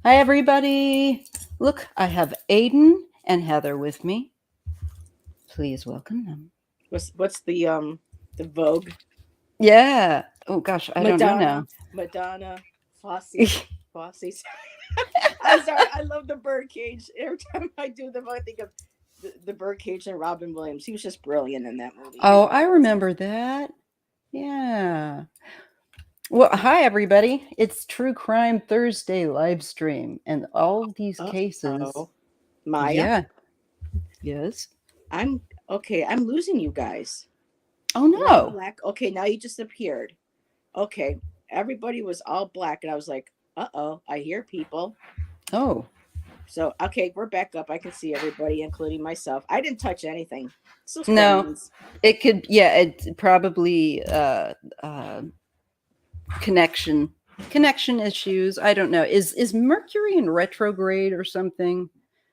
Hi, everybody. Look, I have Aiden and Heather with me. Please welcome them. What's the Vogue? Yeah. Oh, gosh, I don't know now. Madonna, Fosse. I'm sorry. I love the birdcage. Every time I do them, I think of the birdcage and Robin Williams. He was just brilliant in that movie. He Oh, really I was. remember that. Yeah. Well, hi, everybody. It's True Crime Thursday live stream. And all of these cases. Oh, Maya. Yeah. Yes. I'm okay. I'm losing you guys. Oh, We're all no. black. Okay, now you just appeared. Okay, everybody was all black, and I was like, "Uh oh, I hear people." Oh, So okay, we're back up. I can see everybody, including myself. I didn't touch anything. It's those no. phones. It could, yeah, it probably connection issues. I don't know. Is Mercury in retrograde or something?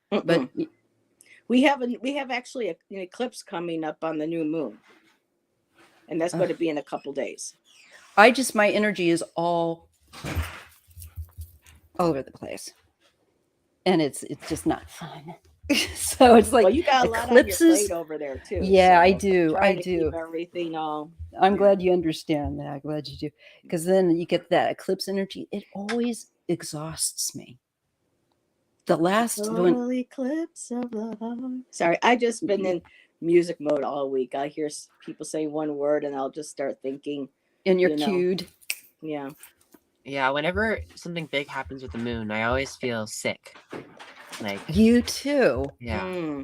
But Mm-mm. We have actually an eclipse coming up on the new moon, and that's going to be in a couple days. my energy is all over the place, and it's just not fun. So it's like Well, you got a lot on your eclipses. plate over there too. Yeah, I So do. I trying to keep do. everything all. I'm Yeah. glad you understand that. I'm glad you do, because then you get that eclipse energy. It always exhausts me. The last one. Total eclipse of the heart. Sorry, I just been in music mode all week. I hear people say one word, and I'll just start thinking. And you're You know, cued. yeah. Yeah, whenever something big happens with the moon, I always feel sick. Like, You too. yeah.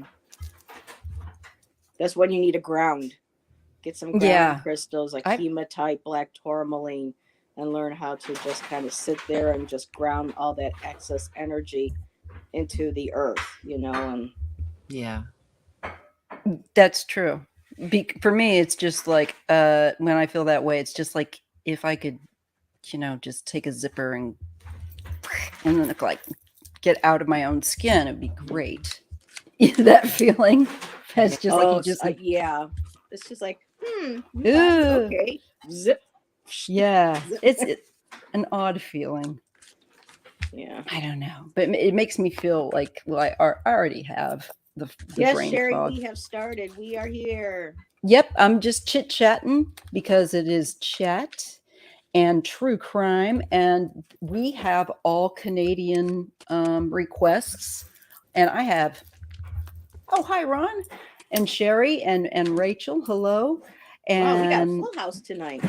That's when you need a ground. Get some grounding Yeah. crystals like I hematite, black tourmaline, and learn how to just kind of sit there and just ground all that excess energy into the earth, and Yeah. That's true. For me, it's just like when I feel that way, it's just like if I could, just take a zipper and then like get out of my own skin, it'd be great. That feeling. That's just like you just like yeah, it's just like ooh, okay, zip. yeah. Zip. It's an odd feeling. Yeah. I don't know, but it makes me feel like I already have the Yes, brain Sherry, fog. we have started. We are here. Yep, I'm just chit chatting because it is chat and true crime, and we have all Canadian requests, and I have hi Ron and Sherry and Rachel, hello, Wow, we got a and full house tonight.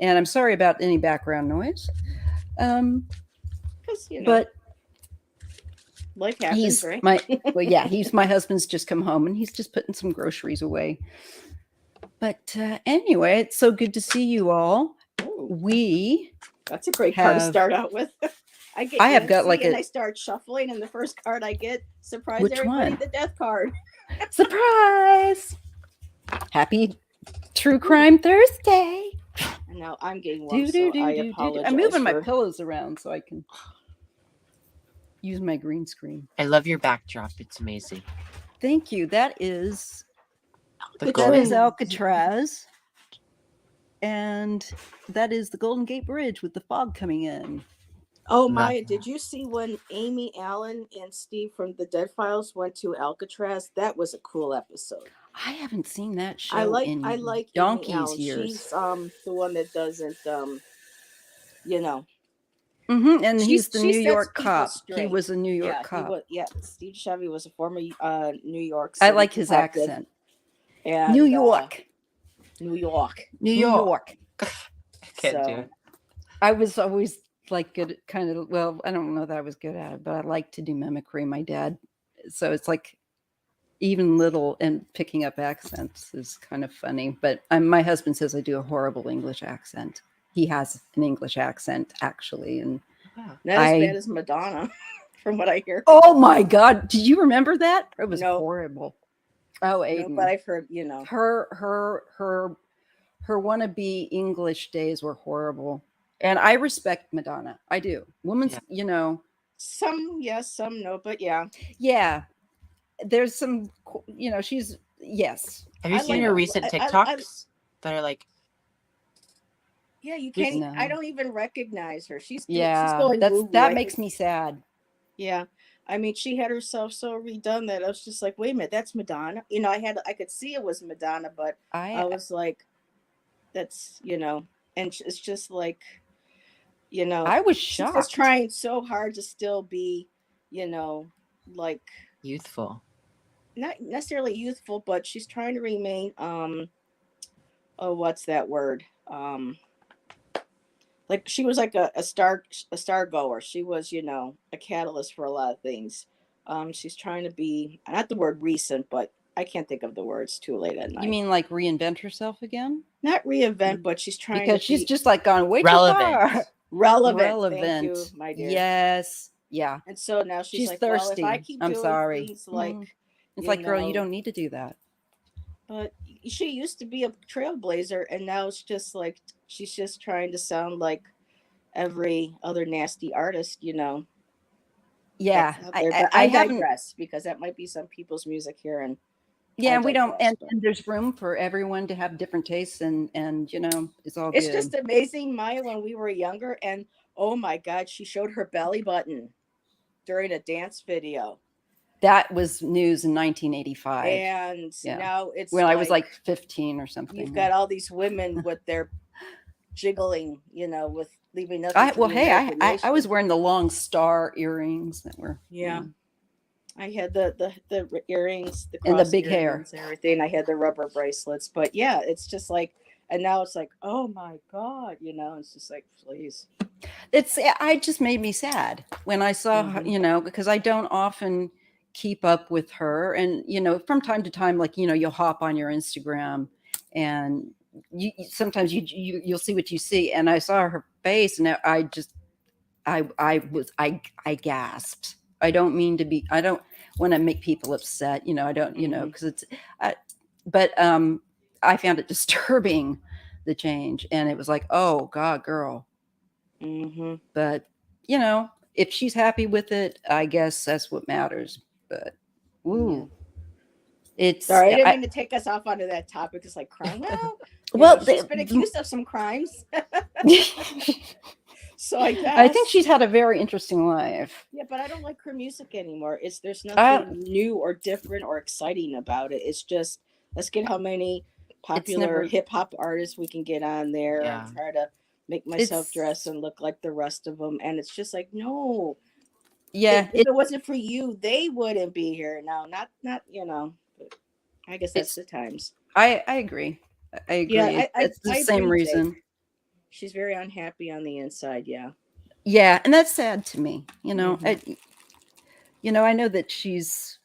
I'm sorry about any background noise, Because but life happens, right? he's my husband's just come home and he's just putting some groceries away. But anyway, it's so good to see you all. Ooh, that's a great card to start out with. I have got like I start shuffling, and the first card I get, surprise which everybody, one? The Death card. Surprise! Happy True Crime Thursday. And now I'm getting warm, so I apologize. I'm moving my pillows around so I can use my green screen. I love your backdrop. It's amazing. Thank you. That is the Alcatraz. And that is the Golden Gate Bridge with the fog coming in. Oh, Maya, did you see when Amy Allen and Steve from the Dead Files went to Alcatraz? That was a cool episode. I haven't seen that show I like donkey's Amy Allen. years. She's the one that doesn't And he's the New York cop. Straight. He was a New York cop. Steve Chevy was a former New York City I like his accent. And, New York. New York. I can't do it. I was always like good, kind of, well, I don't know that I was good at it, but I like to do mimicry. My dad. So it's like even little and picking up accents is kind of funny. But my husband says I do a horrible English accent. He has an English accent, actually. And not as bad as Madonna, from what I hear. Oh, my God. Did you remember that? It was horrible. Oh, Aiden. No, but I've heard, Her wannabe English days were horrible. And I respect Madonna. I do. Woman's, Some yes, some no, but yeah. Yeah. There's some, she's, yes. Have you seen her recent TikToks that are like, Yeah, you Just- can't. I No. don't even recognize her. She's Yeah, going woo-woo. that I makes think- me sad. Yeah, I mean, she had herself so redone that I was just like, wait a minute, that's Madonna. I could see it was Madonna, but I I was like, that's and it's just like, I was she's just shocked. trying so hard to still be, like youthful. not necessarily youthful, but she's trying to remain oh, what's that word? Like she was like a star goer. She was, a catalyst for a lot of things. She's trying to be not the word recent, but I can't think of the words. Too late at night. You mean like reinvent herself again? Not reinvent, but she's trying Because to she's be just like gone way Relevant. too far. relevant. Thank you, my dear. Yes. Yeah. And so now she's She's like, thirsty. well, if I keep I'm doing sorry. things like, Mhm. It's like, girl, you don't need to do that. but she used to be a trailblazer, and now it's just like she's just trying to sound like every other nasty artist, Yeah. that's out there. I But I haven't. digress because that might be some people's music here, and Yeah, I we don't, digress, but and there's room for everyone to have different tastes, and it's all it's good. just amazing, Maya, when we were younger, and oh my God, she showed her belly button during a dance video, That was news in 1985. and Yeah. now it's When I was like 15 or something. you've got all these women with their jiggling, with leaving nothing. To Well, the hey, I imagination. was wearing the long star earrings that were Yeah. I had the earrings, the And the cross big hair. earrings, and everything. I had the rubber bracelets, but yeah, it's just like, and now it's like, oh my God, it's just like, please. I just made me sad when I saw her, because I don't often keep up with her, and from time to time, like you'll hop on your Instagram, and sometimes you'll see what you see, and I saw her face, and I gasped. I don't mean to be. I don't want to make people upset. I don't. Because it's. But I found it disturbing, the change, and it was like, oh God, girl. Mm-hmm. But if she's happy with it, I guess that's what matters. But ooh, it's. Sorry, I didn't mean to take us off onto that topic. It's like crime. Well, she's been accused of some crimes. So I guess I think she's had a very interesting life. Yeah, but I don't like her music anymore. There's nothing new or different or exciting about it. It's just let's get how many popular hip hop artists we can get on there and try to make myself dress and look like the rest of them. And it's just like, no. Yeah. If it wasn't for you, they wouldn't be here. No, not but I guess that's the times. I agree. I agree. Yeah, it's the I same agree, reason. Jake. She's very unhappy on the inside. Yeah. Yeah, and that's sad to me. I know that she's.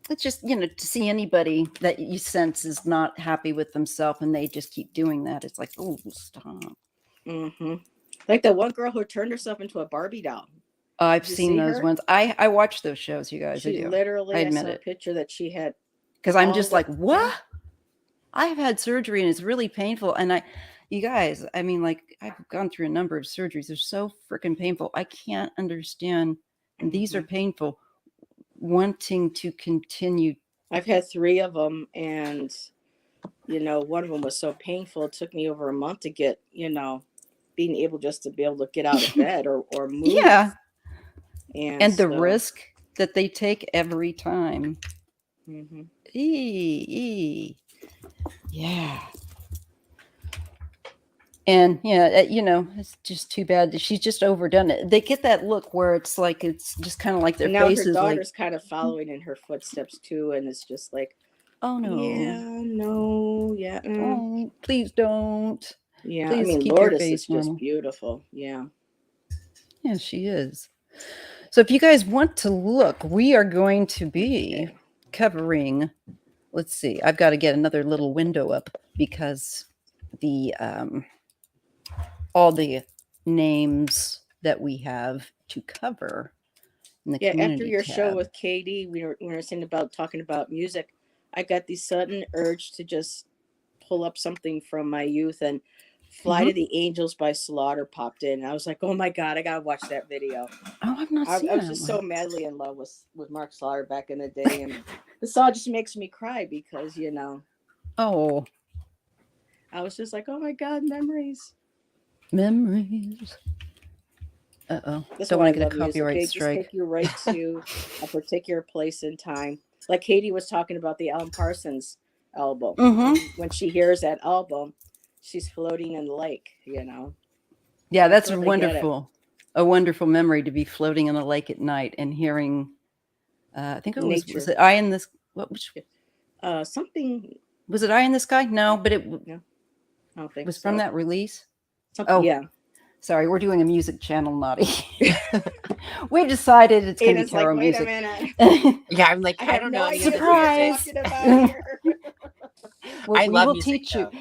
It's just to see anybody that you sense is not happy with themselves, and they just keep doing that. It's like, oh, stop. Mm-hmm. Like the one girl who turned herself into a Barbie doll. I've seen those ones. I watch those shows, you guys. She I do. Literally, I admit saw it. a picture that she had. Because I'm just like, what? I've had surgery and it's really painful. And you guys, I mean, like, I've gone through a number of surgeries. They're so freaking painful. I can't understand. And these are painful. Wanting to continue. I've had 3 of them, and one of them was so painful. It took me over a month to get, being able just to be able to get out of bed or move. Yeah. And the so, risk that they take every time. Mm-hmm. Yeah. And it's just too bad that she's just overdone it. They get that look where it's like it's just kind of like their now faces. Her daughter's like, kind of following in her footsteps too, and it's just like, oh no, oh, please don't. Yeah, please I mean, keep Lourdes your face is just normal. beautiful. Yeah, she is. So if you guys want to look, we are going to be covering. Let's see. I've got to get another little window up because the all the names that we have to cover in the community after your tab. show with Katie, we were talking about music. I got the sudden urge to just pull up something from my youth, and Fly to the Angels by Slaughter popped in. And I was like, oh my God, I gotta watch that video. Oh, I've not seen I was just so madly in love with Mark Slaughter back in the day, and the song just makes me cry because Oh, I was just like, oh my God, memories. Memories. Uh-oh. That's Don't why I want to get love a music. copyright They just strike. take you right to a particular place in time. Like Katie was talking about the Alan Parsons album. Mm-hmm. When she hears that album, she's floating in the lake, Yeah, that's where they get it. a wonderful memory to be floating in a lake at night and hearing. I think it was Nature. it Eye in this? Which Something. was it? Eye in the Sky? No, but it I don't think was so. from that release. Something, Oh, yeah. Sorry, we're doing a music channel, Naughty. We decided it's going to be Aiden's like, tarot wait music. a minute. Yeah, I'm like, I don't know any of this Surprise! music. Talking about here. I We love will music, teach you. though.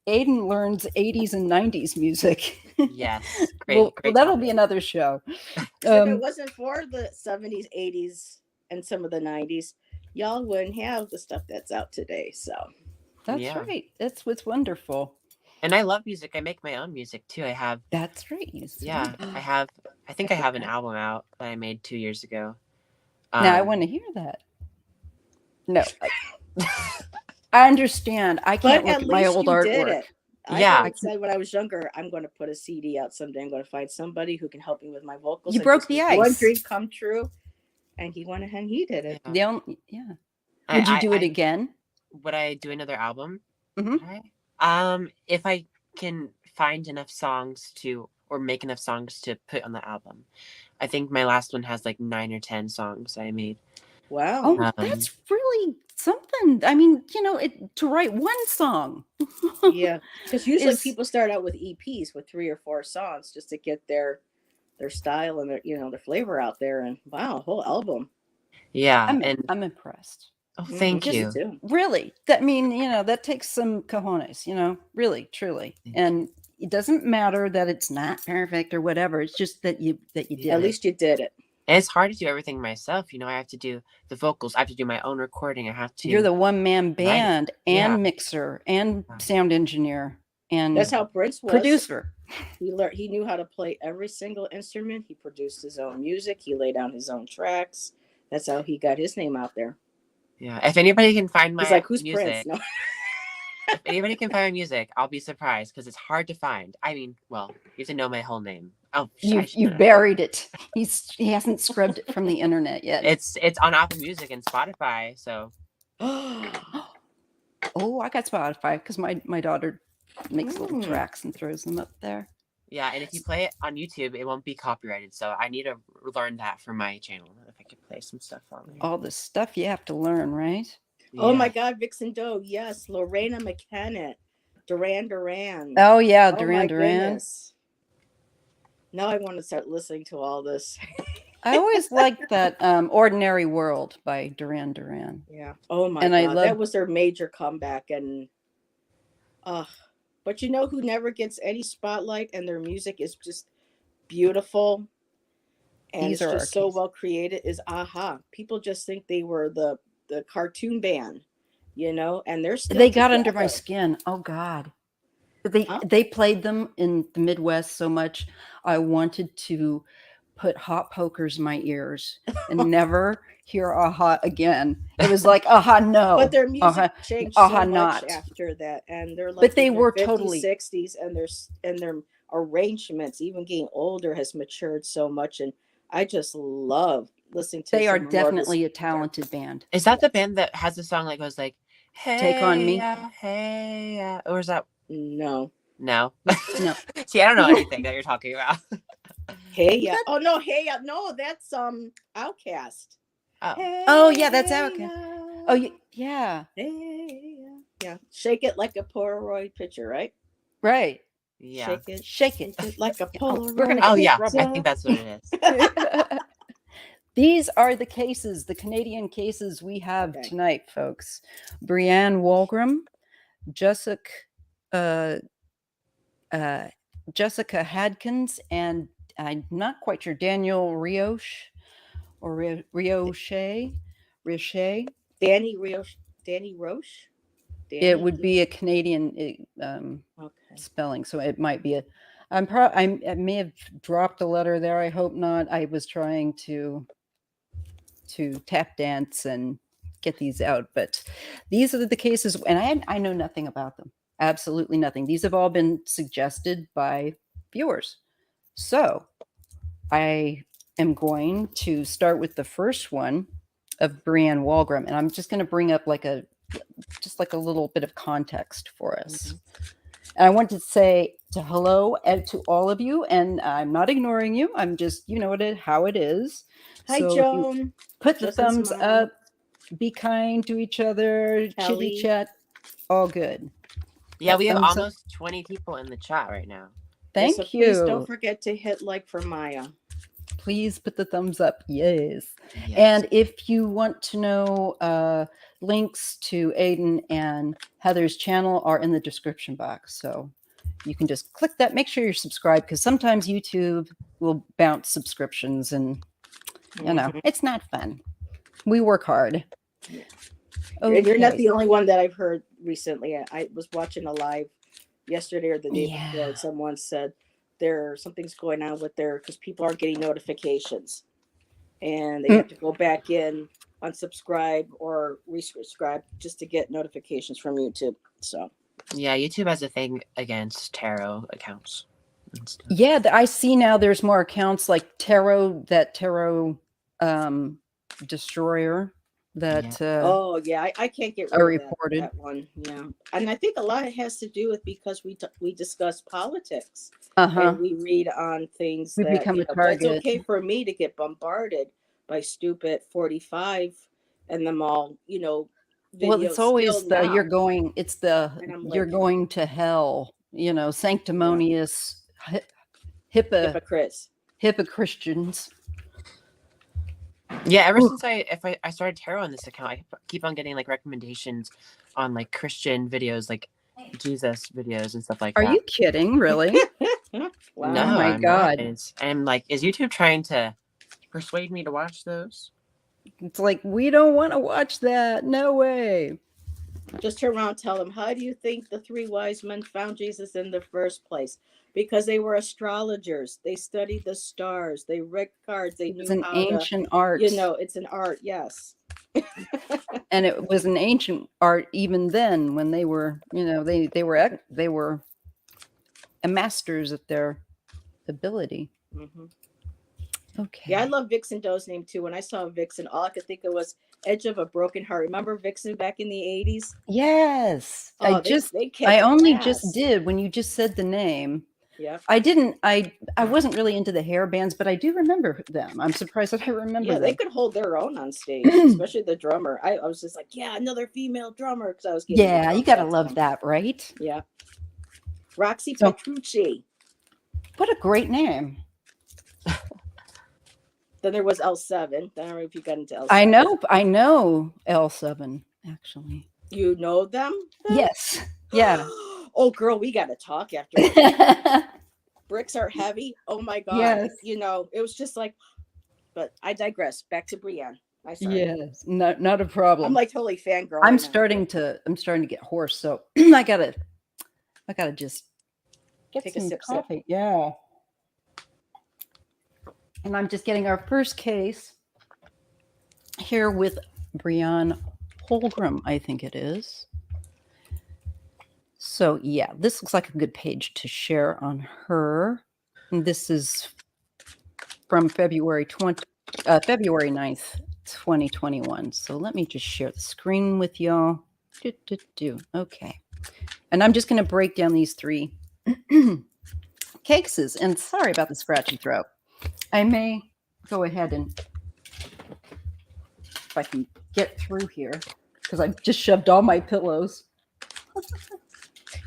Aiden learns 80s and 90s music. Yes, great. Well, great that'll topic. be another show. If it wasn't for the 70s, 80s, and some of the 90s, y'all wouldn't have the stuff that's out today. So That's right. That's what's wonderful. And I love music. I make my own music too. I have. That's right. I think I have an album out that I made 2 years ago. Now I want to hear that. No, I understand. I can't look at my old artwork. I said when I was younger, I'm going to put a CD out someday. I'm going to find somebody who can help me with my vocals. You broke the ice. One dream come true, and he went ahead and he did it. Yeah. Would you do it again? Would I do another album? Mm-hmm. If I can find enough songs or make enough songs to put on the album. I think my last one has like 9 or 10 songs I made. Wow. Oh, that's really something. I mean, to write one song. Yeah, because usually people start out with EPs with 3 or 4 songs just to get their style and their flavor out there. And wow, whole album. Yeah, I'm impressed. Oh, thank you. Too. Really, that takes some cojones. Really, truly, and it doesn't matter that it's not perfect or whatever. It's just that you did. At least you did it. And it's hard to do everything myself. I have to do the vocals. I have to do my own recording. I have to. You're the one-man band and mixer and sound engineer and that's how Prince was. Producer. He knew how to play every single instrument. He produced his own music. He laid down his own tracks. That's how he got his name out there. Yeah. If anybody can find my who's music, Prince? No. If anybody can find my music, I'll be surprised because it's hard to find. I mean, well, you have to know my whole name. Oh, you buried it. He hasn't scrubbed it from the internet yet. It's on Apple Music and Spotify. So. Oh, I got Spotify because my daughter makes little tracks and throws them up there. Yeah, and if you play it on YouTube, it won't be copyrighted. So I need to learn that for my channel. If I could play some stuff on there. All the stuff you have to learn, right? Yeah. Oh my God, Vixen Doe, yes, Lorena McKenna, Duran Duran. Oh yeah, Oh, Duran Duran. Goodness. Now I want to start listening to all this. I always liked that Ordinary World by Duran Duran. Yeah. Oh my God, that was their major comeback, and but who never gets any spotlight, and their music is just beautiful, and it's just so well created. Is Aha? People just think they were the cartoon band, and they got under my skin. Oh God. They played them in the Midwest so much. I wanted to put hot pokers in my ears and never hear Aha again. It was like Aha, no. But their music changed so much not. after that, and they're like, but they were 50s, totally 60s, and their arrangements, even getting older, has matured so much, and I just love listening to. They are definitely a talented band. Is that the band that has a song that goes like, "Hey, Take on Me"? Hey, or is that? No. No. See, I don't know anything that you're talking about. Hey, yeah. Oh no, hey, no, that's Outcast. Oh. Hey, oh yeah, that's Outcast. Oh yeah. Hey, yeah. Shake it like a Polaroid picture, right? Right. Yeah. Shake it like a Polaroid. We're gonna I think that's what it is. These are the cases, the Canadian cases we have tonight, folks. Brianne Walgram, Jessica Hadkins, and I'm not quite sure, Daniel Rios or Riochet. Danny Roche. It would be a Canadian spelling, so it might be I may have dropped a letter there. I hope not. I was trying to tap dance and get these out, but these are the cases, and I know nothing about them. absolutely nothing. These have all been suggested by viewers. So I am going to start with the first one of Brianne Walgram, and I'm just going to bring up like a little bit of context for us. And I want to say hello to all of you, and I'm not ignoring you. I'm just, how it is. Hi, so Joan. Put the thumbs up. Be kind to each other. Chitty chat. All good. Yeah, we have almost 20 people in the chat right now. Thank so you. Please don't forget to hit like for Maya. Please put the thumbs up. Yes. And if you want to know, links to Aiden and Heather's channel are in the description box. So you can just click that. Make sure you're subscribed, because sometimes YouTube will bounce subscriptions, and it's not fun. We work hard. Okay. And you're not the only one that I've heard recently. I was watching a live yesterday or the day before, and someone said something's going on with because people aren't getting notifications, and they have to go back in, unsubscribe or resubscribe just to get notifications from YouTube. So yeah, YouTube has a thing against tarot accounts. Yeah, I see now there's more accounts like Tarot Destroyer that I can't get rid of that one. Yeah, and I think a lot it has to do with because we discuss politics and we read on things we become a target. It's okay for me to get bombarded by stupid 45 and them all, videos. Well, it's always you're going to hell, sanctimonious hypocrites. Christians. Yeah, ever since I started tarot on this account, I keep on getting like recommendations on like Christian videos, like Jesus videos and stuff like that. Are you kidding? Really? Wow. No, oh my God. I'm like, is YouTube trying to persuade me to watch those? It's like, we don't want to watch that. No way. Just turn around and tell them, how do you think the 3 wise men found Jesus in the first place? Because they were astrologers. They studied the stars. They read cards. They knew an ancient art. It's an art, yes. And it was an ancient art even then, when they were, they were masters at their ability. Mm-hmm. Okay. Yeah, I love Vixen Doe's name too. When I saw Vixen, all I could think of was Edge of a Broken Heart. Remember Vixen back in the 80s? Yes. Oh, I only just did when you just said the name. Yeah. I wasn't really into the hair bands, but I do remember them. I'm surprised that I remember them. They could hold their own on stage, especially the drummer. I was just like, another female drummer, because I was getting you gotta love that, right? Yeah. Roxy Petrucci. What a great name. Then there was L7. I don't know if you got into L7. I know L7, actually. You know them? Yes. Yeah. Oh, girl, we got to talk after. Bricks are heavy. Oh, my God. Yes. It was just like, but I digress. Back to Brianne. Yes, not a problem. I'm like totally fangirl. I'm starting to get hoarse, so I gotta just get some coffee. Sip. Yeah. And I'm just getting our first case here with Brianne Holgram, I think it is. So yeah, this looks like a good page to share on her. And this is from February 9th, 2021. So let me just share the screen with y'all. Okay. And I'm just going to break down these 3 cases. And sorry about the scratchy throat. I may go ahead and, if I can get through here, because I've just shoved all my pillows.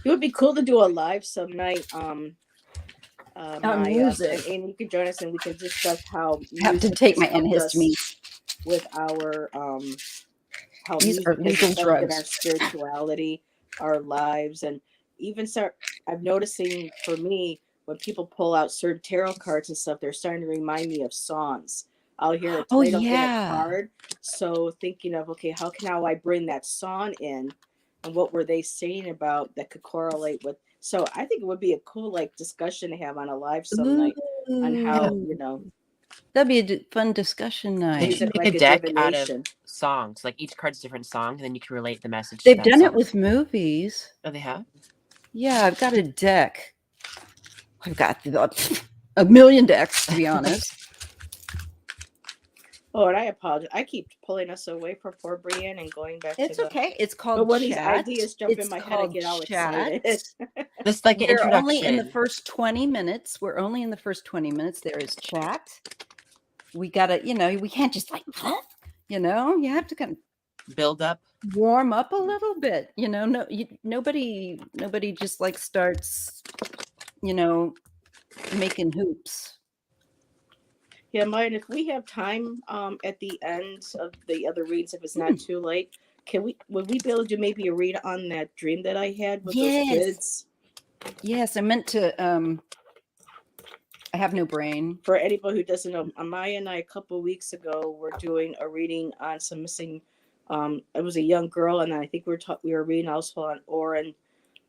It would be cool to do a live some night. Music. And you can join us and we can discuss how I have to take my antihistamine with our how these are legal drugs, our spirituality, our lives, and even I'm noticing for me when people pull out certain tarot cards and stuff, they're starting to remind me of songs. I'll hear a title in a card, so thinking of how can I bring that song in, and what were they saying about that could correlate with. So I think it would be a cool discussion to have on a live some night on how That'd be a fun discussion night. They should make a deck out of songs. Like each card's a different song, and then you can relate the message. They've done it with movies. Oh, they have? Yeah, I've got a deck. I've got a million decks, to be honest. Oh, and I apologize. I keep pulling us away from poor Brienne and going back It's to the. okay. It's But called when these chat. ideas jump in It's my head, I called get all chat. excited. This is like an We're only in the introduction. first 20 minutes. We're only in the first 20 minutes. There is chat. We gotta, we can't just like, you have to kind of Build up. warm up a little bit. Nobody just like starts, making hoops. Yeah, mine. If we have time, at the end of the other reads, if it's not too late, would we be able to do maybe a read on that dream that I had with those kids? Yes, I meant to. I have no brain. For anybody who doesn't know, Maya and I a couple of weeks ago were doing a reading on some missing. It was a young girl, and I think we were reading also on Oren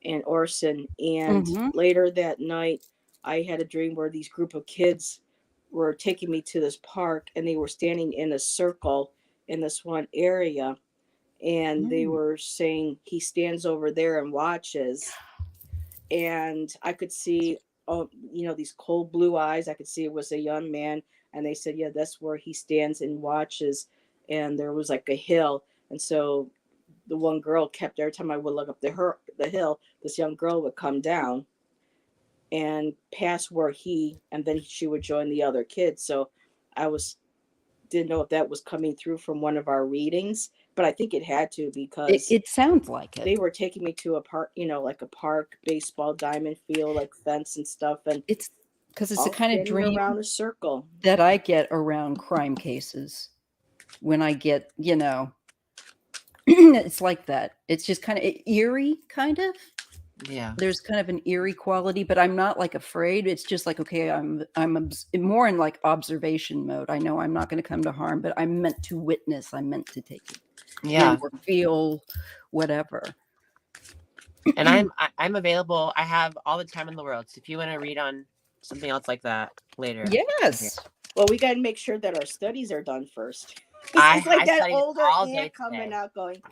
and Orson. And later that night, I had a dream where these group of kids were taking me to this park, and they were standing in a circle in this one area, and they were saying, "He stands over there and watches." And I could see, these cold blue eyes. I could see it was a young man, and they said, "Yeah, that's where he stands and watches." And there was like a hill, and so the one girl kept, every time I would look up the hill, this young girl would come down and pass where and then she would join the other kids. So I didn't know if that was coming through from one of our readings, but I think it had to, because it sounds like it. They were taking me to a park, like a park, baseball diamond field, like fence and stuff, and it's because it's the kind of dream around a circle that I get around crime cases. When I get, it's like that. It's just kind of eerie, kind of. Yeah. There's kind of an eerie quality, but I'm not like afraid. It's just like, okay, I'm more in like observation mode. I know I'm not going to come to harm, but I'm meant to witness. I'm meant to take it. Yeah. Or feel whatever. And I'm available. I have all the time in the world. So if you want to read on something else like that later. Yes. Well, we got to make sure that our studies are done first. I it's like that studied older all aunt day coming today. out going,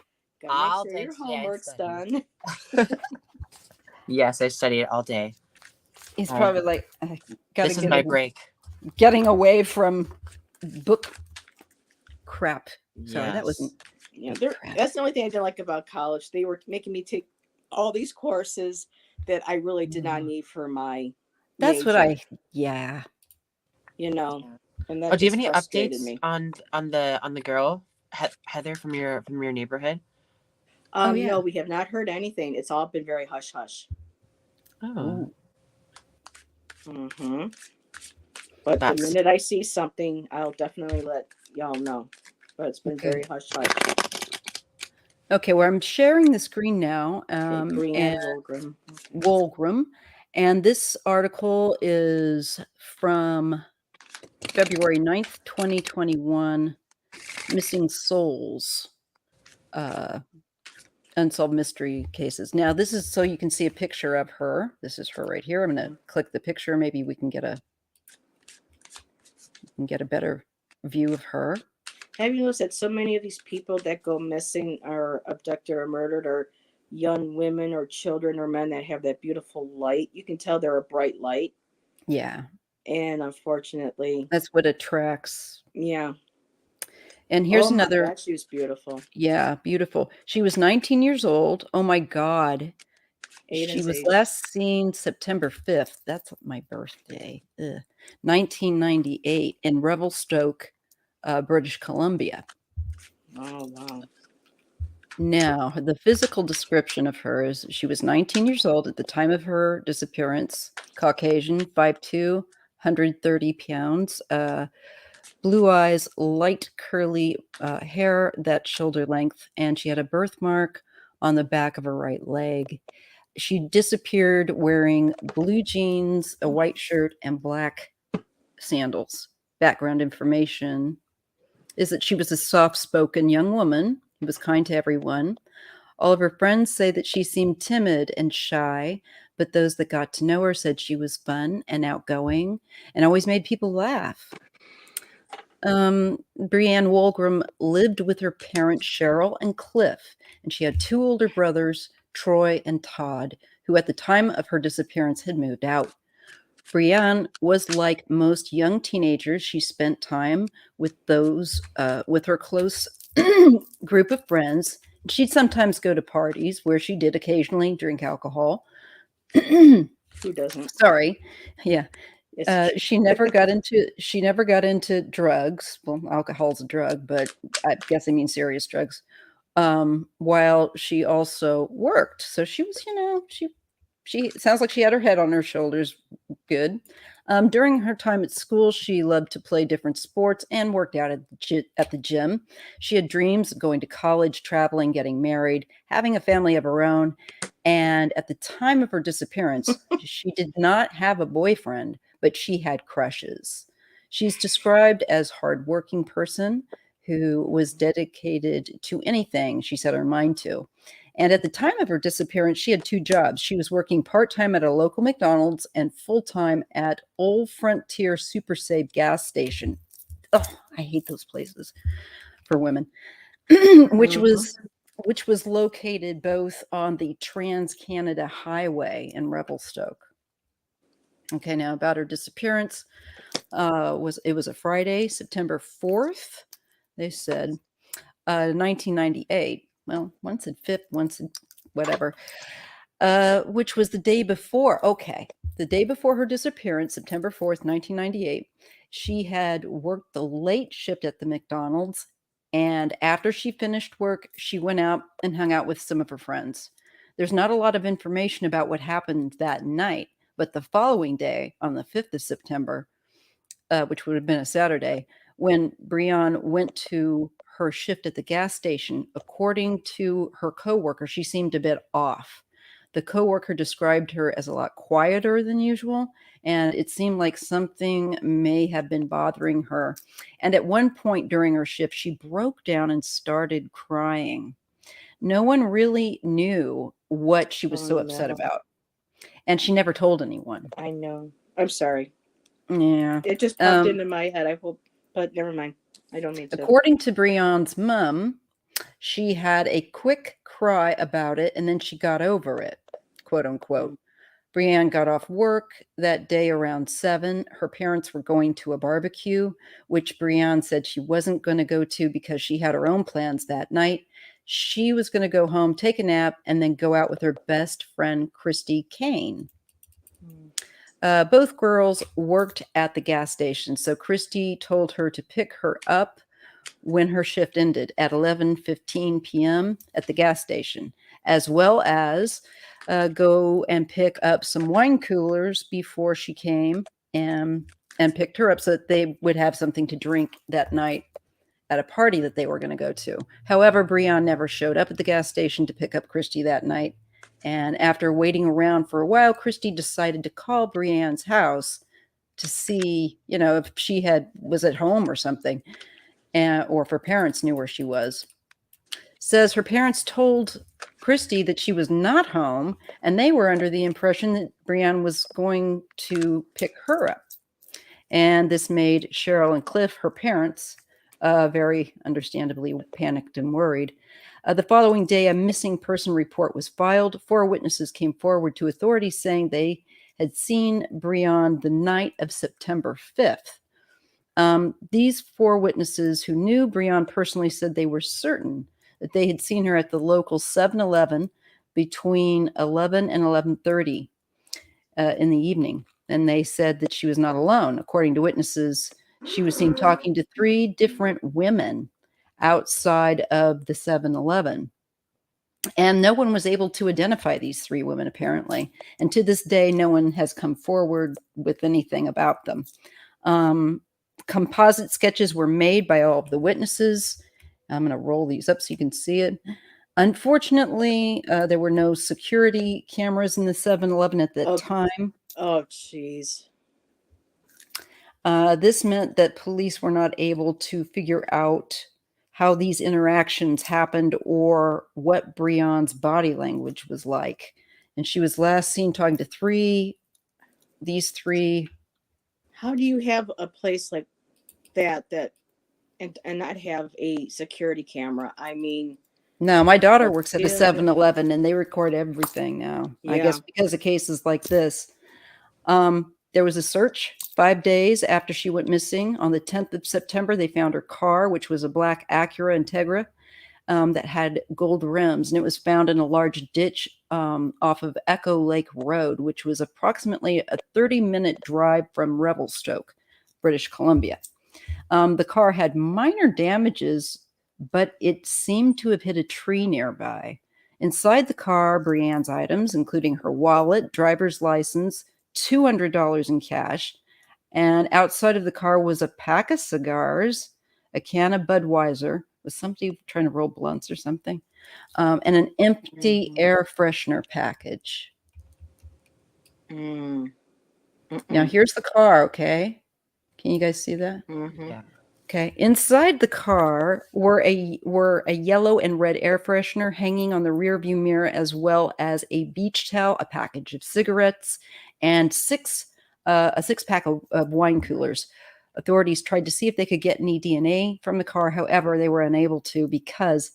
All gotta make sure day your today I homework's studied. done. Yes, I studied all day. He's probably like, this is my break. Getting away from book crap. Sorry, that wasn't. Yeah, that's the only thing I didn't like about college. They were making me take all these courses that I really did not need for my That's major. Yeah. And that do you have any frustrated updates me. on the girl Heather from your neighborhood? No, we have not heard anything. It's all been very hush hush. Oh. But the minute I see something, I'll definitely let y'all know. But it's been very hush hush. Okay, well, I'm sharing the screen now. Brienne Wolgram. And this article is from February 9th, 2021, Missing Souls, Unsolved Mystery Cases. Now, this is so you can see a picture of her. This is her right here. I'm going to click the picture. Maybe we can get a better view of her. Have you noticed that so many of these people that go missing or abducted or murdered are young women or children or men that have that beautiful light? You can tell they're a bright light. Yeah. And unfortunately, that's what attracts. Yeah. And here's another. My God, she was beautiful. Yeah, beautiful. She was 19 years old. Oh my God. She was last seen September 5th. That's my birthday. 1998 in Revelstoke, British Columbia. Oh, wow. Now, the physical description of her is she was 19 years old at the time of her disappearance, Caucasian, 5'2", 130 pounds, blue eyes, light curly hair, that shoulder length, and she had a birthmark on the back of her right leg. She disappeared wearing blue jeans, a white shirt, and black sandals. Background information is that she was a soft-spoken young woman who was kind to everyone. All of her friends say that she seemed timid and shy, but those that got to know her said she was fun and outgoing and always made people laugh. Brienne Wolgram lived with her parents, Cheryl and Cliff, and she had two older brothers, Troy and Todd. who at the time of her disappearance had moved out. Brianne was like most young teenagers. She spent time with with her close group of friends. She'd sometimes go to parties where she did occasionally drink alcohol. Who doesn't? Sorry. Yeah. It's She never got into drugs. Well, alcohol's a drug, but I guess I mean serious drugs. While she also worked. So she was, she sounds like she had her head on her shoulders. Good. During her time at school, she loved to play different sports and worked out at the gym. She had dreams of going to college, traveling, getting married, having a family of her own. And at the time of her disappearance, she did not have a boyfriend, but she had crushes. She's described as a hardworking person who was dedicated to anything she set her mind to. And at the time of her disappearance, she had 2 jobs. She was working part-time at a local McDonald's and full-time at Old Frontier Super Save gas station. Oh, I hate those places for women. which was located both on the Trans-Canada Highway in Revelstoke. Okay, now about her disappearance, was a Friday, September 4th. They said 1998. Well, one said 5th, one said whatever. Which was the day before. Okay, the day before her disappearance, September 4th, 1998. She had worked the late shift at the McDonald's, and after she finished work, she went out and hung out with some of her friends. There's not a lot of information about what happened that night, but the following day, on the 5th of September, which would have been a Saturday, when Brianne went to her shift at the gas station, according to her coworker, she seemed a bit off. The coworker described her as a lot quieter than usual, and it seemed like something may have been bothering her. And at one point during her shift, she broke down and started crying. No one really knew what she was so upset about, and she never told anyone. I know. I'm sorry. Yeah. It just popped into my head. I hope, but never mind. I don't need to. According to Brianne's mom, she had a quick cry about it and then she got over it, quote unquote. Brianne got off work that day around 7. Her parents were going to a barbecue, which Brianne said she wasn't going to go to because she had her own plans that night. She was going to go home, take a nap, and then go out with her best friend, Christy Kane. Both girls worked at the gas station, so Christy told her to pick her up when her shift ended at 11:15 p.m. at the gas station, as well as go and pick up some wine coolers before she came and picked her up so that they would have something to drink that night at a party that they were going to go to. However, Brianne never showed up at the gas station to pick up Christy that night. And after waiting around for a while, Christy decided to call Brianne's house to see, if she was at home or something, or if her parents knew where she was. Says her parents told Christy that she was not home, and they were under the impression that Brianne was going to pick her up. And this made Cheryl and Cliff, her parents, very understandably panicked and worried. The following day, a missing person report was filed. 4 witnesses came forward to authorities saying they had seen Brianne the night of September 5th. These 4 witnesses who knew Brianne personally said they were certain that they had seen her at the local 7-Eleven between 11 and 11:30 in the evening. And they said that she was not alone. According to witnesses, she was seen talking to 3 different women outside of the 7-Eleven. And no one was able to identify these 3 women, apparently. And to this day, no one has come forward with anything about them. Composite sketches were made by all of the witnesses. I'm going to roll these up so you can see it. Unfortunately, there were no security cameras in the 7-Eleven at that time. Oh, jeez. This meant that police were not able to figure out how these interactions happened or what Brianne's body language was like. And she was last seen talking to these 3. How do you have a place like that and not have a security camera? I mean, No, my daughter But works at a still, 7-Eleven and they record everything now. I guess yeah. because of cases like this. There was a search 5 days after she went missing. On the 10th of September, they found her car, which was a black Acura Integra that had gold rims, and it was found in a large ditch off of Echo Lake Road, which was approximately a 30-minute drive from Revelstoke, British Columbia. The car had minor damages, but it seemed to have hit a tree nearby. Inside the car, Brianne's items, including her wallet, driver's license, $200 in cash, and outside of the car was a pack of cigars, a can of Budweiser. Was somebody trying to roll blunts or something? And an empty air freshener package. Mm. Now, here's the car, okay? Can you guys see that? Yeah. Okay. Inside the car were a yellow and red air freshener hanging on the rear view mirror, as well as a beach towel, a package of cigarettes, and a six-pack of wine coolers. Authorities tried to see if they could get any DNA from the car. However, they were unable to because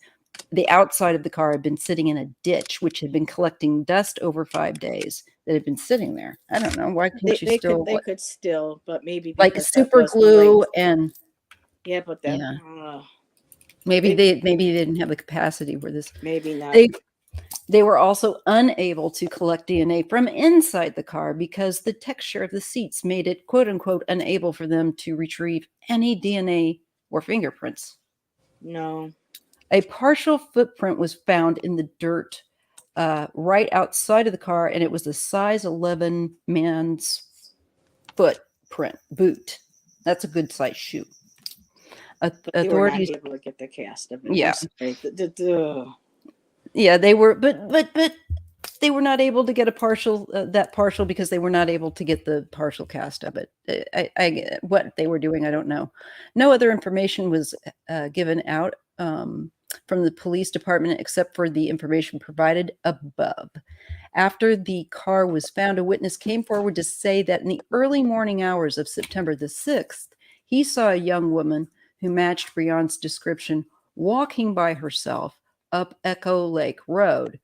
the outside of the car had been sitting in a ditch, which had been collecting dust over 5 days that had been sitting there. I don't know. Why couldn't you They still could still, but maybe like because that super was glue late. and Yeah, but that maybe they didn't have the capacity for this. maybe not. They were also unable to collect DNA from inside the car because the texture of the seats made it, quote unquote, unable for them to retrieve any DNA or fingerprints. No. A partial footprint was found in the dirt right outside of the car, and it was a size 11 man's boot. That's a good size shoe. They were not Authorities able to get the cast of it. Yeah. Yeah, they were, but they were not able to get a partial because they were not able to get the partial cast of it. What they were doing, I don't know. No other information was given out from the police department except for the information provided above. After the car was found, a witness came forward to say that in the early morning hours of September the 6th, he saw a young woman who matched Brianne's description walking by herself up Echo Lake Road.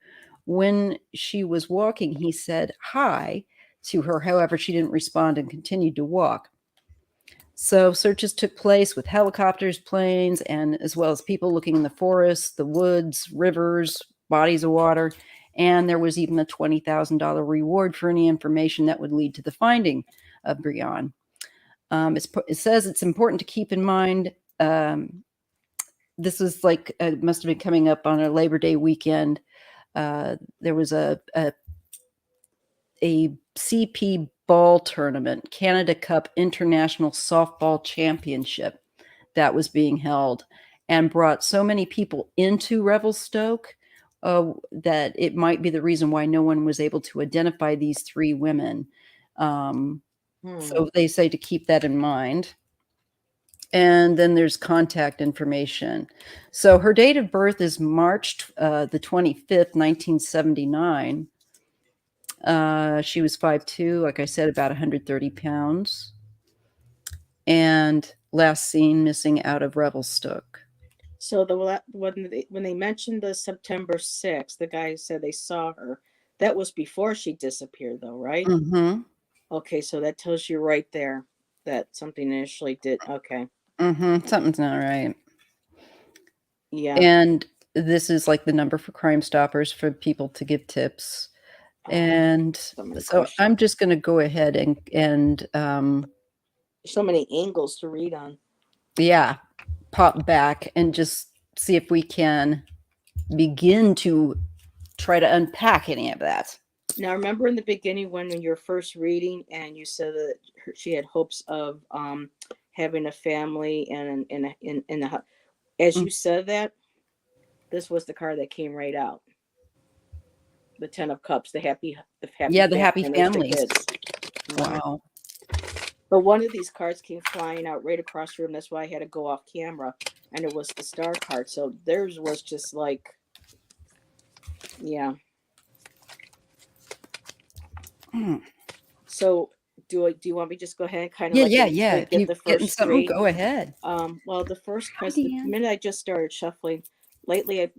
When she was walking, he said hi to her. However, she didn't respond and continued to walk. So searches took place with helicopters, planes, and as well as people looking in the forests, the woods, rivers, bodies of water. And there was even a $20,000 reward for any information that would lead to the finding of Brianne. It says it's important to keep in mind this was like must have been coming up on a Labor Day weekend. There was a CP ball tournament, Canada Cup International Softball Championship, that was being held and brought so many people into Revelstoke that it might be the reason why no one was able to identify these three women. So they say to keep that in mind. And then there's contact information. So her date of birth is March the 25th, 1979. She was 5'2", like I said, about 130 pounds. And last seen missing out of Revelstoke. So when they mentioned the September 6th, the guy said they saw her. That was before she disappeared, though, right? Mm-hmm. Okay, so that tells you right there that something initially did. Okay. Mm-hmm. Something's not right. Yeah. And this is like the number for Crime Stoppers for people to give tips. And so I'm just going to go ahead and so many angles to read on. Yeah, pop back and just see if we can begin to try to unpack any of that. Now, remember in the beginning when you're first reading and you said that she had hopes of having a family and in the house. As you said that, this was the card that came right out. The 10 of Cups, the happy families. Wow. But one of these cards came flying out right across the room. That's why I had to go off camera. And it was the Star card. So theirs was just like, yeah. So do you want me to just go ahead and kind of get the first three? Go ahead. Well, the first card, the minute I just started shuffling, lately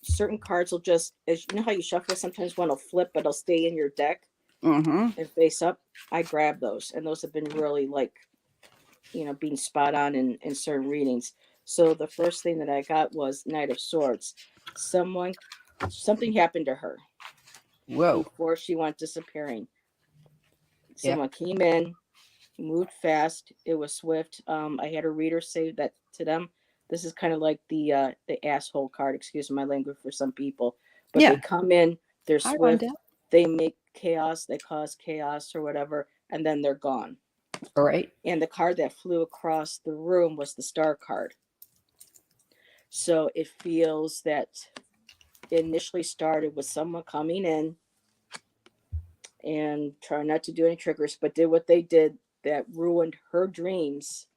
certain cards will just, as you know how you shuffle, sometimes one will flip, but it'll stay in your deck and face up. I grab those, and those have been really like, being spot on in certain readings. So the first thing that I got was Knight of Swords. Something happened to her. Whoa. Before she went disappearing. Someone came in, moved fast. It was swift. I had a reader say that to them. This is kind of like the asshole card, excuse my language for some people. But they come in, they're swift, they make chaos, they cause chaos or whatever, and then they're gone. All right. And the card that flew across the room was the Star card. So it feels that it initially started with someone coming in and trying not to do any triggers, but did what they did that ruined her dreams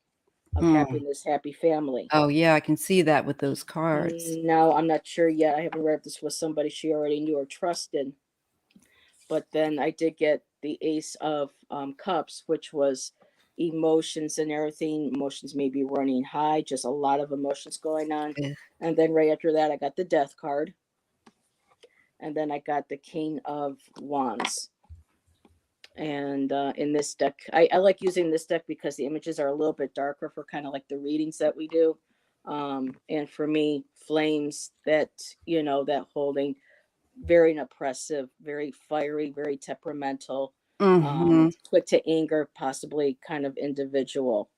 of having this happy family. Oh, yeah, I can see that with those cards. No, I'm not sure yet. I haven't read this with somebody she already knew or trusted. But then I did get the Ace of Cups, which was emotions and everything. Emotions may be running high, just a lot of emotions going on. And then right after that, I got the Death card. And then I got the King of Wands. And in this deck, I like using this deck because the images are a little bit darker for kind of like the readings that we do. And for me, flames that, that holding, very oppressive, very fiery, very temperamental, quick to anger, possibly kind of individual,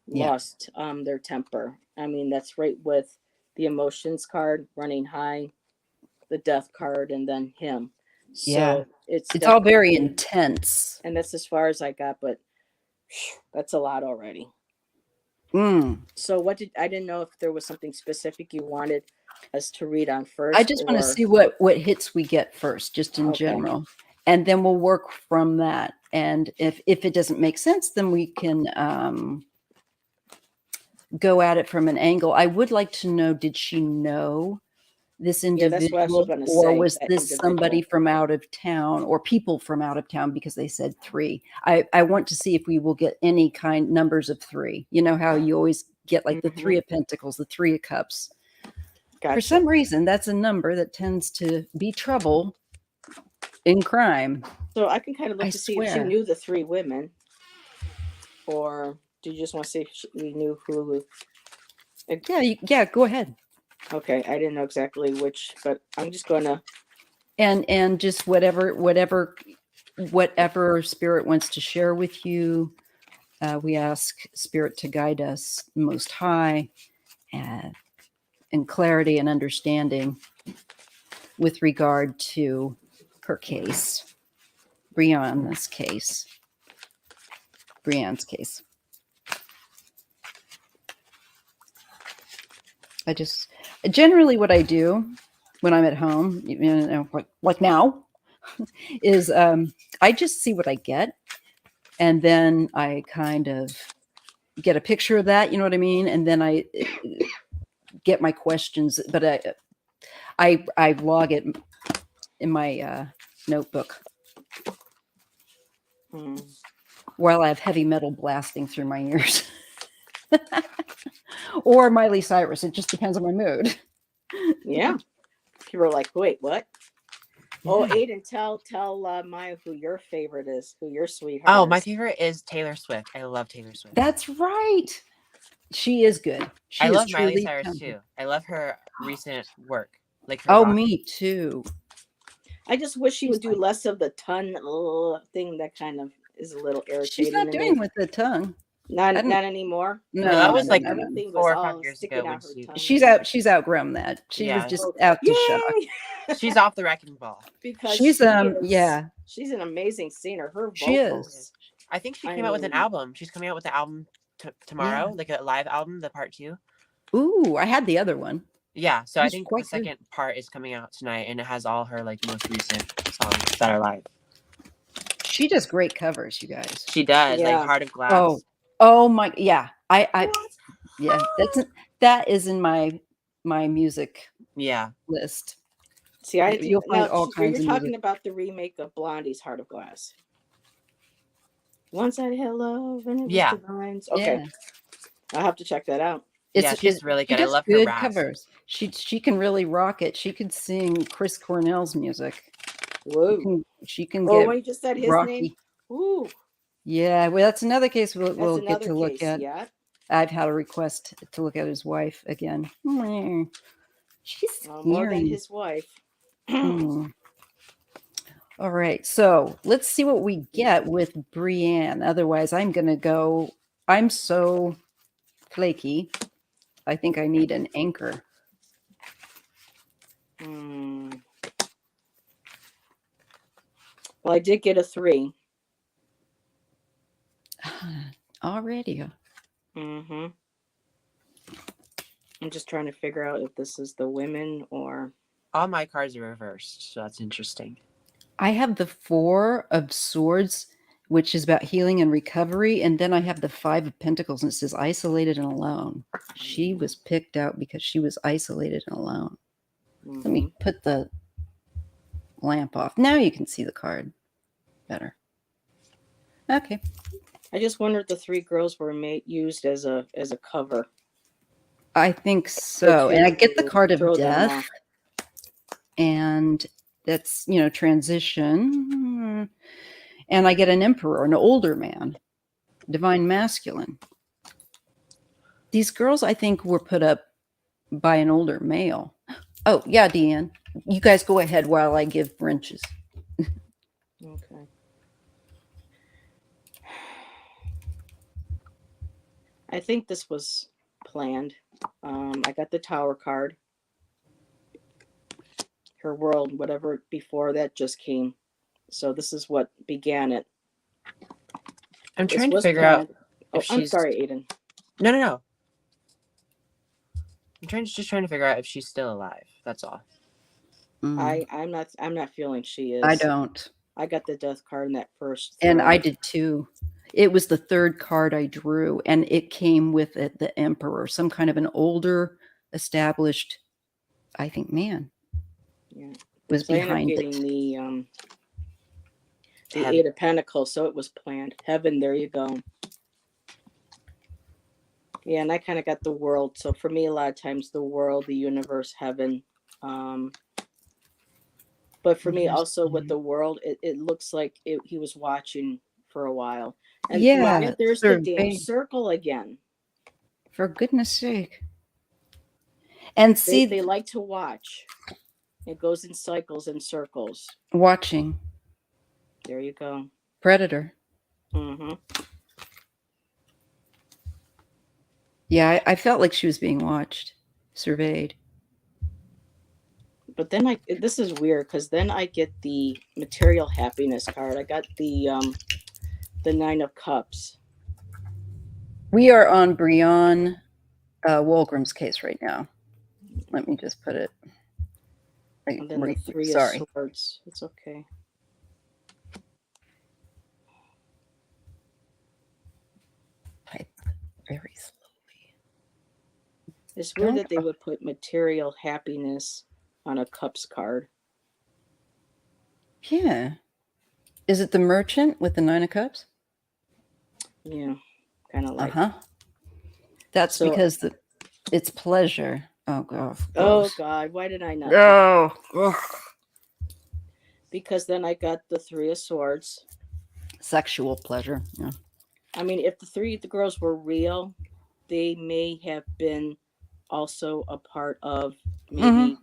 lost their temper. I mean, that's right with the emotions card running high, the Death card, and then him. So it's all very intense. And that's as far as I got, but that's a lot already. So I didn't know if there was something specific you wanted us to read on first. I just want to see what hits we get first, just in general. And then we'll work from that. And if it doesn't make sense, then we can go at it from an angle. I would like to know, did she know this individual, or was this somebody from out of town or people from out of town, because they said 3. I want to see if we will get any kind numbers of 3. You know how you always get like the 3 of Pentacles, the 3 of Cups. Gotcha. For some reason, that's a number that tends to be trouble in crime. So I can kind of look to see if she knew the 3 women, or do you just want to see if we knew who? Yeah, go ahead. Okay, I didn't know exactly which, but I'm just going to. And just whatever Spirit wants to share with you, we ask Spirit to guide us Most High, and clarity and understanding with regard to her case, Brianne's case. I just generally what I do when I'm at home, like now, is I just see what I get, and then I kind of get a picture of that. You know what I mean? And then I get my questions, but I log it in my notebook while I have heavy metal blasting through my ears. Or Miley Cyrus. It just depends on my mood. Yeah. People are like, wait, what? Yeah. Oh, Aiden, tell Maya who your favorite is, who your sweetheart is. My favorite is Taylor Swift. I love Taylor Swift. That's right. She is good. I love Miley Cyrus too. I love her recent work. Me too. I just wish she would do less of the tongue thing that kind of is a little irritating. She's not doing with the tongue. Not anymore. No, that was like everything 4 or 5 years ago. She's outgrown that. She was just out to shock. She's off the wrecking ball. Because she's she's an amazing singer. Her vocals. She is. I think she came out with an album. She's coming out with the album tomorrow, like a live album, the part 2. Ooh, I had the other one. Yeah, so I think the second part is coming out tonight, and it has all her like most recent songs that are live. She does great covers, you guys. She does, like Heart of Glass. Oh my, yeah. That is in my music list. See, you'll find all kinds of music. You're talking about the remake of Blondie's Heart of Glass. Once I had love and it was divine. Okay. Yeah. I'll have to check that out. Yeah, she's really She good. I does love her good rasp. covers. She can really rock it. She could sing Chris Cornell's music. Whoa. She can Oh, get when you just said his name. rocky. Ooh. Yeah, well, that's another case That's we'll get another to look case. at. Yeah. I've had a request to look at his wife again. She's More than scary. his wife. All right, so let's see what we get with Brienne. Otherwise, I'm going to go. I'm so flaky. I think I need an anchor. Well, I did get a 3. Already. I'm just trying to figure out if this is the women or... All my cards are reversed, so that's interesting. I have the 4 of Swords, which is about healing and recovery. And then I have the 5 of Pentacles, and it says isolated and alone. She was picked out because she was isolated and alone. Let me put the lamp off. Now you can see the card better. Okay. I just wonder if the 3 girls were used as a cover. I think so. And I get the card of Throw them death. off. And that's, transition. And I get an emperor, an older man, divine masculine. These girls, I think, were put up by an older male. Oh, yeah, Deanne. You guys go ahead while I give wrenches. Okay. I think this was planned. I got the Tower card. Her world, whatever before that just came. So this is what began it. I'm trying to figure out. I'm sorry, Aiden. No. I'm just trying to figure out if she's still alive. That's all. I'm not feeling she is. I don't. I got the death card in that first. And I did too. It was the 3rd card I drew, and it came with it, the emperor, some kind of an older, established, I think, man. Yeah. Was so behind I ended up getting the 8 of Pentacles, so it was planned. Heaven, there you go. Yeah, and I kind of got the world. So for me, a lot of times the world, the universe, heaven. But for me, also with the world, it looks like he was watching for a while. And yeah, there's the damn circle again. For goodness sake. And see, they like to watch. It goes in cycles and circles. Watching. There you go. Predator. Yeah, I felt like she was being watched, surveyed. But then this is weird because then I get the material happiness card. I got the 9 of Cups. We are on Brianne Wolgram's case right now. Let me just put it. And then the 3 of Swords. It's okay. Type very slowly. It's weird that they would put material happiness on a Cups card. Yeah. Is it the Merchant with the 9 of Cups? Yeah, kind of like. That's because it's pleasure. Oh God. Oh God, why did I not? Oh. Because then I got the 3 of Swords. Sexual pleasure. Yeah. I mean, if the girls were real, they may have been also a part of maybe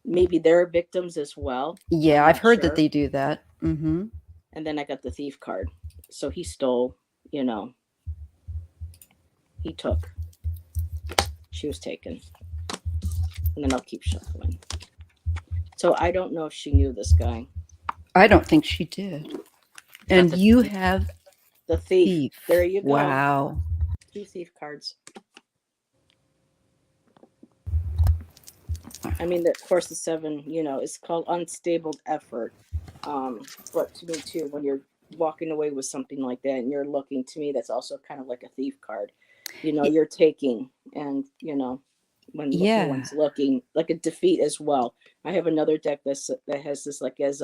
maybe they're victims as well. Yeah, I've heard that they do that. And then I got the Thief card. So he stole, he took. She was taken. And then I'll keep shuffling. So I don't know if she knew this guy. I don't think she did. And you have the Thief. There you go. Wow. 2 Thief cards. I mean, of course, the 7, it's called unstable effort. But to me, too, when you're walking away with something like that and you're looking, to me, that's also kind of like a thief card. You're taking and, when no one's looking, like a defeat as well. I have another deck that has this like as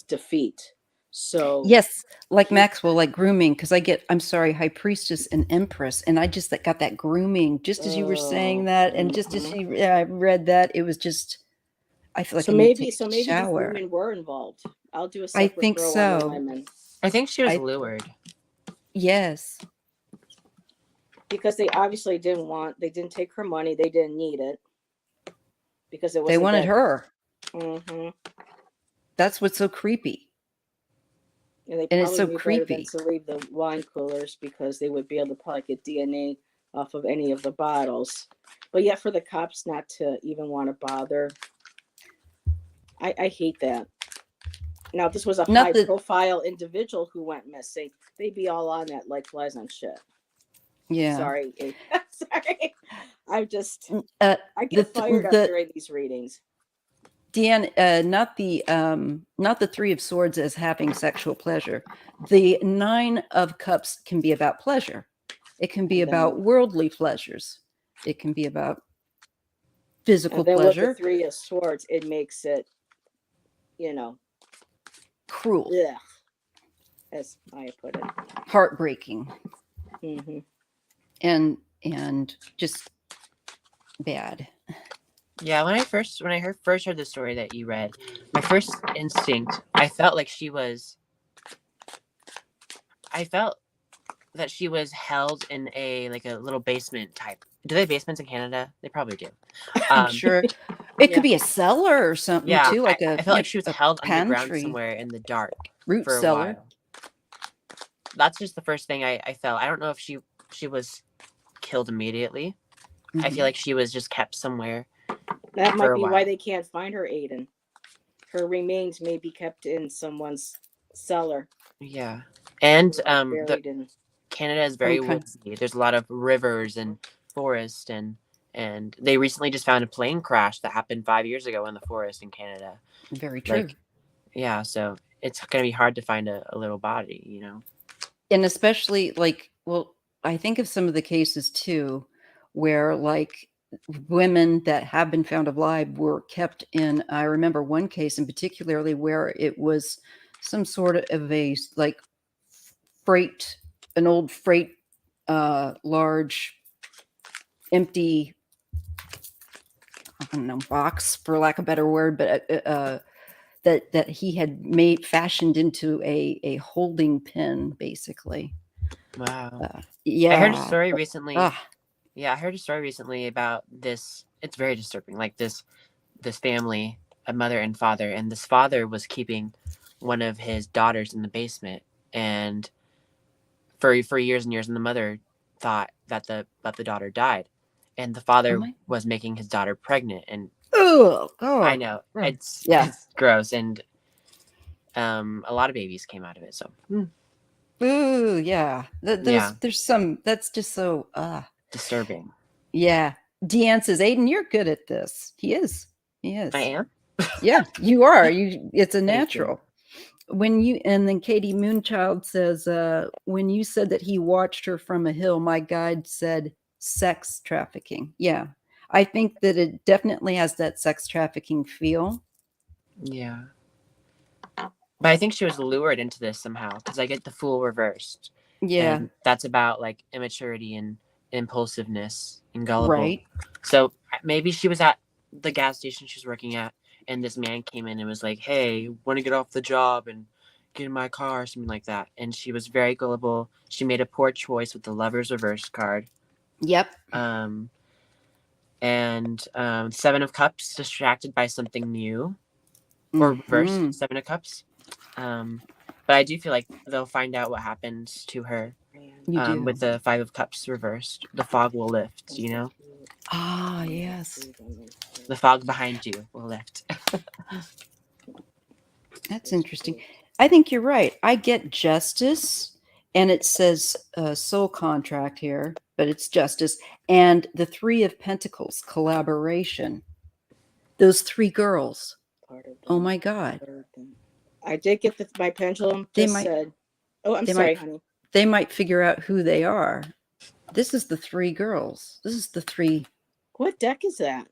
defeat. So Yes, like Maxwell, like grooming, because I'm sorry, High Priestess and Empress, and I just got that grooming just as you were saying that, and just as I read that, it was just, I feel like so I need to maybe take a these shower. women were involved. I'll do a I separate think throw on the so. women. I think she was I- lured. Yes. Because they obviously they didn't take her money, they didn't need it. Because it was They wanted her. Mm-hmm. That's what's so creepy. And they And it's probably so knew better than creepy. to leave the wine coolers because they would be able to probably get DNA off of any of the bottles. But yet for the cops not to even want to bother, I hate that. Now, if this was a high-profile individual who went missing, they'd be all on that like flies on shit. Yeah. Sorry. Sorry. I get fired up during these readings. Deanne, not the Three of Swords as having sexual pleasure. The Nine of Cups can be about pleasure. It can be about worldly pleasures. It can be about physical and then pleasure. With the Three of Swords, it makes it, cruel. Yeah, as I put it, heartbreaking, mm-hmm. and just bad. Yeah, when I first heard the story that you read, my first instinct, I felt that she was held in a little basement type. Do they have basements in Canada? They probably do. I'm sure it could be a cellar or something too. Like I felt like she was held pantry. underground somewhere in the dark root for cellar. a while. That's just the first thing I felt. I don't know if she was killed immediately. I feel like she was just kept somewhere. That might be why they can't find her, Aiden. Her remains may be kept in someone's cellar. Yeah, and Canada is very woodsy. There's a lot of rivers and forest, and they recently just found a plane crash that happened 5 years ago in the forest in Canada. Very true. Yeah, so it's going to be hard to find a little body, And especially I think of some of the cases too, where women that have been found alive were kept in. I remember one case in particularly where it was some sort of a an old freight, large, empty, I don't know, box for lack of a better word, but that he had fashioned into a holding pen, basically. Wow. Yeah. I heard a story recently. Yeah, I heard a story recently about this. It's very disturbing. This family, a mother and father, and this father was keeping one of his daughters in the basement, and for years and years, and the mother thought that the daughter died, and the father was making his daughter pregnant, and oh God, I know it's gross, and a lot of babies came out of it. So, ooh, yeah, there's some that's just so disturbing. Yeah, Deanne says, Aiden, you're good at this. He is. I am. Yeah, you are. It's a natural. And then Katie Moonchild says, when you said that he watched her from a hill, my guide said sex trafficking. Yeah, I think that it definitely has that sex trafficking feel. Yeah. But I think she was lured into this somehow, because I get the Fool reversed. Yeah. And that's about immaturity and impulsiveness and gullible. Right. So maybe she was at the gas station she was working at, and this man came in and was like, hey, want to get off the job and get in my car, or something like that. And she was very gullible. She made a poor choice with the Lover's Reverse card. Yep. And Seven of Cups, distracted by something new. Or reverse, Seven of Cups. But I do feel like they'll find out what happens to her with the Five of Cups reversed. The fog will lift, Ah, yes. The fog behind you will lift. That's interesting. I think you're right. I get justice, and it says soul contract here, but it's justice. And the Three of Pentacles, collaboration. Those three girls. Oh my God. I did get my pendulum said. Oh, I'm sorry, honey. They might figure out who they are. This is the three girls. This is the three. What deck is that?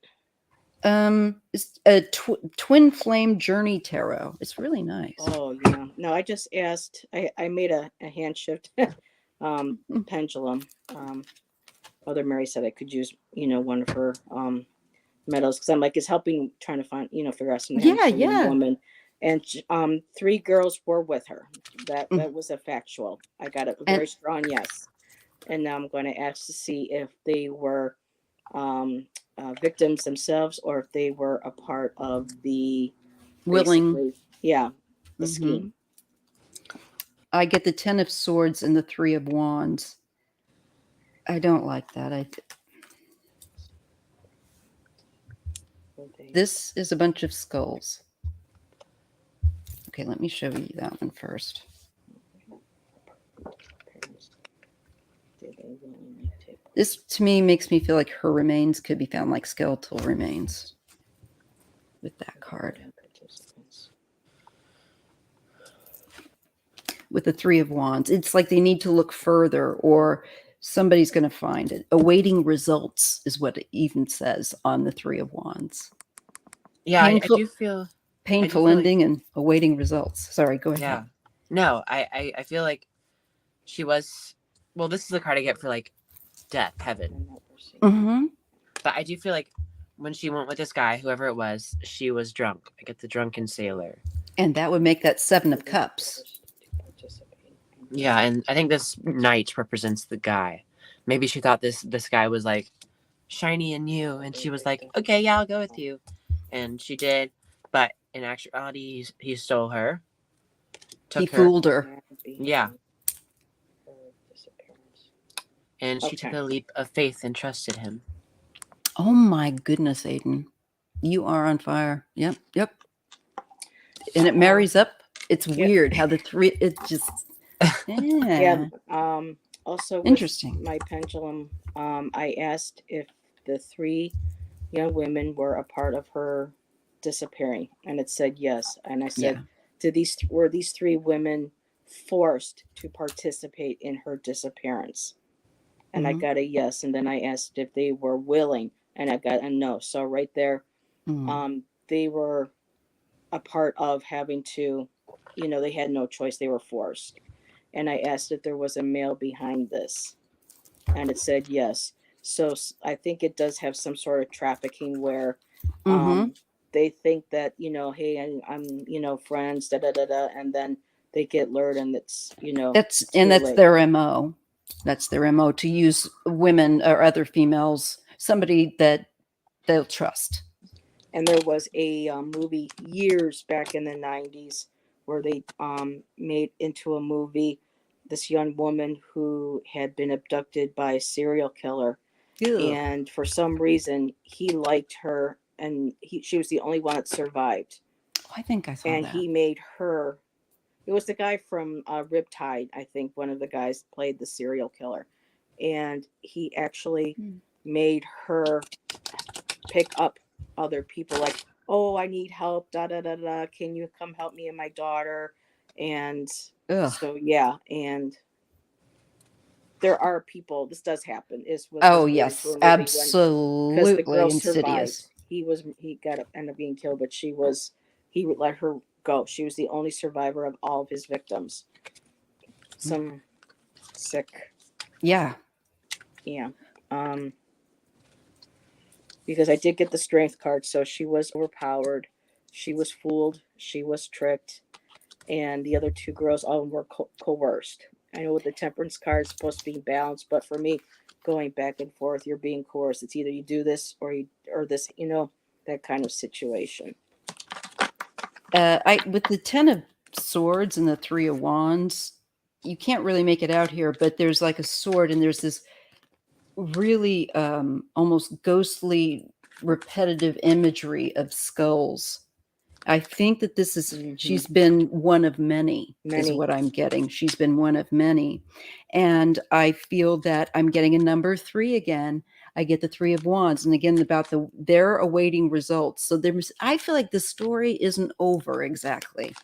It's a twin flame journey tarot. It's really nice. Oh yeah. No, I just asked. I made a hand shift pendulum. Mother Mary said I could use one of her metals because I'm like it's helping trying to find figure out some woman. And 3 girls were with her. That was a factual. I got a very strong yes. And now I'm going to ask to see if they were victims themselves or if they were a part of the willing. The scheme. I get the 10 of Swords and the 3 of Wands. I don't like that. This is a bunch of skulls. Okay, let me show you that one first. This, to me, makes me feel like her remains could be found like skeletal remains with that card. With the 3 of Wands. It's like they need to look further or somebody's going to find it. Awaiting results is what it even says on the 3 of Wands. Yeah, I do feel... Painful ending and awaiting results. Sorry, go ahead. Yeah. No, I feel like she was... Well, this is the card I get for, like, death, heaven. Mm-hmm. But I do feel like when she went with this guy, whoever it was, she was drunk. I get the drunken sailor. And that would make that 7 of Cups. Yeah, and I think this knight represents the guy. Maybe she thought this guy was, like, shiny and new, and she was like, okay, yeah, I'll go with you. And she did, but in actuality, he stole her. He fooled her. Yeah. And she took a leap of faith and trusted him. Oh my goodness, Aiden. You are on fire. Yep. And it marries up. It's weird how the 3, it just... Yeah. Also, interesting. My pendulum, I asked if the 3 young women were a part of her disappearing, and it said yes. And I said, were these 3 women forced to participate in her disappearance? And I got a yes. And then I asked if they were willing, and I got a no. So right there, they were a part of having to, they had no choice. They were forced. And I asked if there was a male behind this, and it said yes. So I think it does have some sort of trafficking where they think that, hey, I'm friends, and then they get lured, and it's, that's their MO. That's their MO, to use women or other females, somebody that they'll trust. And there was a movie years back in the 90s where they made into a movie this young woman who had been abducted by a serial killer. Ew. And for some reason he liked her, and she was the only one that survived. I think I saw that. And he made her... It was the guy from Riptide, I think. One of the guys played the serial killer. And he actually made her pick up other people, like, oh, I need help, can you come help me and my daughter? And so, yeah. And there are people, this does happen. Yes, absolutely. Because the girl insidious. survived. He ended up being killed, but he would let her go. She was the only survivor of all of his victims. Some sick. Yeah. Because I did get the strength card, so she was overpowered, she was fooled, she was tricked, and the other 2 girls all were coerced. I know with the temperance card, it's supposed to be balanced, but for me, going back and forth, you're being coerced. It's either you do this or this, that kind of situation. With the 10 of Swords and the 3 of Wands, you can't really make it out here, but there's like a sword, and there's this really almost ghostly, repetitive imagery of skulls. I think that this is, she's been one of many, is what I'm getting. She's been one of many. And I feel that I'm getting a number 3 again. I get the 3 of Wands. And again, about they're awaiting results. So I feel like the story isn't over exactly.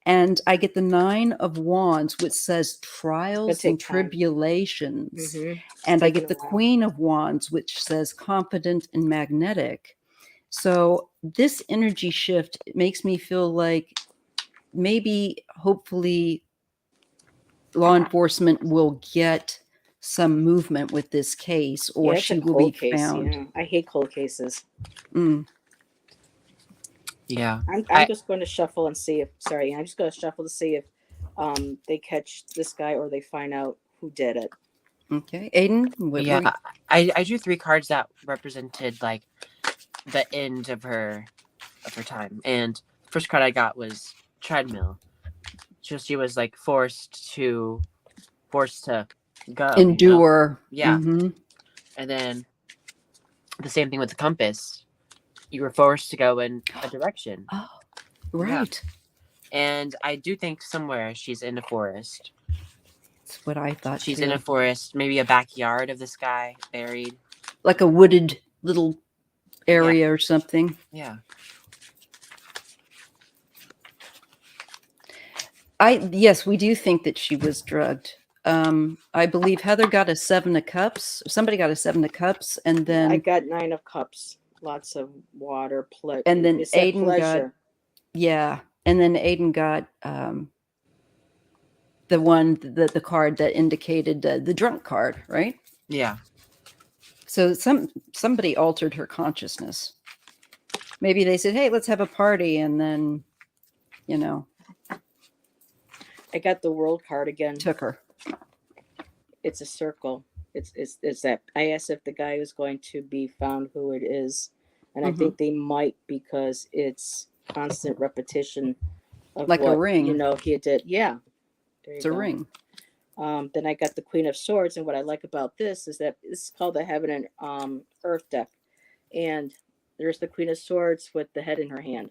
And I get the 9 of Wands, which says trials and take time. tribulations. It's And I taking get a the while. Queen of Wands, which says confident and magnetic. So this energy shift makes me feel like maybe, hopefully, law enforcement will get some movement with this case, or It's a she will be cold case. found. Yeah, I hate cold cases. Yeah. I'm just going to shuffle and see if. Sorry, I'm just going to shuffle to see if they catch this guy or they find out who did it. Okay, Aiden. Yeah, I drew 3 cards that represented like the end of her time, and the first card I got was treadmill. So she was like forced to go, endure. Yeah. Mm-hmm. And then the same thing with the compass. You were forced to go in a direction. Oh, right. Yeah. And I do think somewhere she's in a forest. That's what I thought She's too. in a forest, maybe a backyard of this guy, buried. Like a wooded little area or something. Yeah. Yes, we do think that she was drugged. I believe Heather got a 7 of Cups. Somebody got a 7 of Cups, and then I got 9 of Cups. Lots of water, and then Aiden pleasure. And then Aiden got the card that indicated the drunk card, right? Yeah. So somebody altered her consciousness. Maybe they said, "Hey, let's have a party," and then, I got the World card again. Took her. It's a circle. It's that I asked if the guy was going to be found who it is, and I think they might, because it's constant repetition of like what, a ring. He did. Yeah, it's a ring. Then I got the Queen of Swords, and what I like about this is that this is called the Heaven and Earth deck, and there's the Queen of Swords with the head in her hand,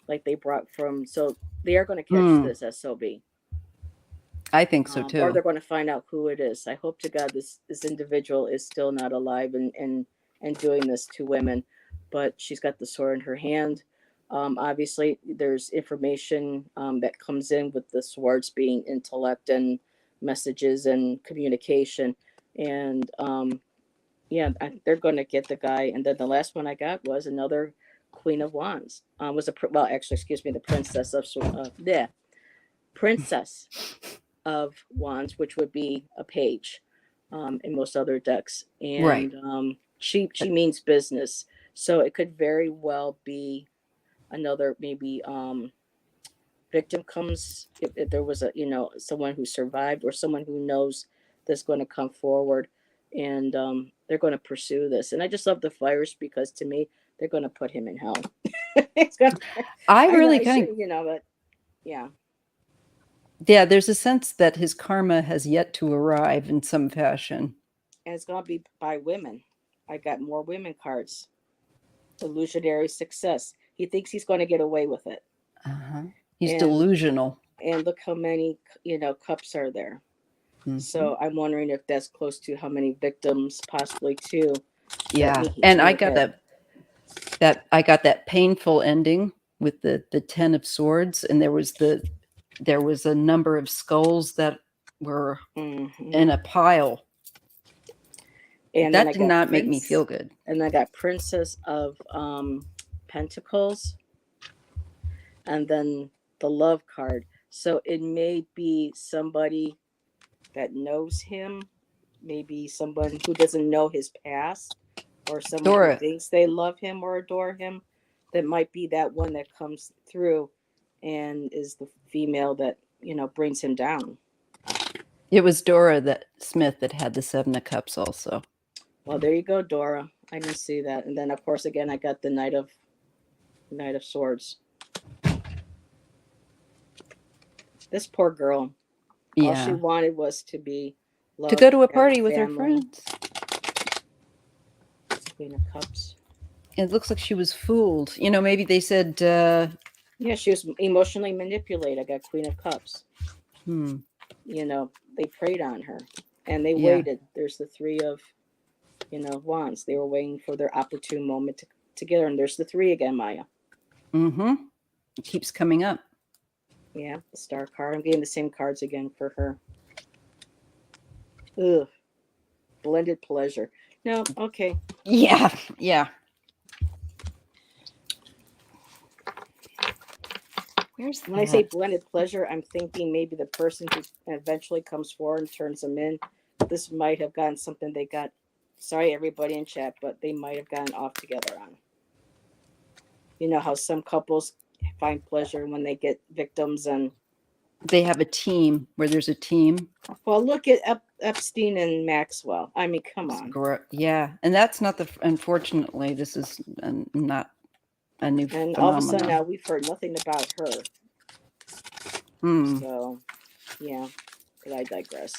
like they brought from. So they are going to catch this SOB. I think so too. Or they're going to find out who it is. I hope to God this individual is still not alive and doing this to women, but she's got the sword in her hand. Obviously, there's information that comes in with the swords being intellect and messages and communication, and they're going to get the guy. And then the last one I got was another Queen of Wands. The Princess of Princess of Wands, which would be a page in most other decks, and right. She means business, so it could very well be another maybe victim comes, if there was a someone who survived or someone who knows that's going to come forward, and they're going to pursue this. And I just love the flyers, because to me they're going to put him in hell. I really kind of but yeah. Yeah, there's a sense that his karma has yet to arrive in some fashion. And it's going to be by women. I got more women cards. Illusionary success. He thinks he's going to get away with it. He's delusional. And look how many, cups are there. So I'm wondering if that's close to how many victims, possibly too. Yeah, and I got that painful ending with the 10 of Swords, and there was a number of skulls that were in a pile. And that did not make me feel good. And I got Princess of Pentacles, and then the Love card. So it may be somebody that knows him, maybe someone who doesn't know his past, or someone who thinks they love him or adore him. That might be that one that comes through and is the female that brings him down. It was Dora Smith that had the 7 of Cups also. Well, there you go, Dora. I didn't see that. And then, of course, again, I got the Knight of Swords. This poor girl. Yeah. All she wanted was to be loved, to go to a party with her friends. Queen of Cups. It looks like she was fooled. Maybe they said... yeah, she was emotionally manipulated. I got Queen of Cups. They preyed on her. And they waited. There's the 3 of, Wands. They were waiting for their opportune moment to get her. And there's the 3 again, Maya. It keeps coming up. Yeah, the star card. I'm getting the same cards again for her. Ugh. Blended pleasure. No, okay. Yeah, yeah. Where's When I say blended pleasure, I'm thinking maybe the person who eventually comes forward and turns them in, this might have gotten something they got. Sorry, everybody in chat, but they might have gotten off together on. You know how some couples find pleasure when they get victims and they have a team where there's a team. Well, look at Epstein and Maxwell. I mean, come on. Yeah, and that's not unfortunately, this is not a new and phenomenon. All of a sudden now we've heard nothing about her. So, yeah, but I digress.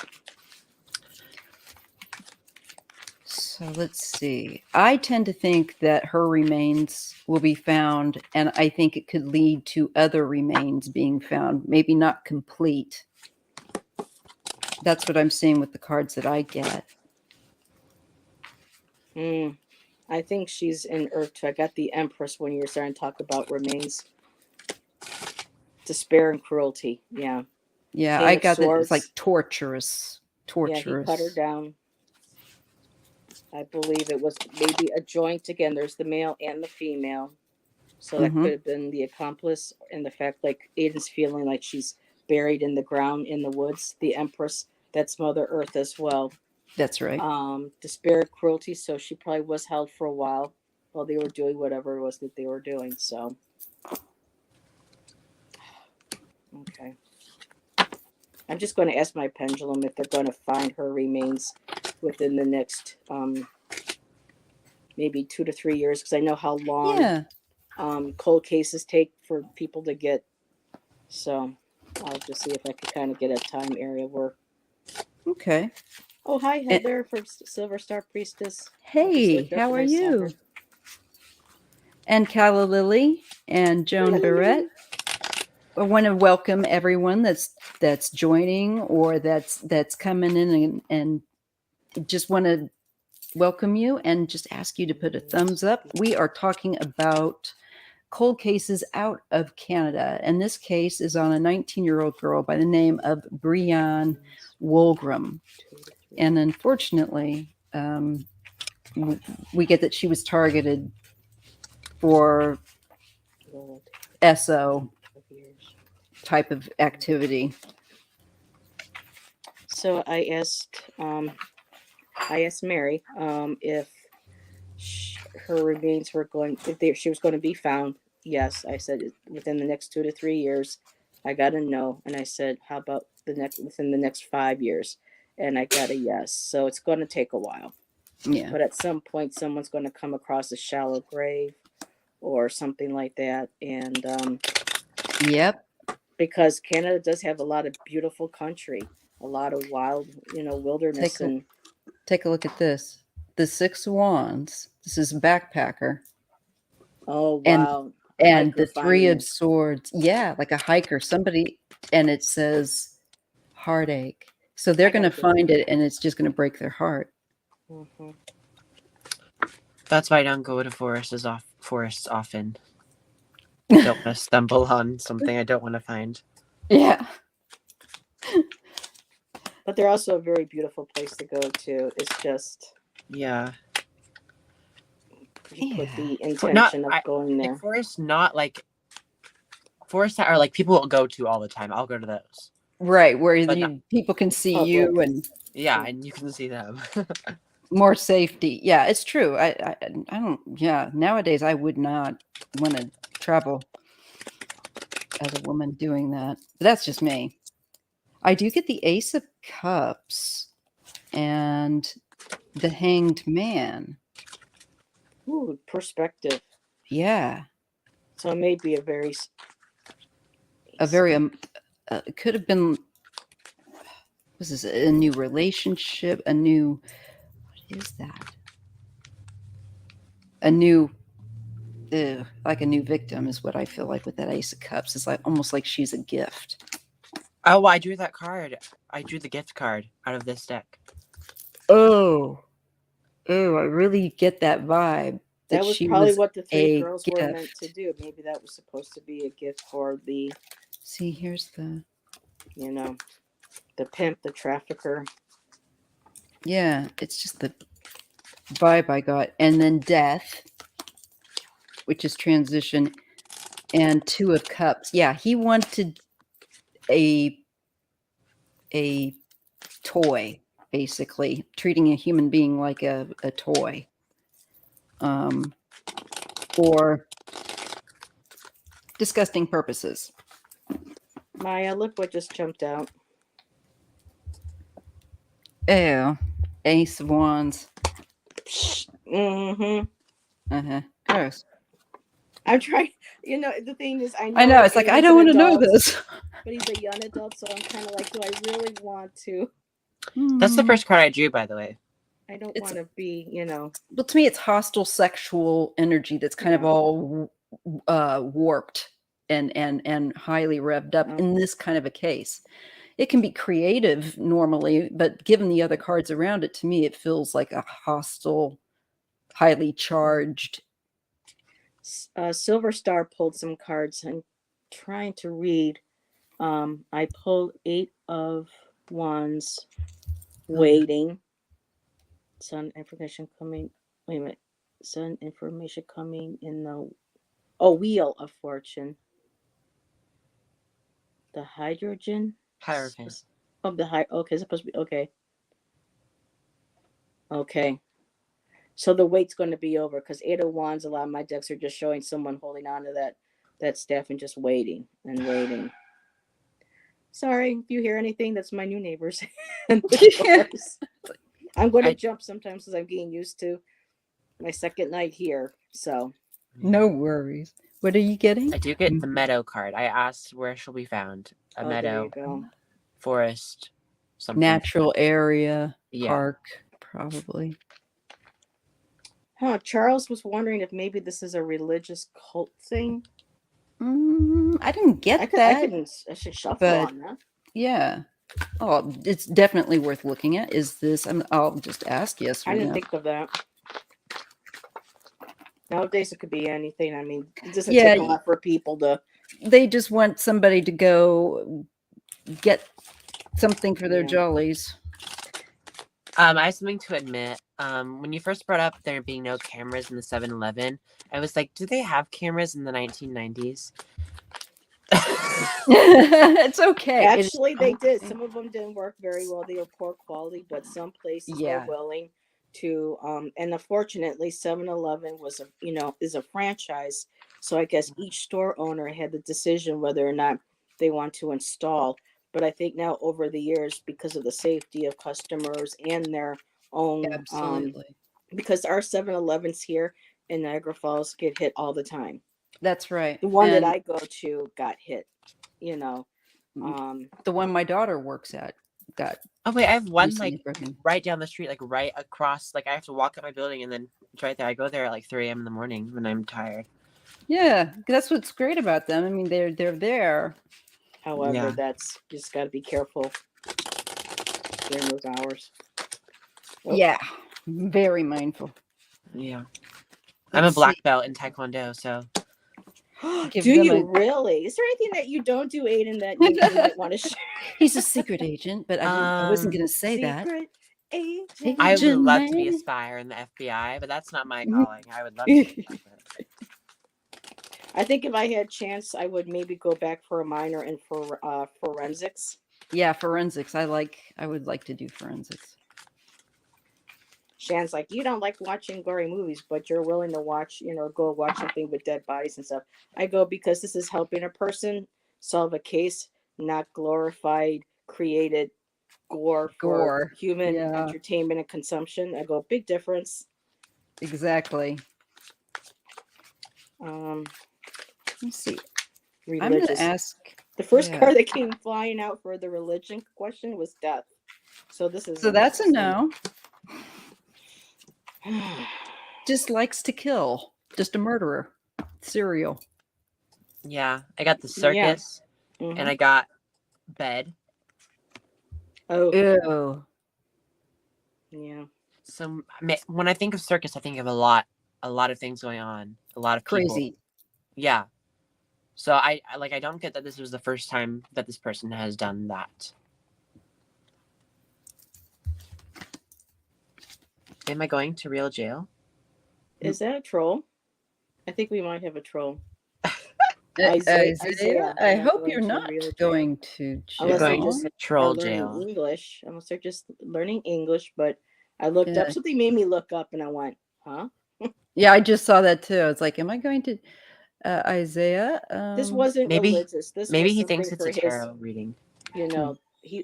So let's see. I tend to think that her remains will be found, and I think it could lead to other remains being found, maybe not complete. That's what I'm seeing with the cards that I get. I think she's in Earth 2. I got the Empress when you were starting to talk about remains. Despair and cruelty. Yeah. Yeah, I got that. It's like torturous. Yeah, he cut her down. I believe it was maybe a joint. Again, there's the male and the female. So that could have been the accomplice, and the fact like Aiden's feeling like she's buried in the ground in the woods. The Empress, that's Mother Earth as well. That's right. Despair, cruelty. So she probably was held for a while they were doing whatever it was that they were doing. So, okay. I'm just going to ask my pendulum if they're going to find her remains within the next maybe 2 to 3 years, because I know how long cold cases take for people to get. So I'll just see if I can kind of get a time area where. Okay. Oh, hi, Heather from Silver Star Priestess. Hey, how are you? And Calla Lily and Joan Barrett. I want to welcome everyone that's joining or that's coming in and just want to welcome you and just ask you to put a thumbs up. We are talking about cold cases out of Canada, and this case is on a 19-year-old girl by the name of Breanne Wolgram. And unfortunately, we get that she was targeted for SO type of activity. So I asked Mary if her remains were she was going to be found. Yes, I said within the next 2 to 3 years. I got a no, and I said, how about within the next 5 years? And I got a yes. So it's going to take a while. Yeah. But at some point, someone's going to come across a shallow grave or something like that, and yep. Because Canada does have a lot of beautiful country, a lot of wild, wilderness. Take a look at this. The 6 of Wands. This is a backpacker. Oh, wow. And the 3 of Swords. Yeah, like a hiker. Somebody, and it says heartache. So they're going to find it, and it's just going to break their heart. Mm-hmm. That's why I don't go to forests often. Don't want to stumble on something I don't want to find. Yeah. But they're also a very beautiful place to go to. It's just you put the intention of going there. Like forests, not like forests that are like people will go to all the time. I'll go to those. Right, where people can see you and and you can see them. More safety. Yeah, it's true. I don't. Yeah, nowadays I would not want to travel as a woman doing that. But that's just me. I do get the Ace of Cups and the Hanged Man. Ooh, perspective. Yeah. So it may be it could have been. Was this a new relationship? What is that? Like a new victim is what I feel like with that Ace of Cups. It's like almost like she's a gift. Oh, I drew that card. I drew the gift card out of this deck. Oh, I really get that vibe. That was probably what the 3 girls were meant to do. Maybe that was supposed to be a gift for the See, here's the... You know, the pimp, the trafficker. Yeah, it's just the vibe I got. And then death, which is transition, and 2 of Cups. Yeah, he wanted a toy, basically, treating a human being like a toy. For disgusting purposes. Maya, look what just jumped out. Oh, Ace of Wands. Mm-hmm. Uh-huh. Gross. I'm trying. You know, the thing is, I know. It's like, I don't want to know this. But he's a young adult, so I'm kind of like, do I really want to? That's the first card I drew, by the way. I don't want to be, you know. Well, to me, it's hostile sexual energy that's kind of all warped and highly revved up in this kind of a case. It can be creative normally, but given the other cards around it, to me, it feels like a hostile, highly charged. Silver Star pulled some cards. I'm trying to read. I pulled 8 of Wands, waiting. Sun information coming. Wait a minute. Sun information coming in the Wheel of Fortune. The hydrogen. Hierophant. Of the okay, it's supposed to be okay. Okay. So the wait's going to be over because 8 of Wands, a lot of my decks are just showing someone holding on to that staff and just waiting and waiting. Sorry if you hear anything. That's my new neighbors. I'm going to jump sometimes because I'm getting used to my second night here. So no worries. What are you getting? I do get the meadow card. I asked where shall be found. A meadow, forest, something. Natural area, park, probably. Huh, Charles was wondering if maybe this is a religious cult thing. I didn't get that. I should shuffle on that. Yeah. Oh, it's definitely worth looking at. Is this? I'll just ask yes or no. I didn't think of that. Nowadays, it could be anything. I mean, it doesn't take a lot for people to. They just want somebody to go get something for their jollies. I have something to admit. When you first brought up there being no cameras in the 7-Eleven, I was like, do they have cameras in the 1990s? It's okay. Actually, they did. Some of them didn't work very well. They were poor quality, but some places were willing to. And unfortunately, 7-Eleven was is a franchise. So I guess each store owner had the decision whether or not they want to install. But I think now over the years, because of the safety of customers and their own, because our 7-Elevens here in Niagara Falls get hit all the time. That's right. The one that I go to got hit, The one my daughter works at got. Oh wait, I have one right down the street, right across. I have to walk up my building, and then it's right there. I go there at 3 a.m. in the morning when I'm tired. Yeah, that's what's great about them. I mean, they're there. However, that's just got to be careful during those hours. Oh. Yeah, very mindful. Yeah, I'm a black belt in Taekwondo, so. Do you really? Is there anything that you don't do, Aiden, that you might want to share? He's a secret agent, but I wasn't going to say that. Agent. I would love to be a spy or in the FBI, but that's not my calling. I would love to. I think if I had a chance, I would maybe go back for a minor in forensics. Yeah, forensics. I would like to do forensics. Shan's like, you don't like watching gory movies, but you're willing to watch, go watch something with dead bodies and stuff. I go because this is helping a person solve a case, not glorified, created gore for human entertainment and consumption. I go, big difference. Exactly. Let's see. Religious. I'm going to ask. The first card that came flying out for the religion question was death. So this is. So that's a no. Just likes to kill. Just a murderer. Serial. Yeah, I got the circus, and I got bed. Oh. Ew. Yeah. So when I think of circus, I think of a lot of things going on. A lot of people. Crazy. Yeah. So I don't get that this was the first time that this person has done that. Am I going to real jail? Is that a troll? I think we might have a troll. Isaiah, I hope you're not going to jail. Unless they're just troll learning jail. English. Unless they're just learning English. But I looked up, something made me look up, and I went, huh? Yeah, I just saw that too. I was like, am I going to Isaiah? This wasn't religious. This maybe was he thinks something it's a tarot reading. You know,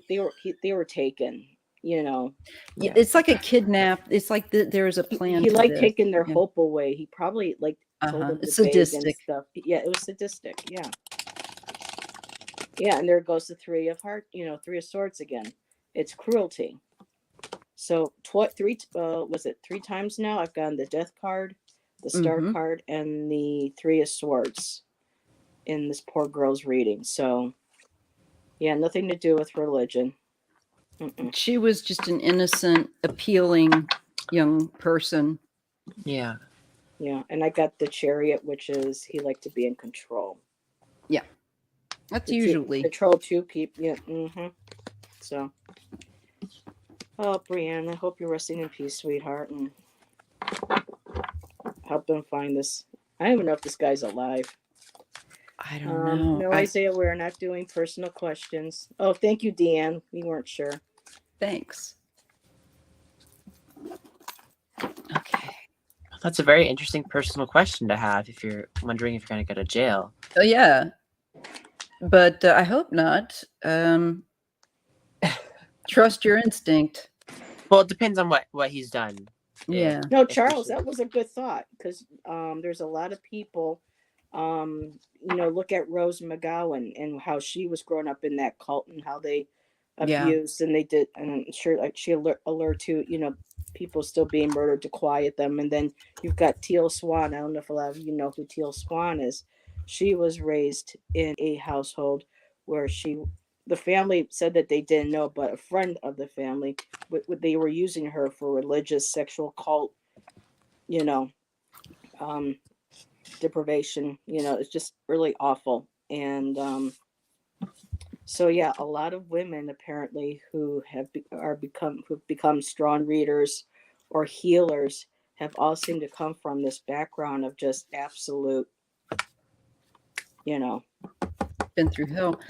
they were taken. You know, yeah, it's like a kidnap. It's like there is a plan. He liked taking their hope away. He probably like told them to sadistic and stuff. Yeah, it was sadistic. Yeah, yeah, and there goes the Three of Hearts. You know, Three of Swords again. It's cruelty. So was it 3 times now? I've gotten the Death card, the Star card, and the Three of Swords in this poor girl's reading. So, yeah, nothing to do with religion. She was just an innocent, appealing young person. Yeah. Yeah, and I got the Chariot, which is he liked to be in control. Yeah, that's usually control 2 people. Yeah. So, oh, Brienne, I hope you're resting in peace, sweetheart, and help them find this. I don't even know if this guy's alive. I don't know. No, Isaiah, we're not doing personal questions. Oh, thank you, Deanne. We weren't sure. Thanks. Okay. That's a very interesting personal question to have if you're wondering if you're going to go to jail. Oh, yeah. But I hope not. Trust your instinct. Well, it depends on what he's done. Yeah. No, Charles, that was a good thought because there's a lot of people, look at Rose McGowan and how she was growing up in that cult and how they abused and they did, and I'm sure like she alert to, people still being murdered to quiet them. And then you've got Teal Swan. I don't know if a lot of you know who Teal Swan is. She was raised in a household where the family said that they didn't know, but a friend of the family, they were using her for religious, sexual cult, deprivation. It's just really awful. And so yeah, a lot of women apparently who have become strong readers or healers have all seemed to come from this background of just absolute, been through hell.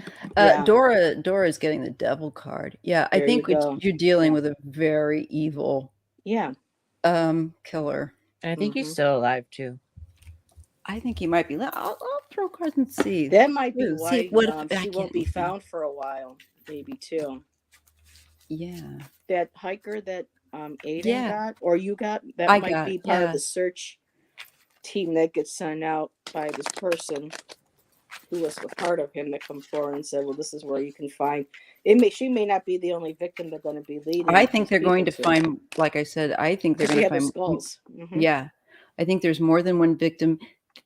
Dora is getting the devil card. Yeah, I think you're dealing with a very evil killer. And I think he's still alive too. I think he might be. I'll throw cards and see. That might be why she won't be found for a while, maybe too. Yeah. That hiker that Aiden got, or you got, that might be part of the search team that gets sent out by this person who was a part of him that come forward and said, well, this is where you can find it. She may not be the only victim they're going to be leading. I think they're going to find, like I said, I think they're going to find skulls. Yeah. I think there's more than one victim.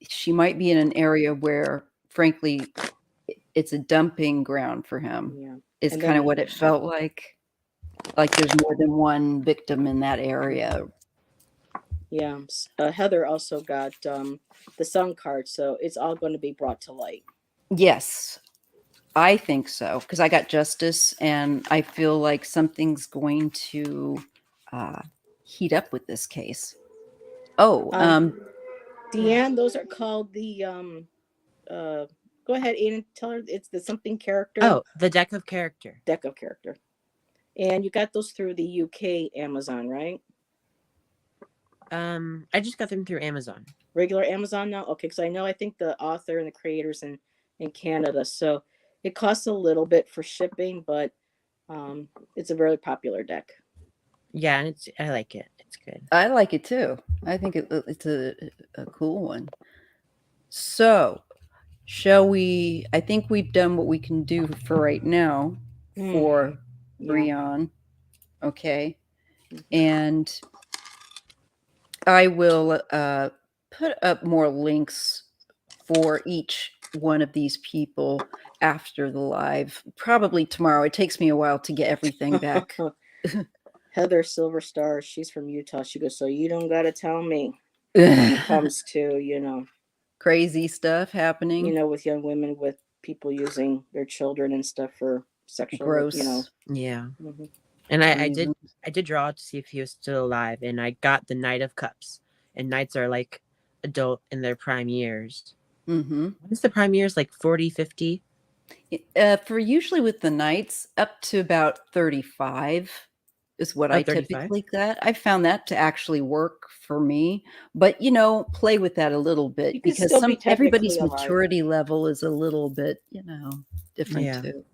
She might be in an area where, frankly, it's a dumping ground for him. Yeah. It's kind of what it felt like. Like there's more than one victim in that area. Yeah. Heather also got the Sun card, so it's all going to be brought to light. Yes, I think so, because I got Justice, and I feel like something's going to heat up with this case. Oh, Deanne, those are called the go ahead, Aiden, tell her it's the something character. Oh, the deck of character. Deck of character. And you got those through the UK Amazon, right? I just got them through Amazon. Regular Amazon now? Okay, because I think the author and the creators in Canada. So it costs a little bit for shipping, but it's a very popular deck. Yeah, and I like it. It's good. I like it too. I think it's a cool one. So, shall we? I think we've done what we can do for right now for Brian. Okay. And I will put up more links for each one of these people after the live, probably tomorrow. It takes me a while to get everything back. Heather Silverstar, she's from Utah. She goes, so you don't got to tell me when it comes to, crazy stuff happening. You know, with young women, with people using their children and stuff for sexual, Gross. you know. Yeah. Mm-hmm. And I did draw to see if he was still alive, and I got the Knight of Cups. And knights are like adult in their prime years. Mm-hmm. What is the prime years, like 40, 50? For usually with the knights, up to about 35 is what I 35? typically get. I found that to actually work for me, but you know, play with that a little bit You can because still be everybody's technically alive. maturity level is a little bit, you know, different too.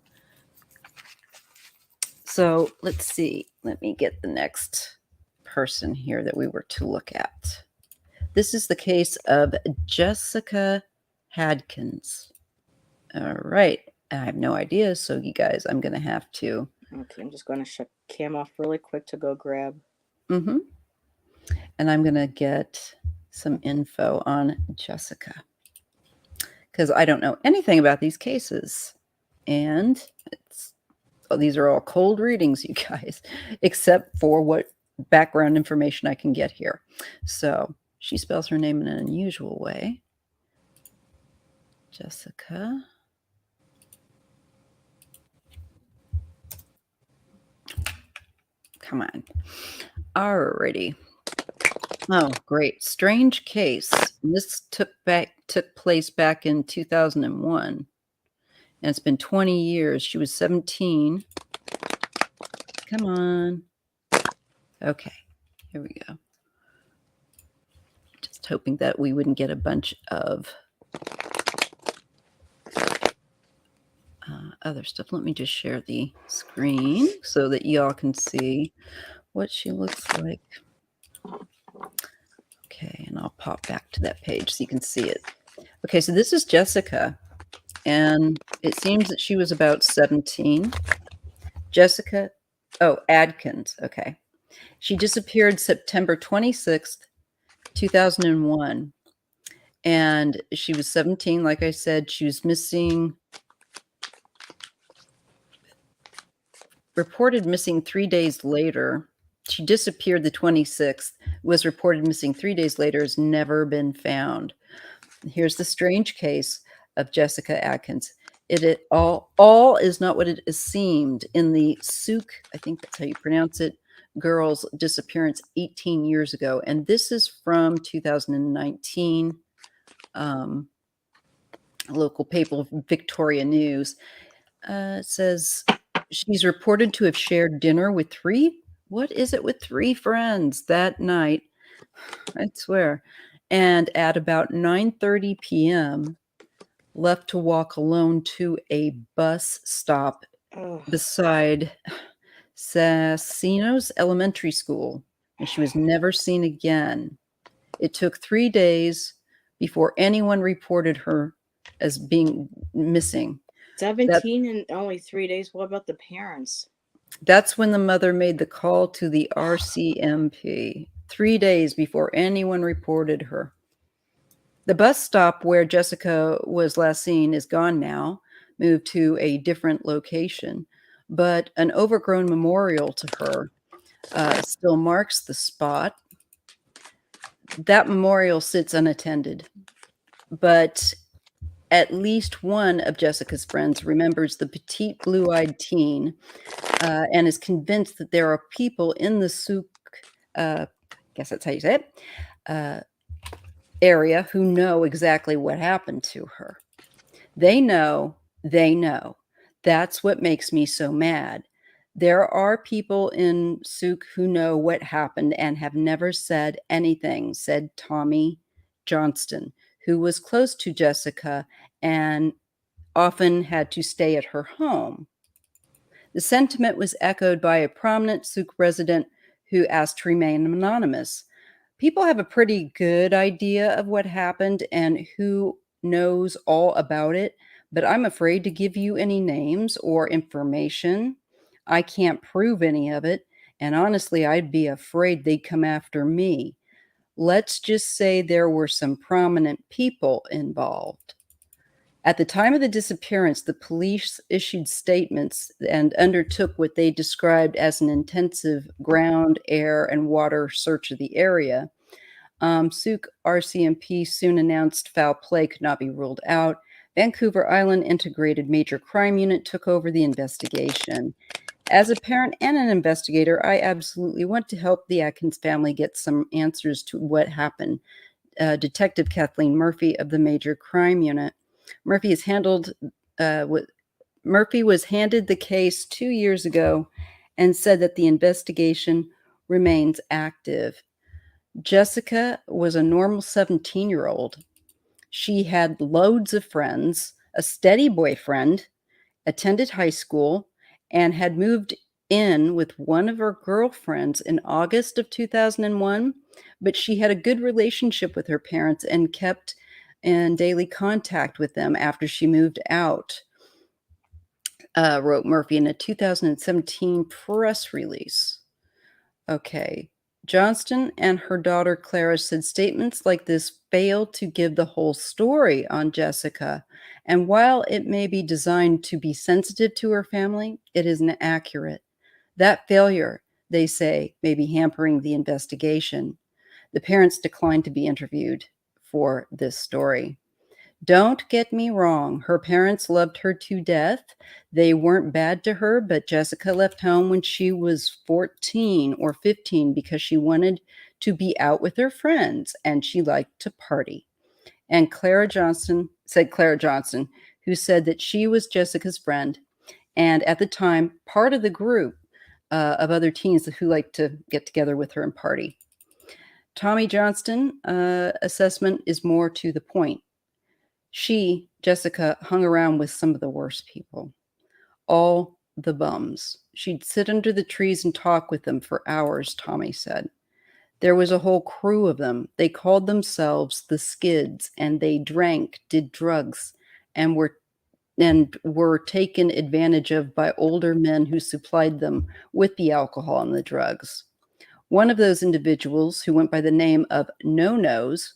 So let's see. Let me get the next person here that we were to look at. This is the case of Jessica Hadkins. All right. I have no idea. So you guys, I'm going to have to. Okay, I'm just going to shut cam off really quick to go grab. Mm-hmm. And I'm going to get some info on Jessica because I don't know anything about these cases. And these are all cold readings, you guys, except for what background information I can get here. So she spells her name in an unusual way. Jessica. Come on. Alrighty. Oh, great. Strange case. And this took place back in 2001. And it's been 20 years. She was 17. Come on. Okay. Here we go. Just hoping that we wouldn't get a bunch of other stuff. Let me just share the screen so that y'all can see what she looks like. Okay, and I'll pop back to that page so you can see it. Okay, so this is Jessica, and it seems that she was about 17. Jessica, Atkins, okay. She disappeared September 26th, 2001, and she was 17, like I said. She was reported missing 3 days later. She disappeared the 26th, was reported missing 3 days later, has never been found. Here's the strange case of Jessica Atkins. It all is not what it seemed in the Souk, I think that's how you pronounce it, girl's disappearance 18 years ago. And this is from 2019. Local paper, Victoria News. It says she's reported to have shared dinner with what is it with 3 friends that night? I swear. And at about 9:30 p.m., left to walk alone to a bus stop beside Sassinos Elementary School, and she was never seen again. It took 3 days before anyone reported her as being missing. 17 in only 3 days. What about the parents? That's when the mother made the call to the RCMP, 3 days before anyone reported her. The bus stop where Jessica was last seen is gone now, moved to a different location, but an overgrown memorial to her still marks the spot. That memorial sits unattended, but at least one of Jessica's friends remembers the petite blue-eyed teen and is convinced that there are people in the Souk, I guess that's how you say it, area who know exactly what happened to her. They know. That's what makes me so mad. There are people in Souk who know what happened and have never said anything, said Tommy Johnston, who was close to Jessica and often had to stay at her home. The sentiment was echoed by a prominent Souk resident who asked to remain anonymous. People have a pretty good idea of what happened and who knows all about it, but I'm afraid to give you any names or information. I can't prove any of it, and honestly, I'd be afraid they'd come after me. Let's just say there were some prominent people involved. At the time of the disappearance, the police issued statements and undertook what they described as an intensive ground, air, and water search of the area. Souk RCMP soon announced foul play could not be ruled out. Vancouver Island Integrated Major Crime Unit took over the investigation. As a parent and an investigator, I absolutely want to help the Atkins family get some answers to what happened. Detective Kathleen Murphy of the Major Crime Unit. Murphy was handed the case 2 years ago and said that the investigation remains active. Jessica was a normal 17-year-old. She had loads of friends, a steady boyfriend, attended high school, and had moved in with one of her girlfriends in August of 2001, but she had a good relationship with her parents and kept in daily contact with them after she moved out, wrote Murphy in a 2017 press release. Okay. Johnston and her daughter Clara said statements like this fail to give the whole story on Jessica. And while it may be designed to be sensitive to her family, it isn't accurate. That failure, they say, may be hampering the investigation. The parents declined to be interviewed for this story. Don't get me wrong. Her parents loved her to death. They weren't bad to her, but Jessica left home when she was 14 or 15 because she wanted to be out with her friends and she liked to party. And Clara Johnson, who said that she was Jessica's friend and at the time part of the group of other teens who liked to get together with her and party. Tommy Johnston assessment is more to the point. She, Jessica, hung around with some of the worst people, all the bums. She'd sit under the trees and talk with them for hours, Tommy said. There was a whole crew of them. They called themselves the Skids, and they drank, did drugs, and were taken advantage of by older men who supplied them with the alcohol and the drugs. One of those individuals, who went by the name of No-Nose,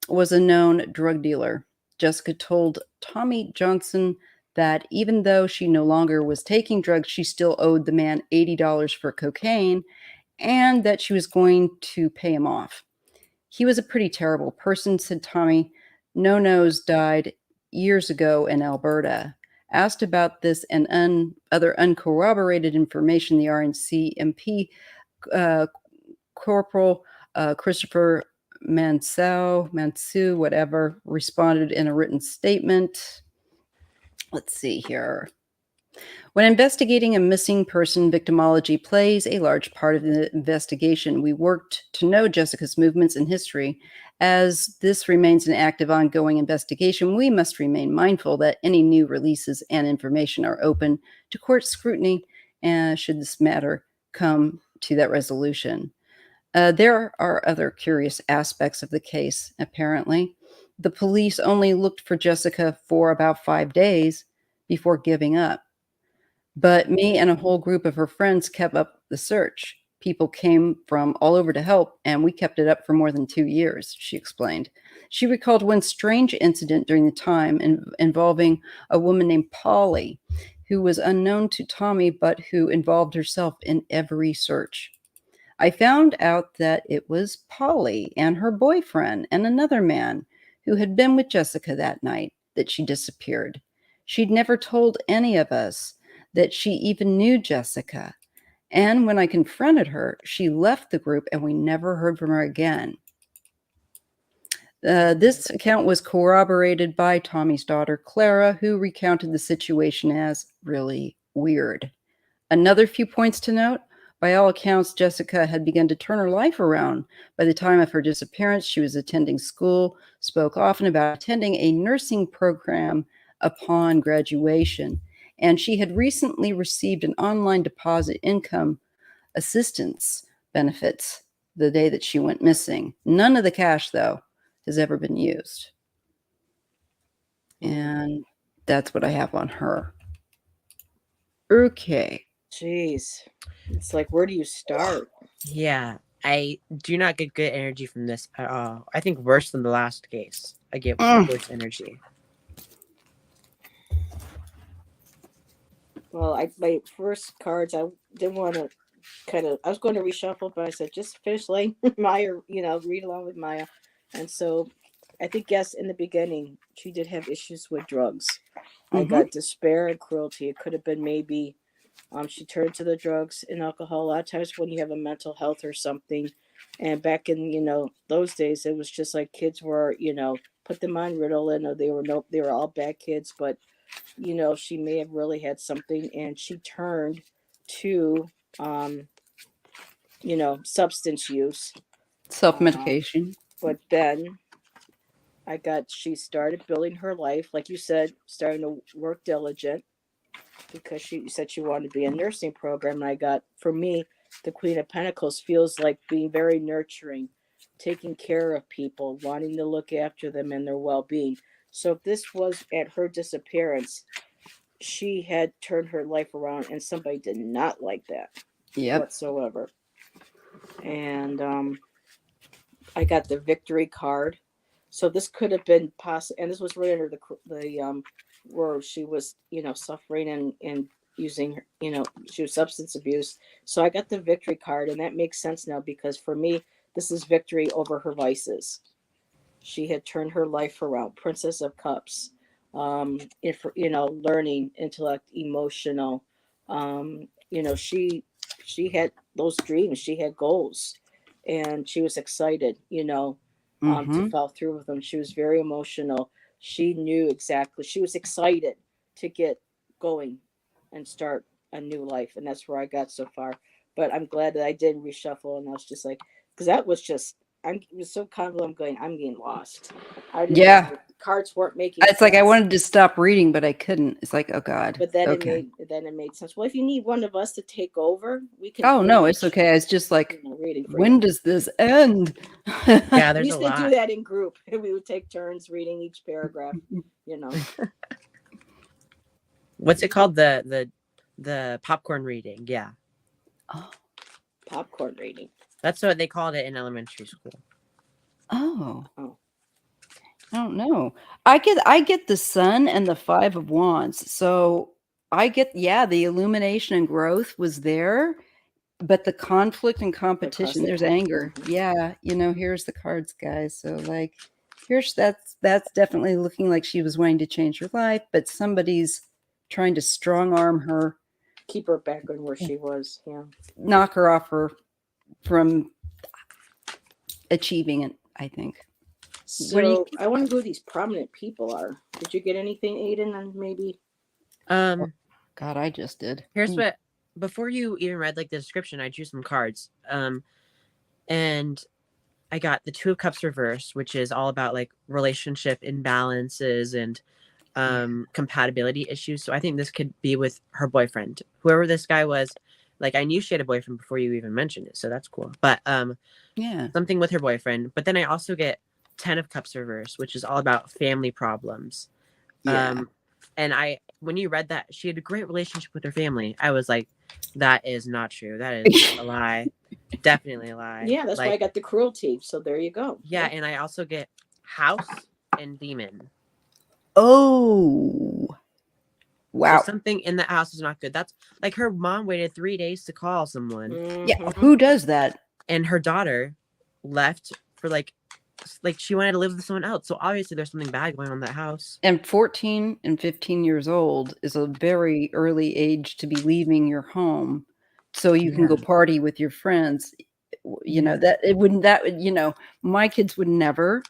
was a known drug dealer. Jessica told Tommy Johnson that even though she no longer was taking drugs, she still owed the man $80 for cocaine and that she was going to pay him off. He was a pretty terrible person, said Tommy. No-Nose died years ago in Alberta. Asked about this and other uncorroborated information, the RNC Corporal Christopher Mansou, whatever, responded in a written statement. Let's see here. When investigating a missing person, victimology plays a large part of the investigation. We worked to know Jessica's movements and history. As this remains an active, ongoing investigation, we must remain mindful that any new releases and information are open to court scrutiny, should this matter come to that resolution. There are other curious aspects of the case, apparently. The police only looked for Jessica for about 5 days before giving up. But me and a whole group of her friends kept up the search. People came from all over to help, and we kept it up for more than 2 years, she explained. She recalled one strange incident during the time involving a woman named Polly, who was unknown to Tommy, but who involved herself in every search. I found out that it was Polly and her boyfriend and another man who had been with Jessica that night that she disappeared. She'd never told any of us that she even knew Jessica. And when I confronted her, she left the group and we never heard from her again. This account was corroborated by Tommy's daughter, Clara, who recounted the situation as really weird. Another few points to note. By all accounts, Jessica had begun to turn her life around. By the time of her disappearance, she was attending school, spoke often about attending a nursing program upon graduation, and she had recently received an online deposit income assistance benefits the day that she went missing. None of the cash, though, has ever been used. And that's what I have on her. Okay. Jeez. It's like, where do you start? Yeah, I do not get good energy from this at all. I think worse than the last case. I get worse energy. Well, my first cards, I didn't want to I was going to reshuffle, but I said just finish laying Maya, read along with Maya. And so I think, yes, in the beginning, she did have issues with drugs. I got despair and cruelty. It could have been maybe she turned to the drugs and alcohol. A lot of times when you have a mental health or something, and back in, those days, it was just like kids were, put them on Ritalin, or they were all bad kids, but, she may have really had something, and she turned to, substance use. Self-medication. But then she started building her life, like you said, starting to work diligent, because she said she wanted to be in a nursing program. And for me, the Queen of Pentacles feels like being very nurturing, taking care of people, wanting to look after them and their well-being. So if this was at her disappearance, she had turned her life around, and somebody did not like that whatsoever. And I got the Victory card. So this could have been possible, and this was right under the where she was, suffering and using, she was substance abuse. So I got the Victory card, and that makes sense now, because for me, this is victory over her vices. She had turned her life around. Princess of Cups, learning, intellect, emotional. She had those dreams. She had goals, and she was excited, to follow through with them. She was very emotional. She knew exactly. She was excited to get going and start a new life, and that's where I got so far. But I'm glad that I did reshuffle, and I was just like, because that was just. It was so convoluted. I'm getting lost. The cards weren't making it's sense. Like I wanted to stop reading, but I couldn't. It's like, oh God. But then it made sense. Well, if you need one of us to take over, we can. Oh no, it's okay. It's just like, when does this end? Yeah, there's we used to do that in group. We would take turns reading each paragraph. What's it called? The popcorn reading. Yeah. Oh, popcorn reading. That's what they called it in elementary school. Oh. I don't know. I get the Sun and the Five of Wands. So I get, the illumination and growth was there, but the conflict and competition, there's anger. Yeah. Here's the cards, guys. So like, that's definitely looking like she was wanting to change her life, but somebody's trying to strong arm her. Keep her back on where she was. Yeah. Knock her off from achieving it, I think. So I want to go who these prominent people are. Did you get anything, Aiden? And maybe. God, I just did. Here's what. Before you even read like the description, I drew some cards. And I got the Two of Cups reversed, which is all about like relationship imbalances and compatibility issues. So I think this could be with her boyfriend, whoever this guy was. Like I knew she had a boyfriend before you even mentioned it, so that's cool. But something with her boyfriend. But then I also get 10 of Cups reversed, which is all about family problems. And when you read that she had a great relationship with her family, I was like, that is not true. That is a lie. Definitely a lie. Yeah, that's why I got the cruelty. So there you go. Yeah, and I also get House and Demon. Oh. Wow. So something in the house is not good. That's like her mom waited 3 days to call someone. Mm-hmm. Yeah, who does that? And her daughter left for like she wanted to live with someone else. So obviously there's something bad going on in that house. And 14 and 15 years old is a very early age to be leaving your home so you can go party with your friends. My kids would never.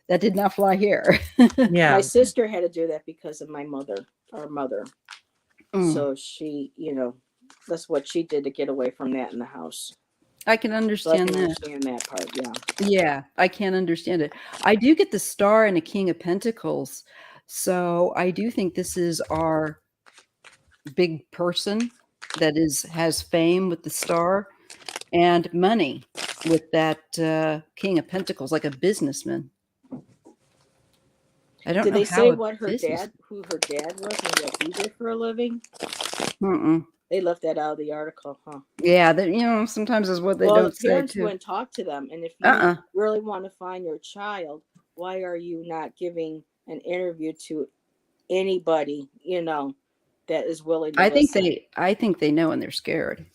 That did not fly here. Yeah. My sister had to do that because of our mother. So she, that's what she did to get away from that in the house. I can understand that. Understand that part, yeah. Yeah, I can understand it. I do get the Star and a King of Pentacles. So I do think this is our big person that has fame with the Star and money with that King of Pentacles, like a businessman. I don't know. Did they say who her dad was and what he did for a living? They left that out of the article, huh? Yeah, sometimes is what they don't say. Parents wouldn't talk to them, and if you really want to find your child, why are you not giving an interview to anybody that is willing to listen? I think they know, and they're scared.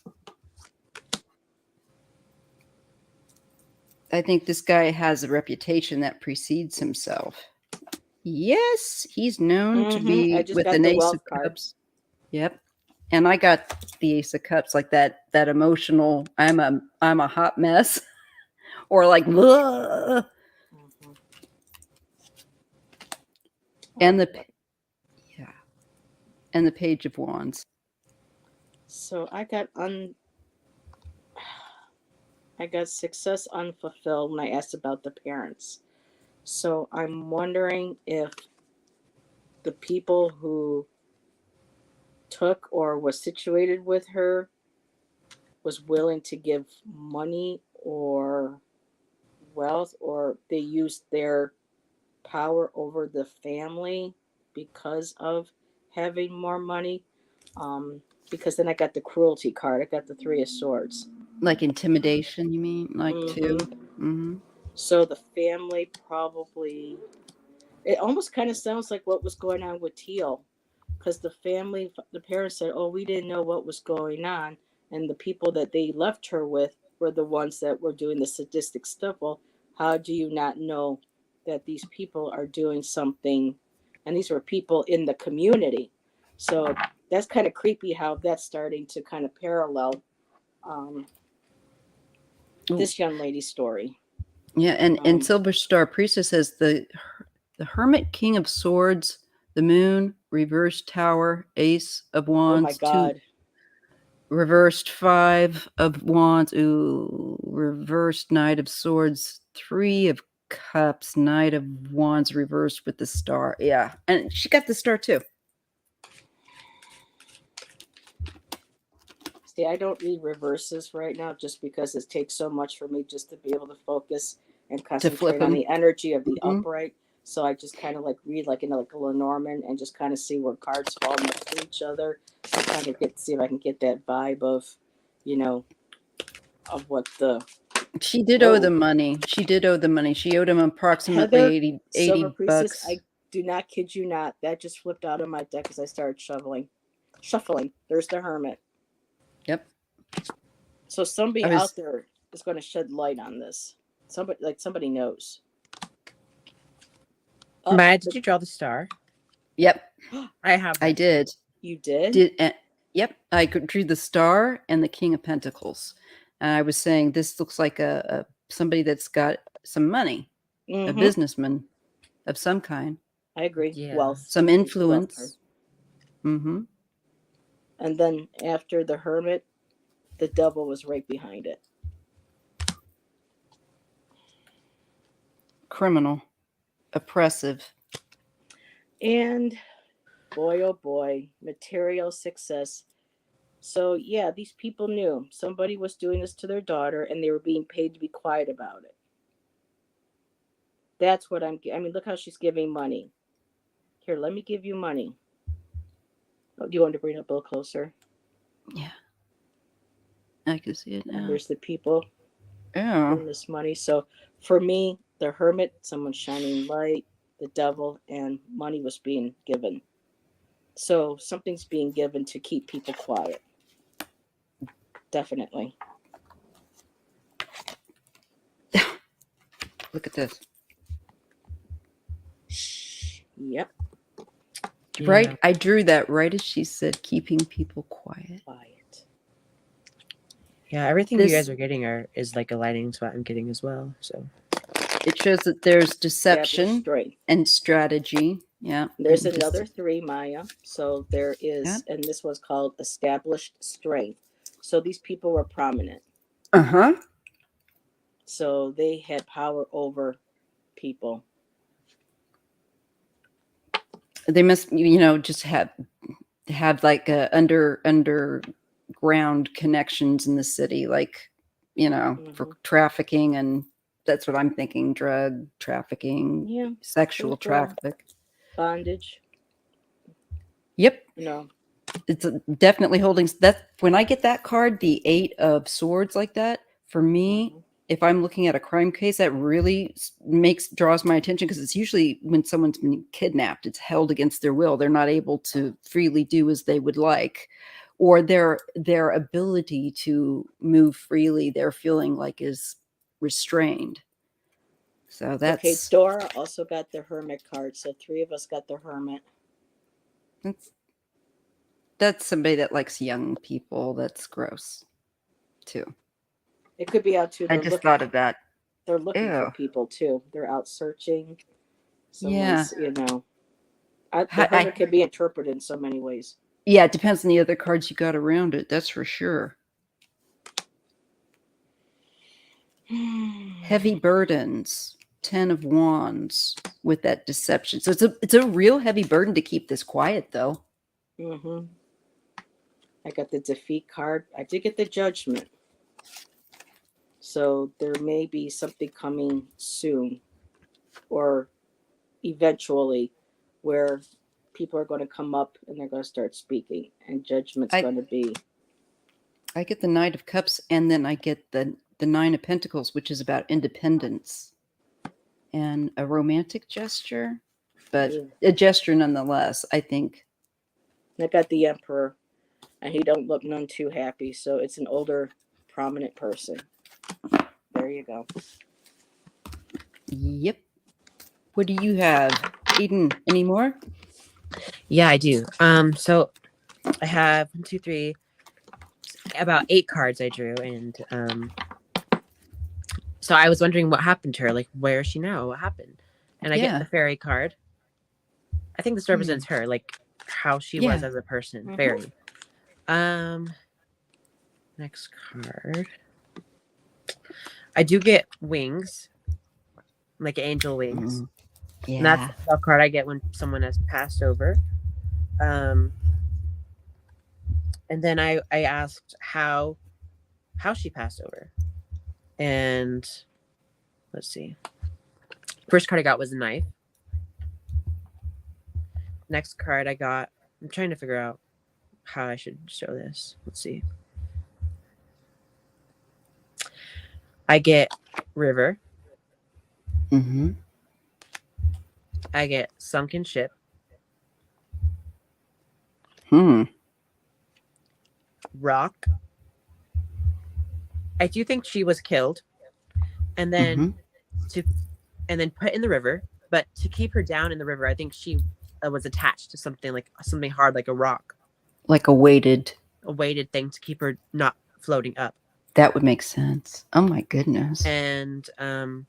I think this guy has a reputation that precedes himself. Yes, he's known to be I just with got an the Ace wealth of card. Cups. Yep. And I got the Ace of Cups, like that emotional, I'm a hot mess. Or like, ugh. And the and the Page of Wands. So I got success unfulfilled when I asked about the parents. So I'm wondering if the people who took or was situated with her was willing to give money or wealth, or they used their power over the family because of having more money. Because then I got the cruelty card. I got the Three of Swords. Like intimidation, you mean? Like too? Mm-hmm. So the family probably, it almost kind of sounds like what was going on with Teal. Because the parents said, oh, we didn't know what was going on. And the people that they left her with were the ones that were doing the sadistic stuff. Well, how do you not know that these people are doing something? And these were people in the community. So that's kind of creepy how that's starting to kind of parallel this young lady's story. Yeah, and Silver Star Priestess says the Hermit, King of Swords, the Moon, reversed Tower, Ace of Wands. Oh my God. Reversed Five of Wands, reversed Knight of Swords, Three of Cups, Knight of Wands reversed with the star. Yeah, and she got the star too. See, I don't read reverses right now just because it takes so much for me just to be able to focus and concentrate on the energy of the upright. So I just kind of like read like into like a Lenormand and just kind of see where cards fall next to each other. To kind of see if I can get that vibe of, of what the. She did owe the money. She did owe the money. She owed him approximately Heather, 80 Silver Priestess, bucks. I do not kid you not. That just flipped out of my deck as I started shuffling. There's the Hermit. Yep. So somebody out there is going to shed light on this. Somebody knows. Maya, did you draw the star? Yep. I have. I did. You did? Yep. I drew the star and the King of Pentacles. And I was saying this looks like a somebody that's got some money, a businessman of some kind. I agree. Yeah. Wealth. Some influence. Mm-hmm. And then after the Hermit, the Devil was right behind it. Criminal. Oppressive. And boy, oh boy, material success. So yeah, these people knew somebody was doing this to their daughter and they were being paid to be quiet about it. That's what I mean, look how she's giving money. Here, let me give you money. Oh, do you want to bring it up a little closer? Yeah. I can see it now. And there's the people in this money. So for me, the Hermit, someone shining light, the Devil, and money was being given. So something's being given to keep people quiet. Definitely. Look at this. Yep. Right? Yeah. I drew that right as she said, keeping people quiet. Yeah, everything you guys are getting is like aligning to what I'm getting as well. So it shows that there's deception and strategy. Yeah. There's another 3, Maya. So there is, and this was called established strength. So these people were prominent. Uh-huh. So they had power over people. They must, just have like underground connections in the city, like, for trafficking, and that's what I'm thinking. Drug trafficking, sexual traffic, bondage. Yep. It's definitely holding that. When I get that card, the 8 of Swords, like that, for me, if I'm looking at a crime case, that really draws my attention, because it's usually when someone's been kidnapped, it's held against their will. They're not able to freely do as they would like, or their ability to move freely, they're feeling like is restrained. So that's okay. Dora also got the Hermit card, so 3 of us got the Hermit. That's somebody that likes young people. That's gross, too. It could be out too. I just thought of that. They're looking Ew. for people too. They're out searching. Someone's, Yeah. the Hermit could be interpreted in so many ways. Yeah, it depends on the other cards you got around it. That's for sure. Heavy burdens. 10 of Wands with that deception. So it's a real heavy burden to keep this quiet, though. Mm-hmm. I got the Defeat card. I did get the Judgment. So there may be something coming soon or eventually where people are going to come up and they're going to start speaking, and Judgment's going to be. I get the Knight of Cups, and then I get the 9 of Pentacles, which is about independence and a romantic gesture, but a gesture nonetheless, I think. I got the Emperor, and he don't look none too happy, so it's an older, prominent person. There you go. Yep. What do you have, Eden? Any more? Yeah, I do. So I have 1, 2, 3, about 8 cards I drew, and so I was wondering what happened to her. Like, where is she now? What happened? And I get the Fairy card. I think this represents her, like how she was as a person. Fairy. Next card. I do get wings, like angel wings. Yeah. And that's the card I get when someone has passed over. And then I asked how she passed over. And let's see. First card I got was a knife. Next card I got, I'm trying to figure out how I should show this. Let's see. I get river. Mm-hmm. I get sunken ship. Rock. I do think she was killed, and then put in the river. But to keep her down in the river, I think she was attached to something hard, like a rock, like a weighted thing to keep her not floating up. That would make sense. Oh my goodness. And let's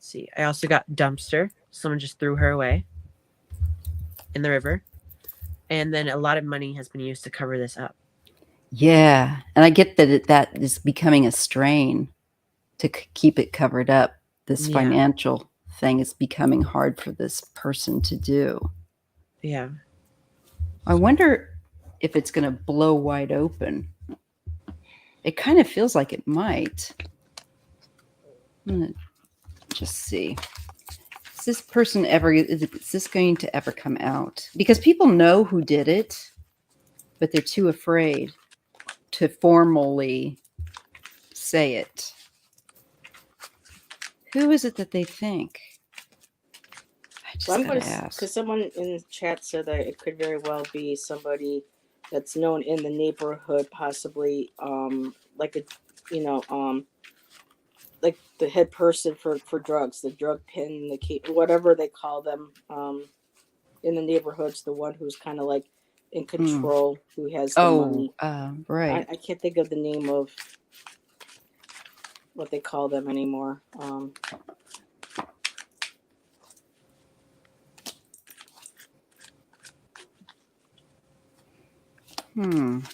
see. I also got dumpster. Someone just threw her away in the river, and then a lot of money has been used to cover this up. Yeah, and I get that that is becoming a strain to keep it covered up. This financial thing is becoming hard for this person to do. Yeah. I wonder if it's going to blow wide open. It kind of feels like it might. I'm going to just see. Is this person is this going to ever come out? Because people know who did it, but they're too afraid to formally say it. Who is it that they think? I just gotta ask. Because someone in the chat said that it could very well be somebody that's known in the neighborhood, possibly like the head person for drugs, the drug pin, the key, whatever they call them in the neighborhoods, the one who's kind of like in control, who has the money. Right. I can't think of the name of what they call them anymore. And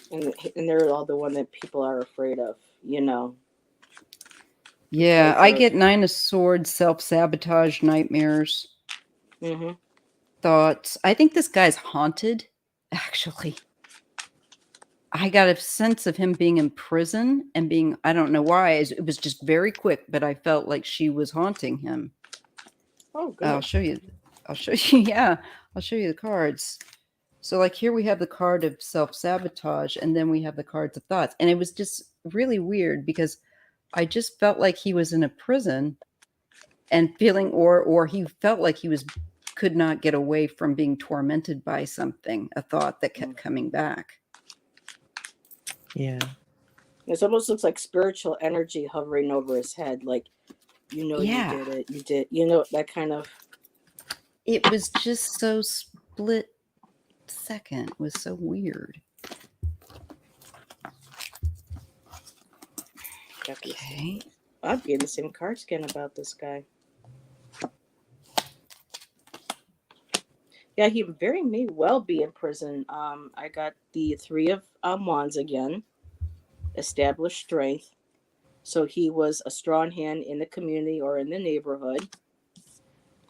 they're all the one that people are afraid of, Yeah, I get 9 of Swords, self-sabotage, nightmares, thoughts. I think this guy's haunted, actually. I got a sense of him being in prison and being, I don't know why, it was just very quick, but I felt like she was haunting him. Oh, good. I'll show you. Yeah, I'll show you the cards. So like here we have the card of self-sabotage, and then we have the cards of thoughts. And it was just really weird because I just felt like he was in a prison and feeling, or he felt like he could not get away from being tormented by something, a thought that kept coming back. Yeah. It almost looks like spiritual energy hovering over his head, like, you did it. You did, that kind of. It was just so split second. It was so weird. Okay. I'm getting the same card scan about this guy. Yeah, he very may well be in prison. I got the Three of Wands again. Established strength. So he was a strong hand in the community or in the neighborhood.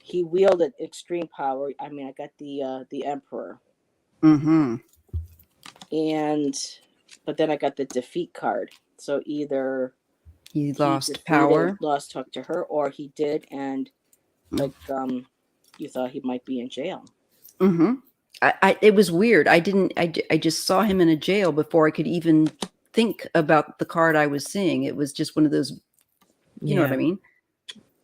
He wielded extreme power. I mean, I got the Emperor. Mm-hmm. But then I got the defeat card. So either he lost power, lost talk to her, or he did, and you thought he might be in jail. Mm-hmm. It was weird. I just saw him in a jail before I could even think about the card I was seeing. It was just one of those, you know what I mean?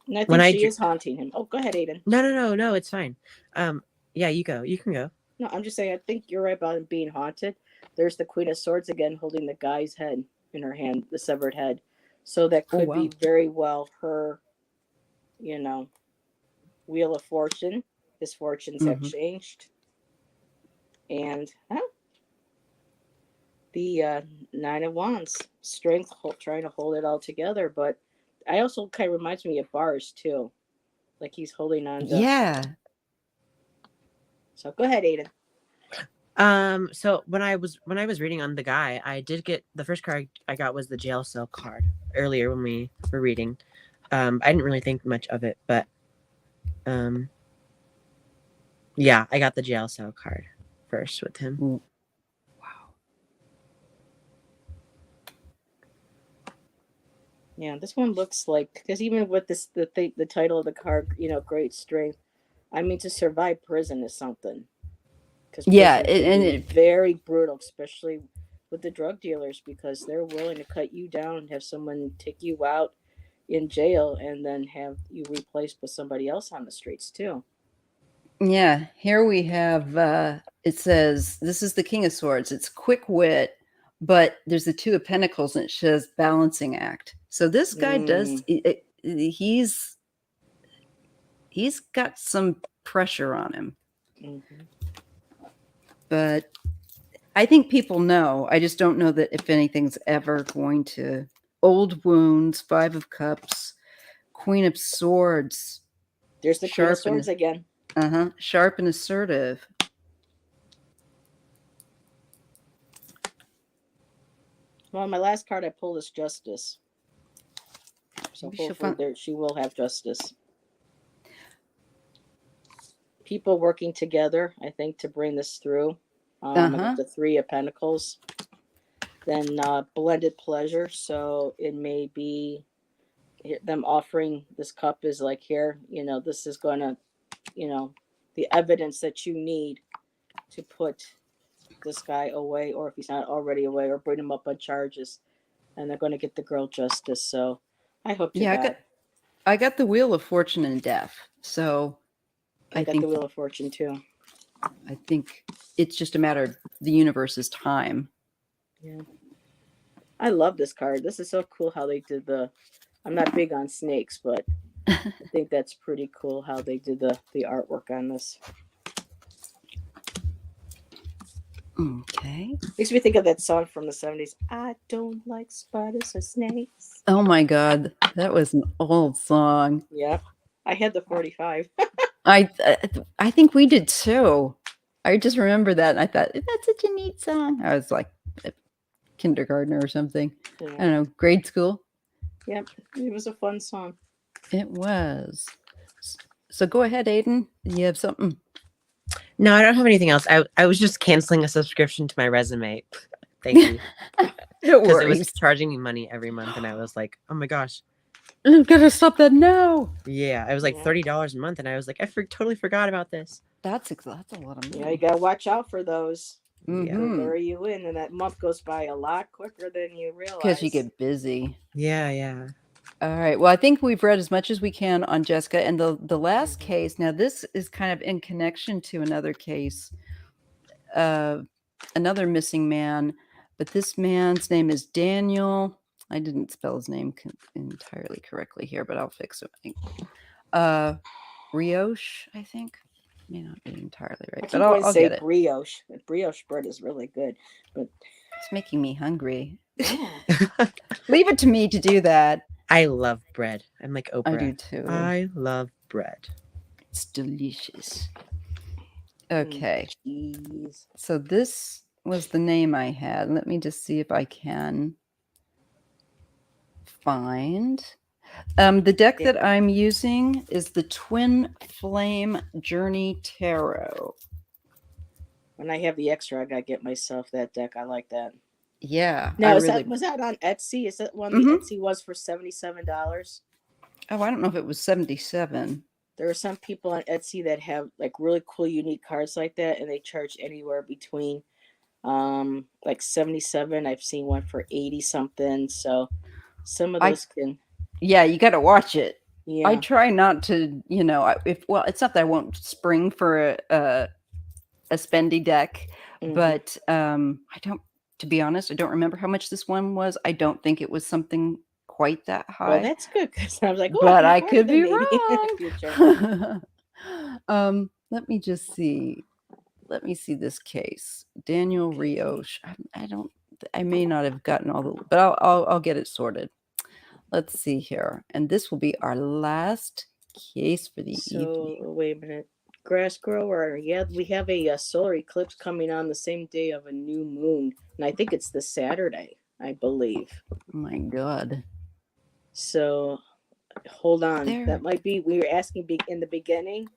And I think she is haunting him. Oh, go ahead, Aiden. No, it's fine. Yeah, you go. You can go. No, I'm just saying, I think you're right about him being haunted. There's the Queen of Swords again, holding the guy's head in her hand, the severed head. So that could be very well her, Wheel of Fortune. His fortunes have changed. And the Nine of Wands, strength, trying to hold it all together. But I also kind of reminds me of bars too, like he's holding on to. Yeah. So go ahead, Aiden. So when I was reading on the guy, I did get the first card I got was the jail cell card earlier when we were reading. I didn't really think much of it, but yeah, I got the jail cell card first with him. Wow. Yeah, this one looks like, because even with this, the title of the card, great strength. I mean, to survive prison is something. Yeah, it's very brutal, especially with the drug dealers, because they're willing to cut you down and have someone take you out in jail and then have you replaced with somebody else on the streets too. Yeah, here we have, it says, this is the King of Swords. It's quick wit, but there's the Two of Pentacles and it says balancing act. So this guy does, he's got some pressure on him. Mm-hmm. But I think people know. I just don't know that if anything's ever going to. Old wounds, Five of Cups, Queen of Swords. There's the Queen of Swords again. Sharp and assertive. Well, my last card I pulled is Justice. So hopefully she will have justice. People working together, I think, to bring this through. I got the Three of Pentacles. Then blended pleasure. So it may be them offering this cup is like, here, this is going to, the evidence that you need to put this guy away, or if he's not already away, or bring him up on charges. And they're going to get the girl justice. So I hope to God. I got the Wheel of Fortune and Death. So I got the Wheel of Fortune too. I think it's just a matter of the universe's time. Yeah. I love this card. This is so cool how they did I'm not big on snakes, but I think that's pretty cool how they did the artwork on this. Okay. Makes me think of that song from the 70s. I don't like spiders or snakes. Oh my God. That was an old song. Yeah. I had the 45. I think we did too. I just remember that and I thought, that's such a neat song. I was like a kindergartner or something. Yeah. I don't know, grade school. Yep. It was a fun song. It was. So go ahead, Aiden. You have something? No, I don't have anything else. I was just canceling a subscription to my resume. Thank you. Because it was charging me money every month and I was like, oh my gosh. I'm gonna stop that now. Yeah, it was like $30 a month, and I was like, I totally forgot about this. That's a lot of money. Yeah, you gotta watch out for those. Mm-hmm. Lure you in, and that month goes by a lot quicker than you realize. Because you get busy. Yeah. All right. Well, I think we've read as much as we can on Jessica, and the last case. Now, this is kind of in connection to another case, another missing man. But this man's name is Daniel. I didn't spell his name entirely correctly here, but I'll fix it. Rios, I think. May not be entirely right, but I'll get it. Brioche. Brioche bread is really good, but it's making me hungry. yeah. Leave it to me to do that. I love bread. I'm like Oprah. I do too. I love bread. It's delicious. Okay. Cheese. So this was the name I had. Let me just see if I can find. The deck that I'm using is the Twin Flame Journey Tarot. When I have the extra, I gotta get myself that deck. I like that. Yeah. Now, was that on Etsy? Is that one the Etsy was for $77? Oh, I don't know if it was 77. There are some people on Etsy that have like really cool, unique cards like that, and they charge anywhere between like 77. I've seen one for 80 something. So some of those can. Yeah, you got to watch it. Yeah. I try not to, it's not that I won't spring for a spendy deck, but I don't. To be honest, I don't remember how much this one was. I don't think it was something quite that high. Well, that's good because I was like, but I could be wrong. Let me just see. Let me see this case. Daniel Rios. I may not have gotten all the, but I'll get it sorted. Let's see here, and this will be our last case for the evening. Wait a minute. Grass grower, yeah, we have a solar eclipse coming on the same day of a new moon, and I think it's this Saturday, I believe. Oh my God. So hold on. That might be, we were asking in the beginning,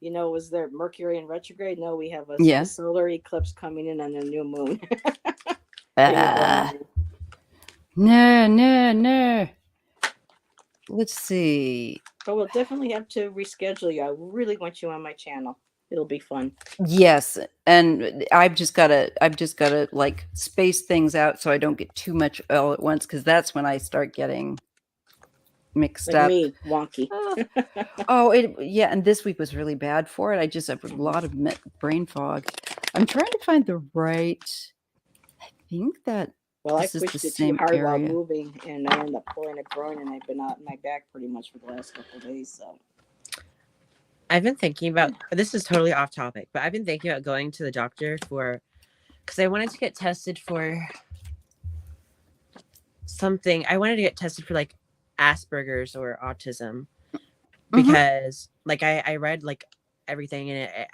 was there Mercury in retrograde? No, we have a solar eclipse coming in on a new moon. No. Let's see. But we'll definitely have to reschedule you. I really want you on my channel. It'll be fun. Yes, and I've just gotta like space things out so I don't get too much all at once, because that's when I start getting mixed up. Me, wonky. And this week was really bad for it. I just have a lot of brain fog. I'm trying to find the right. I think that. Well, I pushed it too hard while moving, and I ended up pulling a groin, and I've been out in my back pretty much for the last couple of days. So, I've been thinking about, this is totally off topic, but I've been thinking about going to the doctor because I wanted to get tested for something. I wanted to get tested for like Asperger's or autism, because like I read like everything in it.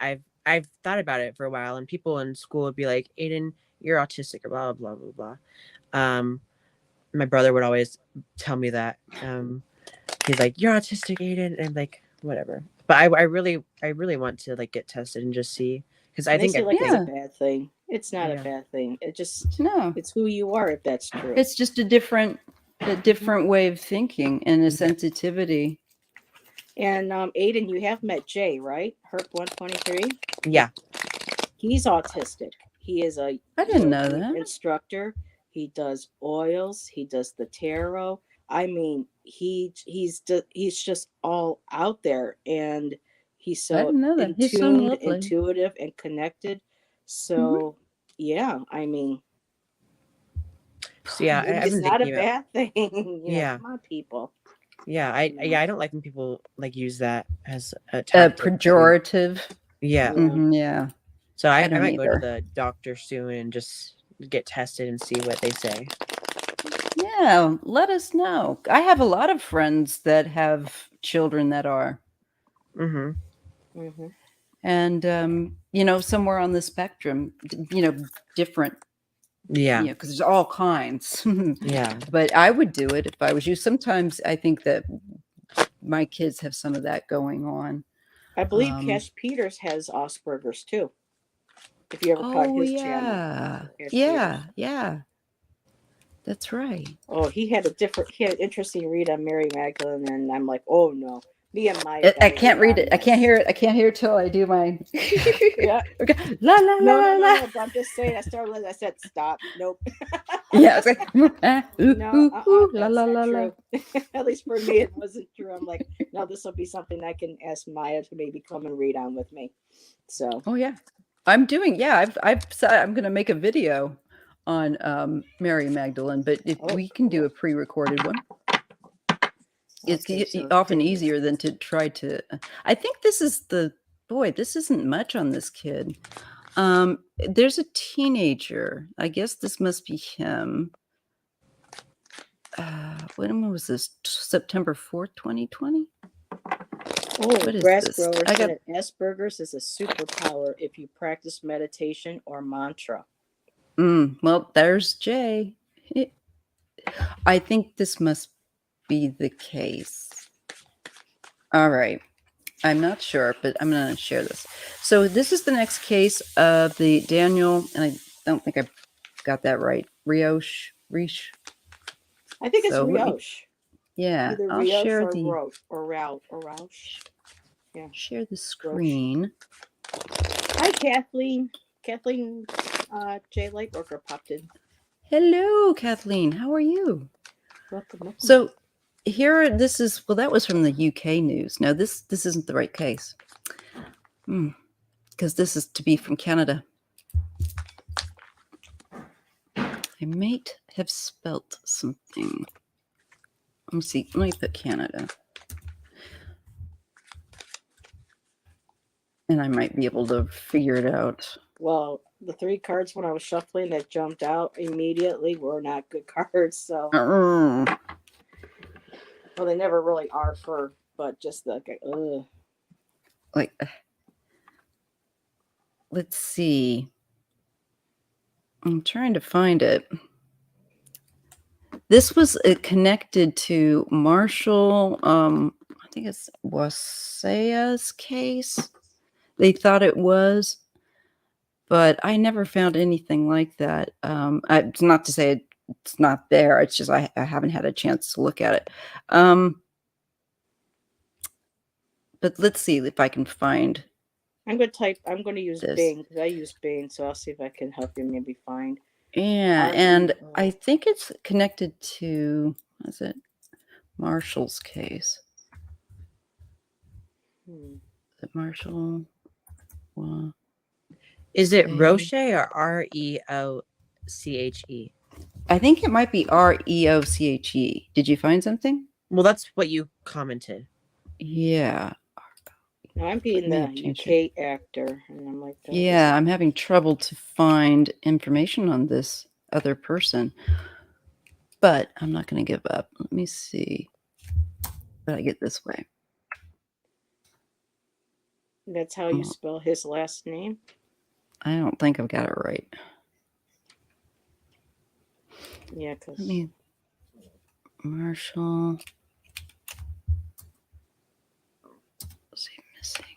I've thought about it for a while, and people in school would be like, Aiden, you're autistic, or blah, blah, blah, blah. My brother would always tell me that. He's like, you're autistic, Aiden, and like, whatever. But I really want to like get tested and just see, because I think it's a bad thing. It's not a bad thing. It just, it's who you are, if that's true. It's just a different way of thinking and a sensitivity. And Aiden, you have met Jay, right? Herp 123. Yeah. He's autistic. He is I didn't know that. Instructor. He does oils. He does the tarot. I mean, he's just all out there, and he's so intuitive and connected. So yeah, I mean, so yeah, it's not a bad thing. Come on, people. Yeah, I don't like when people like use that as a pejorative. Yeah. Yeah. So I might go to the doctor soon and just get tested and see what they say. Yeah, let us know. I have a lot of friends that have children that are. And, somewhere on the spectrum, different. Yeah. Because there's all kinds. Yeah. But I would do it if I was you. Sometimes I think that my kids have some of that going on. I believe Cash Peters has Asperger's too. If you ever caught his channel. Yeah. That's right. Oh, he had an interesting read on Mary Magdalene, and I'm like, oh no. Me and my I can't read it. I can't hear it. I can't hear it till I do mine. Yeah. Okay. La la la la. No. I'm just saying. I said stop. Nope. Yeah. It's like la la la la. At least for me, it wasn't true. I'm like, no, this will be something I can ask Maya to maybe come and read on with me. So. Oh yeah, I'm doing. Yeah, I've said I'm going to make a video on Mary Magdalene, but if we can do a pre-recorded one. It's often easier than to try to. I think this is this isn't much on this kid. There's a teenager. I guess this must be him. When was this? September 4th, 2020? Oh, Grass Grower said Asperger's is a superpower if you practice meditation or mantra. Well, there's Jay. I think this must be the case. All right. I'm not sure, but I'm going to share this. So this is the next case of the Daniel, and I don't think I got that right. Rios. I think it's Rios. Yeah, either I'll Rios share or the Roush. Yeah. Share the screen. Hi, Kathleen. Kathleen J. Lightworker popped in. Hello, Kathleen. How are you? Welcome. So here, this is, well, that was from the UK news. Now, this isn't the right case. Because this is to be from Canada. I might have spelt something. Let me see. Let me put Canada. And I might be able to figure it out. Well, the 3 cards when I was shuffling that jumped out immediately were not good cards. So, well, they never really are but just let's see. I'm trying to find it. This was connected to Marshall. I think it's Wasea's case. They thought it was, but I never found anything like that. It's not to say it's not there. It's just I haven't had a chance to look at it. But let's see if I can find. I'm going to use Bing because I use Bing, so I'll see if I can help you maybe find. Yeah, and I think it's connected to, what is it? Marshall's case. Is it Marshall? Well, is it Roche or Reoche? I think it might be Reoche. Did you find something? Well, that's what you commented. Yeah. No, I'm being the UK actor, and I'm like, yeah, I'm having trouble to find information on this other person, but I'm not going to give up. Let me see what I get this way. That's how you spell his last name? I don't think I've got it right. Yeah, because Marshall. What's he missing?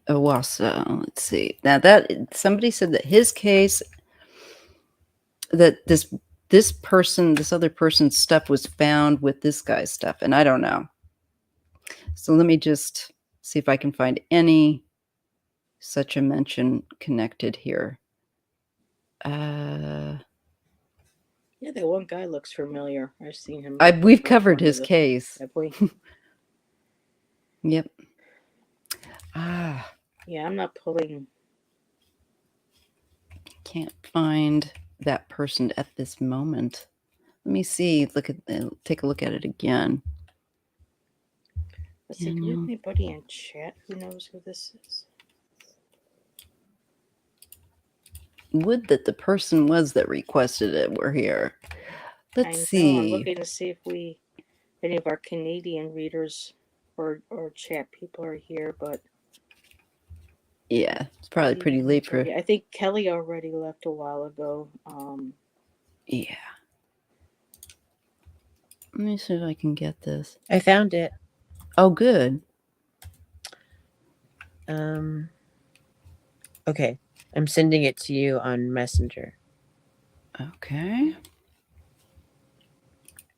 Owasa. Let's see. Now that somebody said that his case, that this other person's stuff was found with this guy's stuff, and I don't know. So let me just see if I can find any such a mention connected here. Yeah, that one guy looks familiar. I've seen him. We've covered his case. Have we? Yep. Yeah, I'm not pulling. Can't find that person at this moment. Let me see. Take a look at it again. Let's see. Do we have anybody in chat who knows who this is? Would that the person was that requested it were here. Let's see. I'm looking to see if any of our Canadian readers or chat people are here, but yeah, it's probably pretty late for. I think Kelly already left a while ago. Yeah. Let me see if I can get this. I found it. Oh, good. Okay. I'm sending it to you on Messenger. Okay.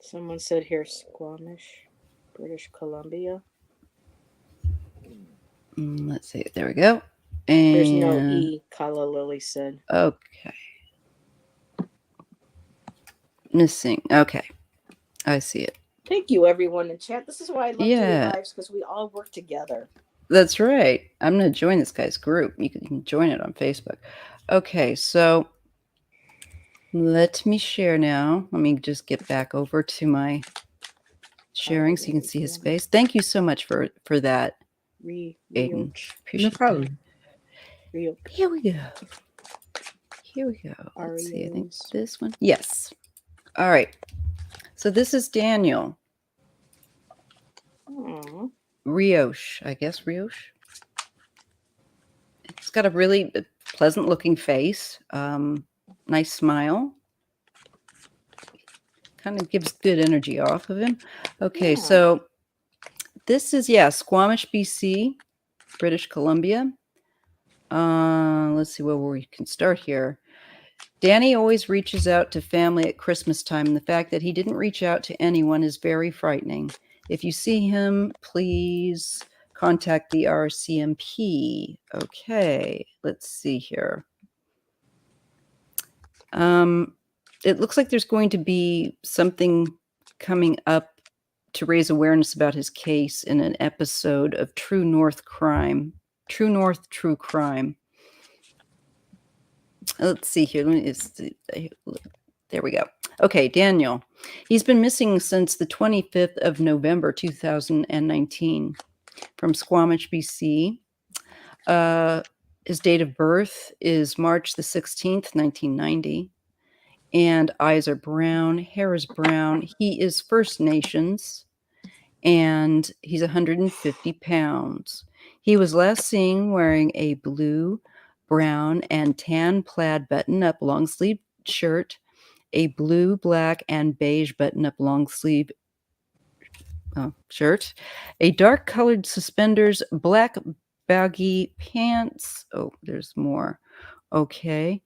Someone said here Squamish, British Columbia. Let's see. There we go. And there's no E, Kala Lily said. Okay. Missing. Okay. I see it. Thank you, everyone in chat. This is why I love doing lives, because we all work together. That's right. I'm going to join this guy's group. You can join it on Facebook. Okay, so let me share now. Let me just get back over to my sharing so you can see his face. Thank you so much for that, Aiden. No problem. Here we go. Here we go. Let's see. I think this one. Yes. All right. So this is Daniel. Rios, I guess Rios. It's got a really pleasant looking face. Nice smile. Kind of gives good energy off of him. Okay, so this is, Squamish, BC, British Columbia. Let's see where we can start here. Danny always reaches out to family at Christmas time, and the fact that he didn't reach out to anyone is very frightening. If you see him, please contact the RCMP. Okay, let's see here. It looks like there's going to be something coming up to raise awareness about his case in an episode of True North True Crime. Let's see here. There we go. Okay, Daniel. He's been missing since the 25th of November, 2019 from Squamish, BC. His date of birth is March the 16th, 1990. And eyes are brown, hair is brown. He is First Nations, and he's 150 pounds. He was last seen wearing a blue, brown, and tan plaid button-up long-sleeve shirt, a blue, black, and beige button-up long-sleeve shirt, a dark-colored suspenders, black baggy pants. Oh, there's more. Okay.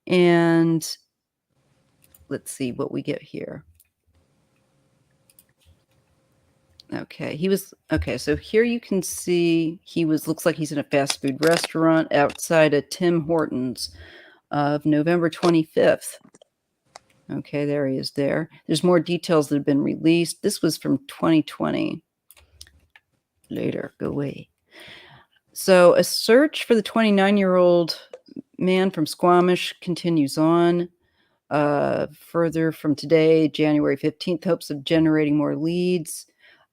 And let's see what we get here. Okay, so here you can see looks like he's in a fast food restaurant outside of Tim Hortons of November 25th. Okay, there he is there. There's more details that have been released. This was from 2020. Later, go away. So a search for the 29-year-old man from Squamish continues on. Further from today, January 15th, hopes of generating more leads.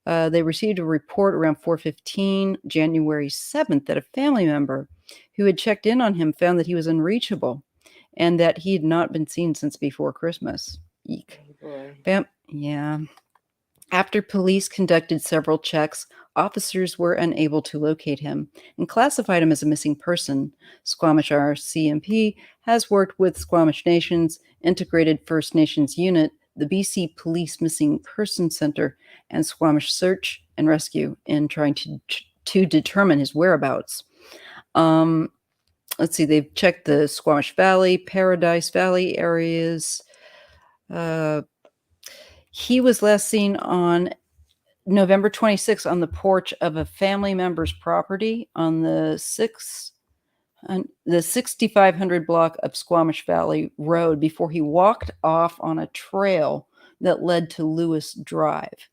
They received a report around 4:15, January 7th, that a family member who had checked in on him found that he was unreachable and that he had not been seen since before Christmas. Eek. Oh boy. Yeah. After police conducted several checks, officers were unable to locate him and classified him as a missing person. Squamish RCMP has worked with Squamish Nations Integrated First Nations Unit, the BC Police Missing Person Center, and Squamish Search and Rescue in trying to determine his whereabouts. Let's see, they've checked the Squamish Valley, Paradise Valley areas. He was last seen on November 26th on the porch of a family member's property on the 6500 block of Squamish Valley Road before he walked off on a trail that led to Lewis Drive.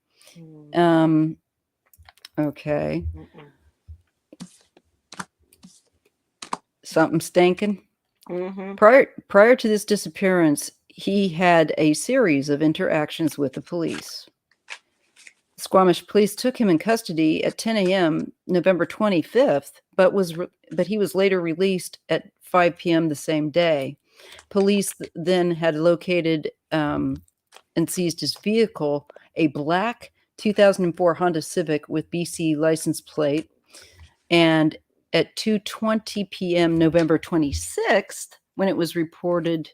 Okay. Something stinking. Prior to this disappearance, he had a series of interactions with the police. Squamish police took him in custody at 10 a.m. November 25th, but he was later released at 5 p.m. the same day. Police then had located and seized his vehicle, a black 2004 Honda Civic with BC license plate, and at 2:20 p.m. November 26th, when it was reported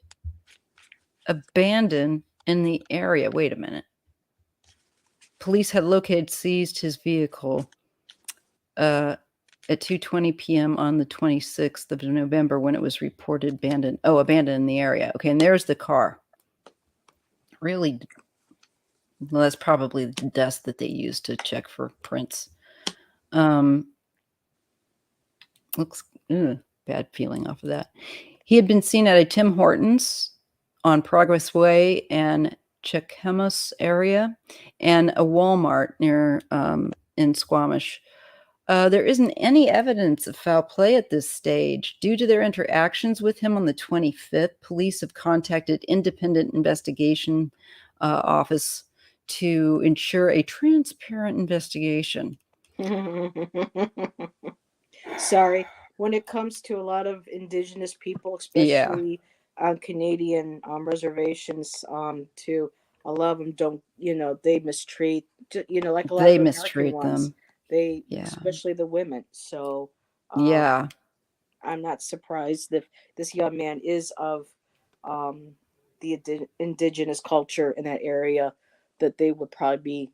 abandoned in the area. Wait a minute. Police had seized his vehicle at 2:20 p.m. on the 26th of November when it was reported abandoned in the area. Okay, and there's the car. Really, well, that's probably the dust that they used to check for prints. Looks bad feeling off of that. He had been seen at a Tim Hortons on Progress Way and Chequemus area, and a Walmart near in Squamish. There isn't any evidence of foul play at this stage. Due to their interactions with him on the 25th, police have contacted independent investigation office to ensure a transparent investigation. Sorry. When it comes to a lot of indigenous people, especially on Canadian reservations, too, a lot of them don't, they mistreat, like a lot of They the American mistreat ones. them. They, Yeah. especially the women. So, Yeah. I'm not surprised if this young man is of the indigenous culture in that area, that they would probably be.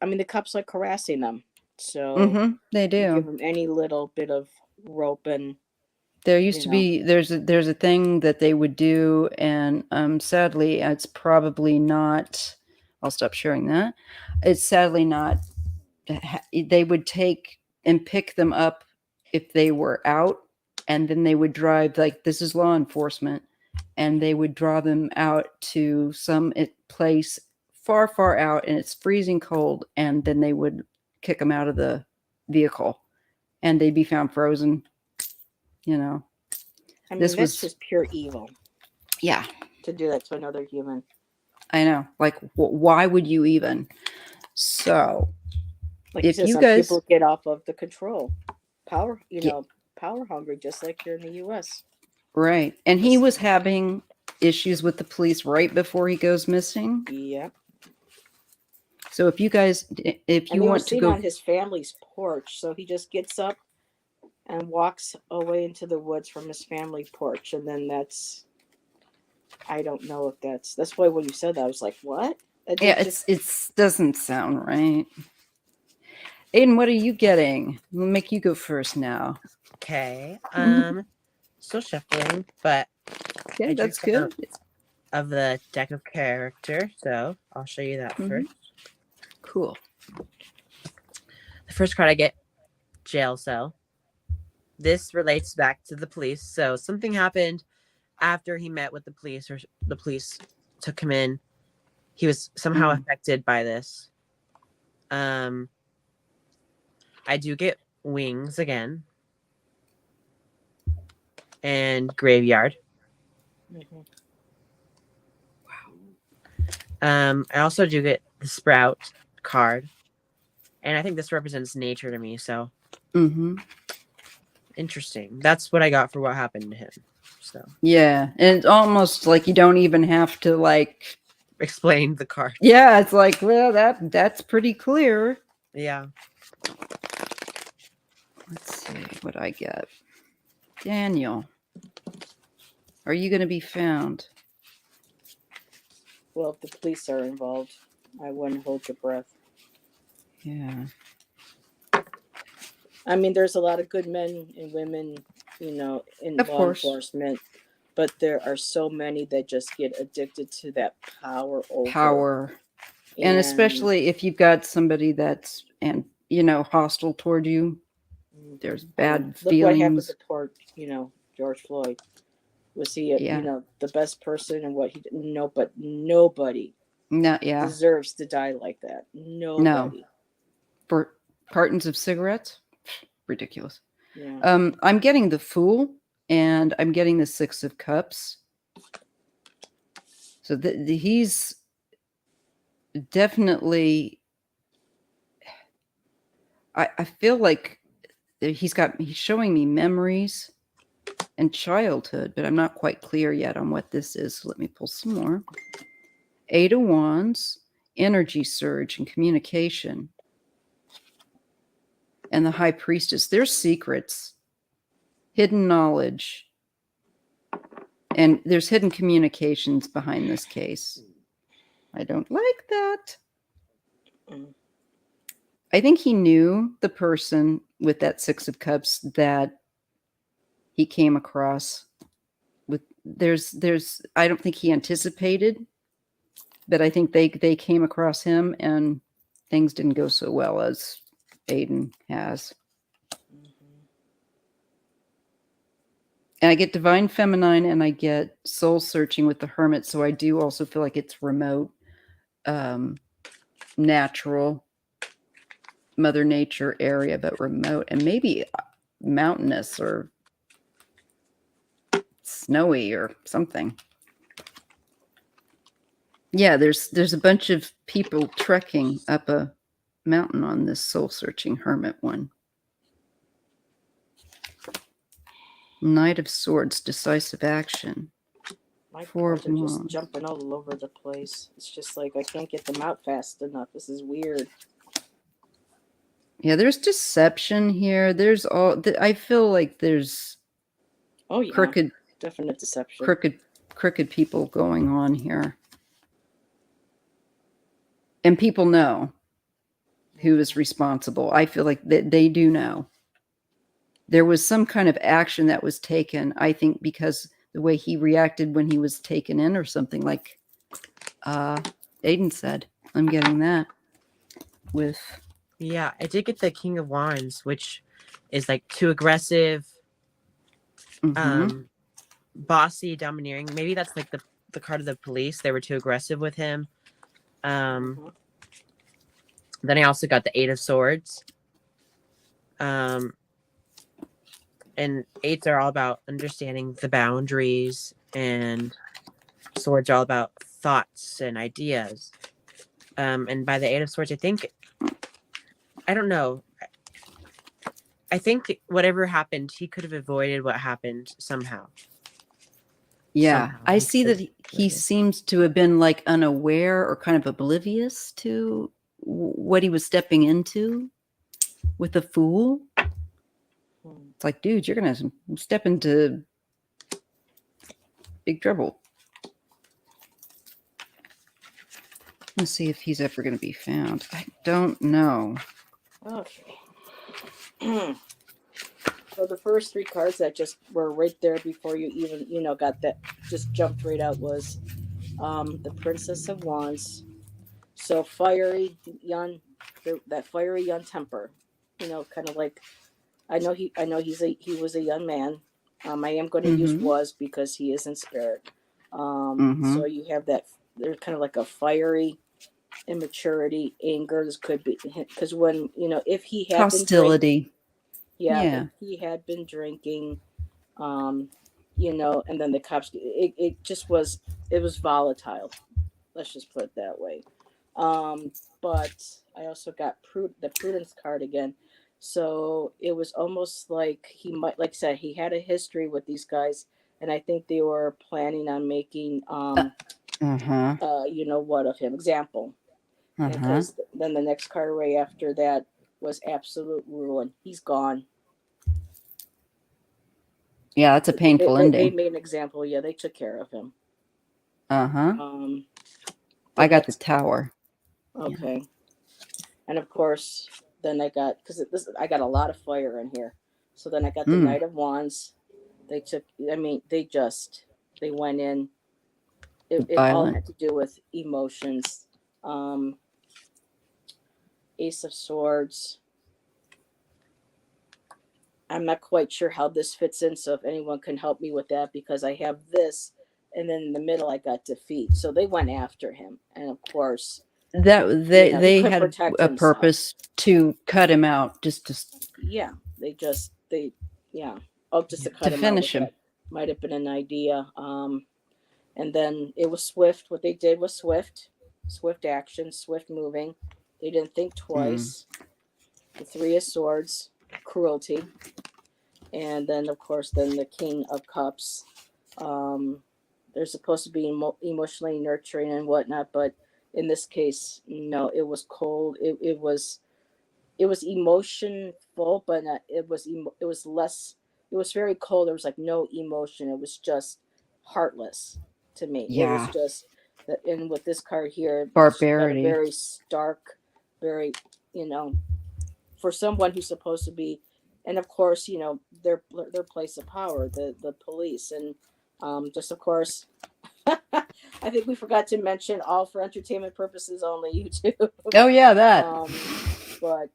I mean, the cops like harassing them, so They you give do. them any little bit of rope, and There used to be there's a thing that they would do, and sadly it's probably not. I'll stop sharing that. It's sadly not. They would take and pick them up if they were out, and then they would drive, like, this is law enforcement, and they would draw them out to some place far, far out, and it's freezing cold, and then they would kick them out of the vehicle, and they'd be found frozen. I mean, that's just pure evil. Yeah. To do that to another human. I know. Like, why would you even? So, like if you guys, people get off of the control, power, power hungry, just like here in the U.S. Right. And he was having issues with the police right before he goes missing. Yep. So if you guys, if you want to go on his family's porch, so he just gets up and walks away into the woods from his family porch, and then I don't know if that's why when you said that, I was like, what? It doesn't sound right. Aiden, what are you getting? We'll make you go first now. Okay. Still shuffling, but yeah, that's good. Of the deck of character, so I'll show you that first. Cool. The first card I get, jail cell. This relates back to the police. So something happened after he met with the police, or the police took him in. He was somehow affected by this. I do get wings again. And graveyard. Mm-hmm. Wow. I also do get the sprout card. And I think this represents nature to me, so interesting. That's what I got for what happened to him. So yeah, and it's almost like you don't even have to like explain the card. Yeah, it's like, well, that's pretty clear. Yeah. Let's see what I get. Daniel, are you going to be found? Well, if the police are involved, I wouldn't hold your breath. Yeah. I mean, there's a lot of good men and women, in law enforcement, but there are so many that just get addicted to that power. And especially if you've got somebody that's, hostile toward you, there's bad feelings. Look what happened to poor, George Floyd. Was he, the best person and what he did? No, but nobody deserves to die like that. Nobody. No. For cartons of cigarettes? Ridiculous. Yeah. I'm getting the Fool, and I'm getting the Six of Cups. So he's definitely, I feel like he's showing me memories and childhood, but I'm not quite clear yet on what this is. So let me pull some more. Eight of Wands, energy surge and communication. And the High Priestess. There's secrets, hidden knowledge, and there's hidden communications behind this case. I don't like that. I think he knew the person with that Six of Cups that he came across with. I don't think he anticipated, but I think they came across him and things didn't go so well as Aiden has. And I get Divine Feminine, and I get Soul Searching with the Hermit. So I do also feel like it's remote, natural. Mother Nature area, but remote and maybe mountainous or snowy or something. Yeah, there's a bunch of people trekking up a mountain on this soul-searching hermit one. Knight of Swords, decisive action. My Four cards of are just Wands. jumping all over the place. It's just like I can't get them out fast enough. This is weird. Yeah, there's deception here. There's all. I feel like there's crooked, definite deception. Crooked people going on here, and people know who is responsible. I feel like they do know. There was some kind of action that was taken, I think, because the way he reacted when he was taken in or something, like Aiden said. I'm getting that with... Yeah, I did get the King of Wands, which is like too aggressive, bossy, domineering. Maybe that's like the card of the police. They were too aggressive with him. Then I also got the Eight of Swords. And eights are all about understanding the boundaries, and swords are all about thoughts and ideas. And by the Eight of Swords, I don't know. I think whatever happened, he could have avoided what happened somehow. Yeah, I see that he seems to have been like unaware or kind of oblivious to what he was stepping into with the Fool. It's like, dude, you're going to step into big trouble. Let's see if he's ever going to be found. I don't know. Okay. So the first three cards that just were right there before you even, got that, just jumped right out was the Princess of Wands. So fiery, young, that fiery young temper, kind of like, I know he was a young man. I am going to use was because he is in spirit. So you have that, there's kind of like a fiery immaturity, anger. This could be because when if he had hostility. If he had been drinking, and then the cops. It just was. It was volatile. Let's just put it that way. But I also got the prudence card again. So it was almost like he might, like I said, he had a history with these guys, and I think they were planning on making what of him. Example. Because then the next card right after that was absolute ruin. He's gone. Yeah, that's a painful ending. They made an example. Yeah, they took care of him. I got the Tower. Okay. Yeah. And of course, then I got, I got a lot of fire in here. So then I got the Knight of Wands. They took, they went in. It all had to do with emotions. Ace of Swords. I'm not quite sure how this fits in, so if anyone can help me with that, because I have this, and then in the middle I got defeat. So they went after him, and of course that they had a purpose to cut him out, just to just to cut him finish out. Him. Might have been an idea. And then it was swift. What they did was swift action, swift moving. They didn't think twice. The Three of Swords, cruelty. And then, of course, the King of Cups. They're supposed to be emotionally nurturing and whatnot, but in this case, no, it was cold. It was emotionful, but it was less. It was very cold. There was like no emotion. It was just heartless to me. Yeah. It was just that. And with this card here, barbarity, very stark, very for someone who's supposed to be, and of course their place of power, the police, and just of course. I think we forgot to mention all for entertainment purposes only. YouTube. Oh yeah, that. But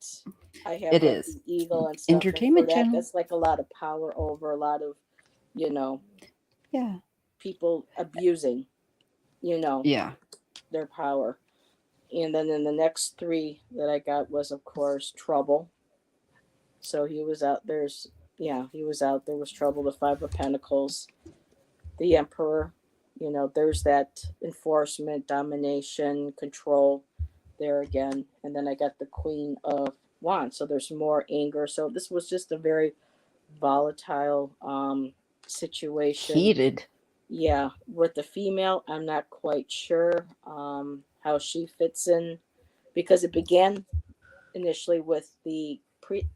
I have it is the eagle and stuff. Entertainment and channel. That's like a lot of power over a lot of, people abusing, their power. And then in the next three that I got was, of course, trouble. So he was out. He was out. There was trouble. The Five of Pentacles, the Emperor. There's that enforcement, domination, control there again. And then I got the Queen of Wands. So there's more anger. So this was just a very volatile situation. Heated. Yeah, with the female, I'm not quite sure how she fits in, because it began initially with the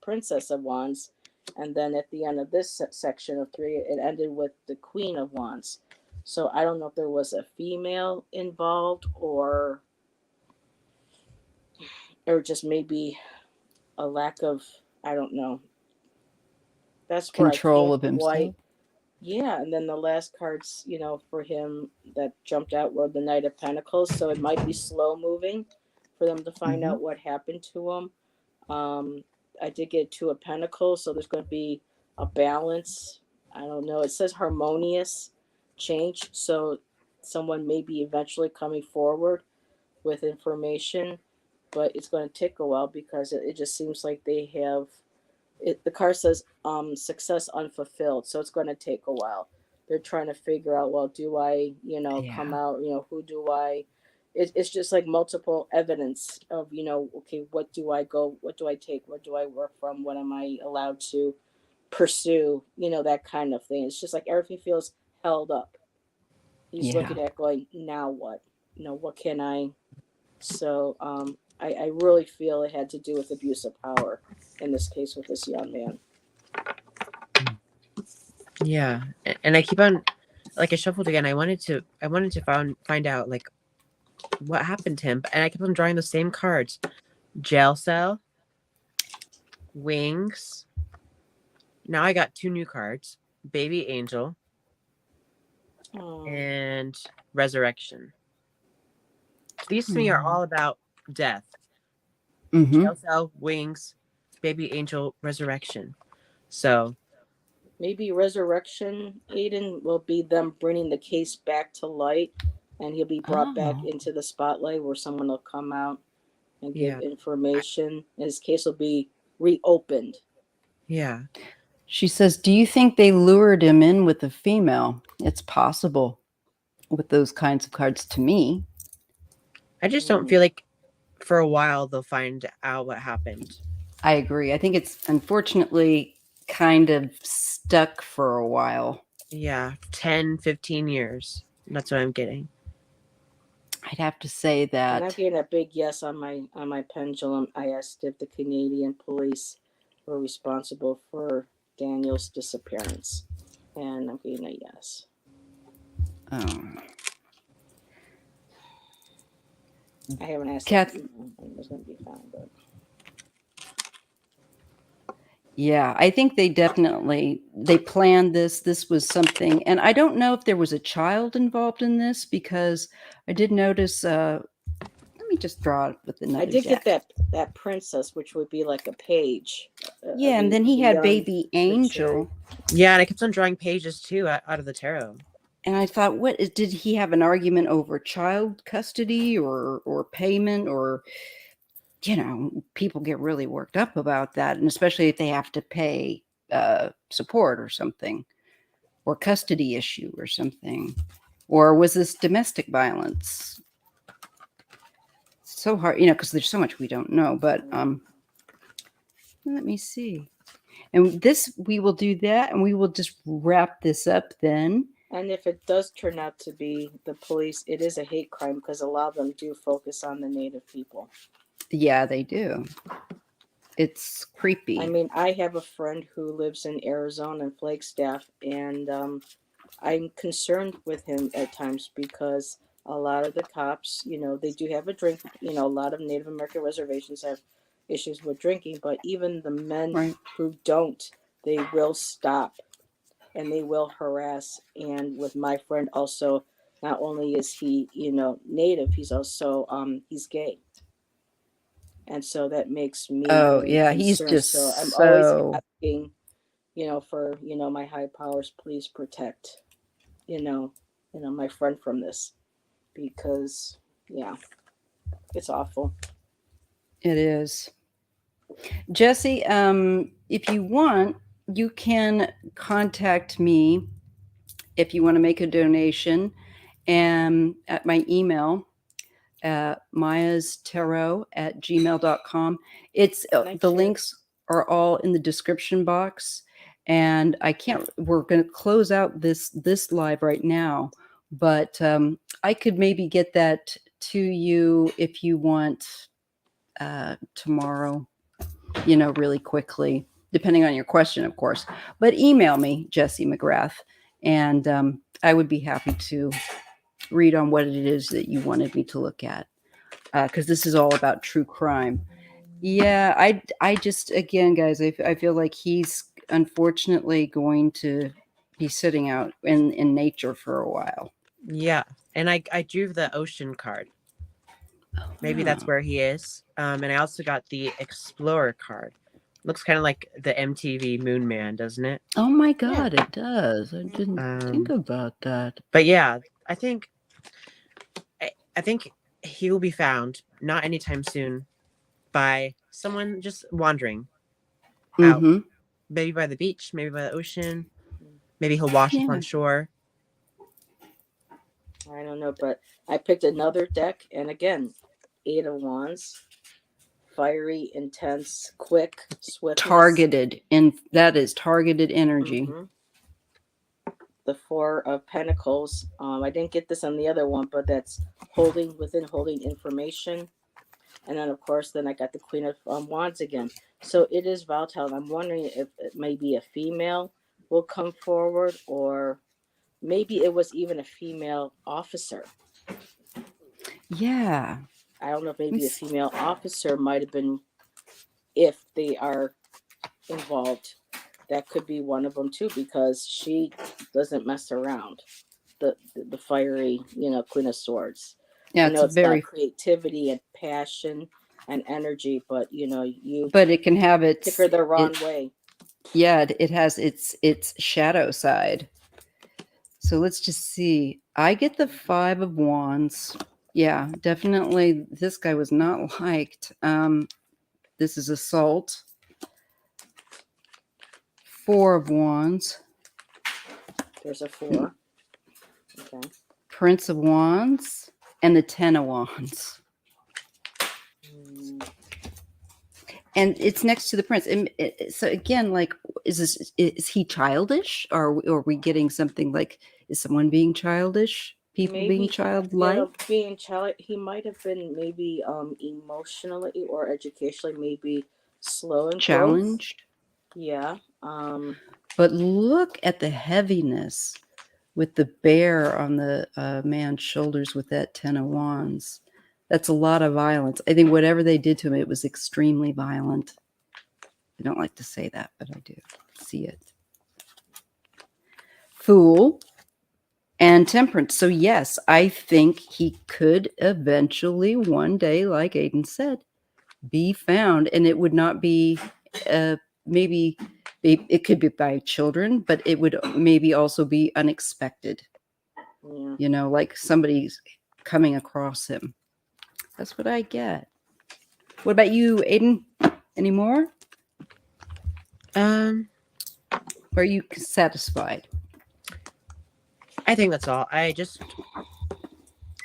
Princess of Wands, and then at the end of this section of three, it ended with the Queen of Wands. So I don't know if there was a female involved, or just maybe a lack of, I don't know. That's where control I of can't himself. quite. Yeah, and then the last cards, for him that jumped out were the Knight of Pentacles. So it might be slow moving for them to find out what happened to him. I did get Two of Pentacles, so there's going to be a balance. I don't know. It says harmonious change, so someone may be eventually coming forward with information, but it's going to take a while because it just seems like they have. The card says success unfulfilled, so it's going to take a while. They're trying to figure out, well, do I come out, who do I, it's just like multiple evidence of, okay, what do I take, what do I work from, what am I allowed to pursue, that kind of thing. It's just like everything feels held up. He's looking at going, now what, what can I. So I really feel it had to do with abuse of power in this case with this young man. Yeah, and I keep on, like, I shuffled again. I wanted to find out like what happened to him, and I kept on drawing the same cards: jail cell, wings. Now I got two new cards: baby angel and resurrection. These to me are all about death. Jail cell, wings, baby angel, resurrection. So maybe resurrection, Aiden, will be them bringing the case back to light, and he'll be brought back into the spotlight where someone will come out and give information. His case will be reopened. Yeah. She says, do you think they lured him in with a female? It's possible with those kinds of cards to me. I just don't feel like for a while they'll find out what happened. I agree. I think it's unfortunately kind of stuck for a while. Yeah, 10, 15 years. That's what I'm getting. I'd have to say that. And I'm getting a big yes on my pendulum. I asked if the Canadian police were responsible for Daniel's disappearance, and I'm getting a yes. I haven't asked Kat, if it was going to be found, but yeah, I think they planned this. This was something, and I don't know if there was a child involved in this, because I did notice. Let me just draw it with another. I did get that princess, which would be like a page. Yeah, and then he had baby angel. Yeah, and I kept on drawing pages too out of the tarot. And I thought, did he have an argument over child custody or payment, or, people get really worked up about that. And especially if they have to pay support or something, or custody issue or something. Or was this domestic violence? So hard, because there's so much we don't know. But let me see. And we will do that, and we will just wrap this up then. And if it does turn out to be the police, it is a hate crime, because a lot of them do focus on the Native people. Yeah, they do. It's creepy. I mean, I have a friend who lives in Arizona in Flagstaff, and I'm concerned with him at times, because a lot of the cops, they do have a drink. A lot of Native American reservations have issues with drinking, but even the men who don't, they will stop. And they will harass. And with my friend also, not only is he, Native, he's also, he's gay. And so that makes me concerned. He's just so I'm always asking, for, my high powers, please protect, my friend from this. Because, It's awful. It is. Jesse, if you want, you can contact me if you want to make a donation at my email, Maijastarot@gmail.com. It's the links are all in the description box. And we're going to close out this live right now, but I could maybe get that to you if you want tomorrow, really quickly, depending on your question, of course. But email me, Jesse McGrath, and I would be happy to read on what it is that you wanted me to look at, because this is all about true crime. Yeah, I just, again, guys, I feel like he's unfortunately going to be sitting out in nature for a while. Yeah, and I drew the ocean card. Maybe that's where he is. And I also got the Explorer card. Looks kind of like the MTV Moon Man, doesn't it? Oh my God, it does. I didn't think about that. But yeah, I think he will be found not anytime soon by someone just wandering out. Maybe by the beach, maybe by the ocean. Maybe he'll wash up on shore. I don't know, but I picked another deck, and again, 8 of Wands. Fiery, intense, quick, swift. Targeted, and that is targeted energy. The 4 of Pentacles. I didn't get this on the other one, but that's holding information. And then, of course, then I got the Queen of Wands again. So it is volatile. I'm wondering if it may be a female will come forward, or maybe it was even a female officer. Yeah. I don't know if maybe a female officer might have been, if they are involved. That could be one of them too, because she doesn't mess around. The fiery, Queen of Swords. Yeah, I know it's very creativity and passion and energy, but but it can have its pick her the wrong way. Yeah, it has its shadow side. So let's just see. I get the 5 of Wands. Yeah, definitely. This guy was not liked. This is assault. 4 of Wands. There's a 4. Okay. Prince of Wands and the 10 of Wands. And it's next to the prince. And so again, like, is he childish? Or are we getting something like, is someone being childish? People maybe, being childlike? Being child, he might have been maybe emotionally or educationally maybe slow and challenged. Growth. Yeah. But look at the heaviness with the bear on the man's shoulders with that 10 of Wands. That's a lot of violence. I think whatever they did to him, it was extremely violent. I don't like to say that, but I do see it. Fool and Temperance. So yes, I think he could eventually one day, like Aiden said, be found. And it would not be maybe it could be by children, but it would maybe also be unexpected. Yeah. Like somebody's coming across him. That's what I get. What about you, Aiden? Any more? Or are you satisfied? I think that's all. I just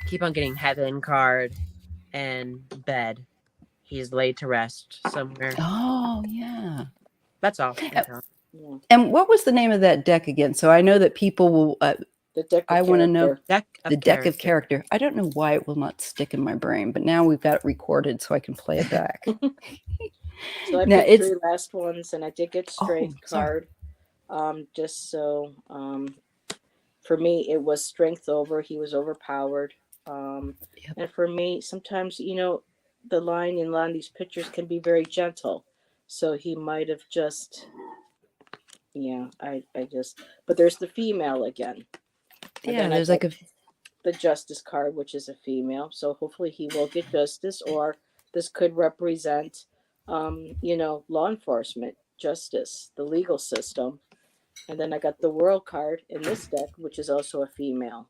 keep on getting heaven card and bed. He's laid to rest somewhere. Oh, yeah. That's all. And what was the name of that deck again? So I know that people will... the deck I want to know deck of character. I don't know why it will not stick in my brain, but now we've got it recorded so I can play it back. So I picked 3 last ones, and I did get strength card. Just so for me, it was strength over. He was overpowered. And for me, sometimes the line in a lot of these pictures can be very gentle, so he might have just. Yeah, I just. But there's the female again. And there's like the justice card, which is a female. So hopefully he will get justice, or this could represent, law enforcement, justice, the legal system. And then I got the world card in this deck, which is also a female.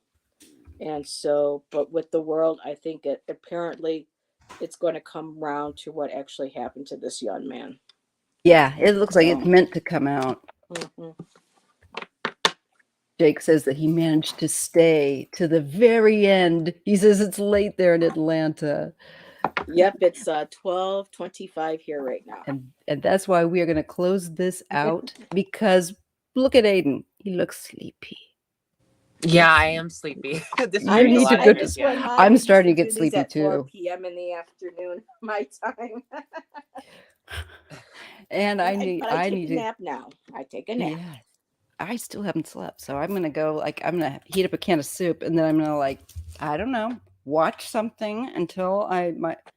And so, but with the world, I think it apparently it's going to come round to what actually happened to this young man. Yeah, it looks like it's meant to come out. Mm-hmm. Jake says that he managed to stay to the very end. He says it's late there in Atlanta. Yep, it's 12:25 here right now. And that's why we are going to close this out, because look at Aiden. He looks sleepy. Yeah, I am sleepy. You need to go to sleep. I'm starting to get sleepy too. 4 p.m. in the afternoon, my time. And I need to nap now. I take a nap. Yeah. I still haven't slept, so I'm gonna go. I'm gonna heat up a can of soup, and then I'm gonna I don't know, watch something until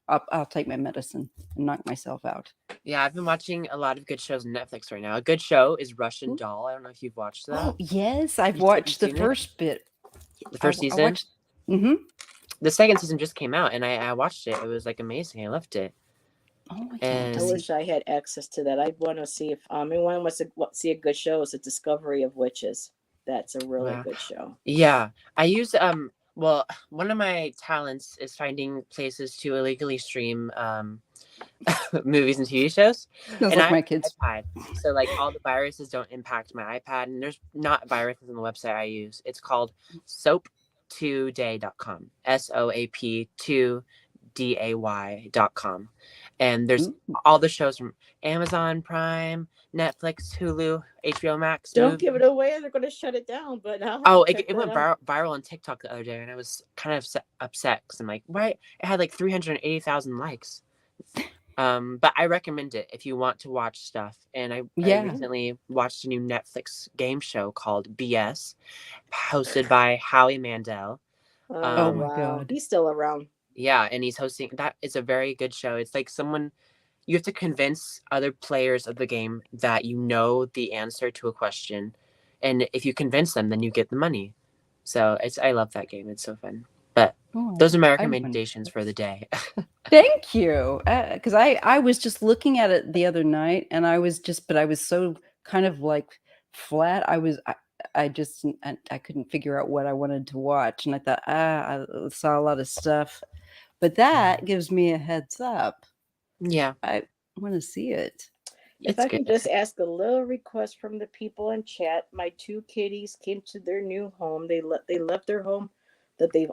I'll take my medicine and knock myself out. Yeah, I've been watching a lot of good shows on Netflix right now. A good show is Russian Doll. I don't know if you've watched that. Oh yes, I've watched the first bit. The first season. Mm-hmm. The second season just came out, and I watched it. It was amazing. I loved it. Oh, I wish I had access to that. I want to see if anyone wants to see a good show. It's A Discovery of Witches. That's a really good show. Yeah, I use well, one of my talents is finding places to illegally stream movies and TV shows. Sounds and like my kids. iPad, so all the viruses don't impact my iPad, and there's not viruses on the website I use. It's called soap2day.com. SOAP2day.com. And there's all the shows from Amazon Prime, Netflix, Hulu, HBO Max. Don't give it away. They're going to shut it down. But it went viral on TikTok the other day, and I was kind of upset because I'm like, why? It had 380,000 likes. But I recommend it if you want to watch stuff. And I recently watched a new Netflix game show called BS, hosted by Howie Mandel. Oh my God, he's still around. Yeah, and he's hosting that. It's a very good show. It's you have to convince other players of the game that you know the answer to a question, and if you convince them, then you get the money. So I love that game. It's so fun. But those are my recommendations for the day. Thank you. Because I was just looking at it the other night, and I was so kind of flat. I couldn't figure out what I wanted to watch, and I thought, I saw a lot of stuff, but that gives me a heads up. Yeah, I want to see it. If I can just ask a little request from the people in chat, my 2 kitties came to their new home. They left their home that they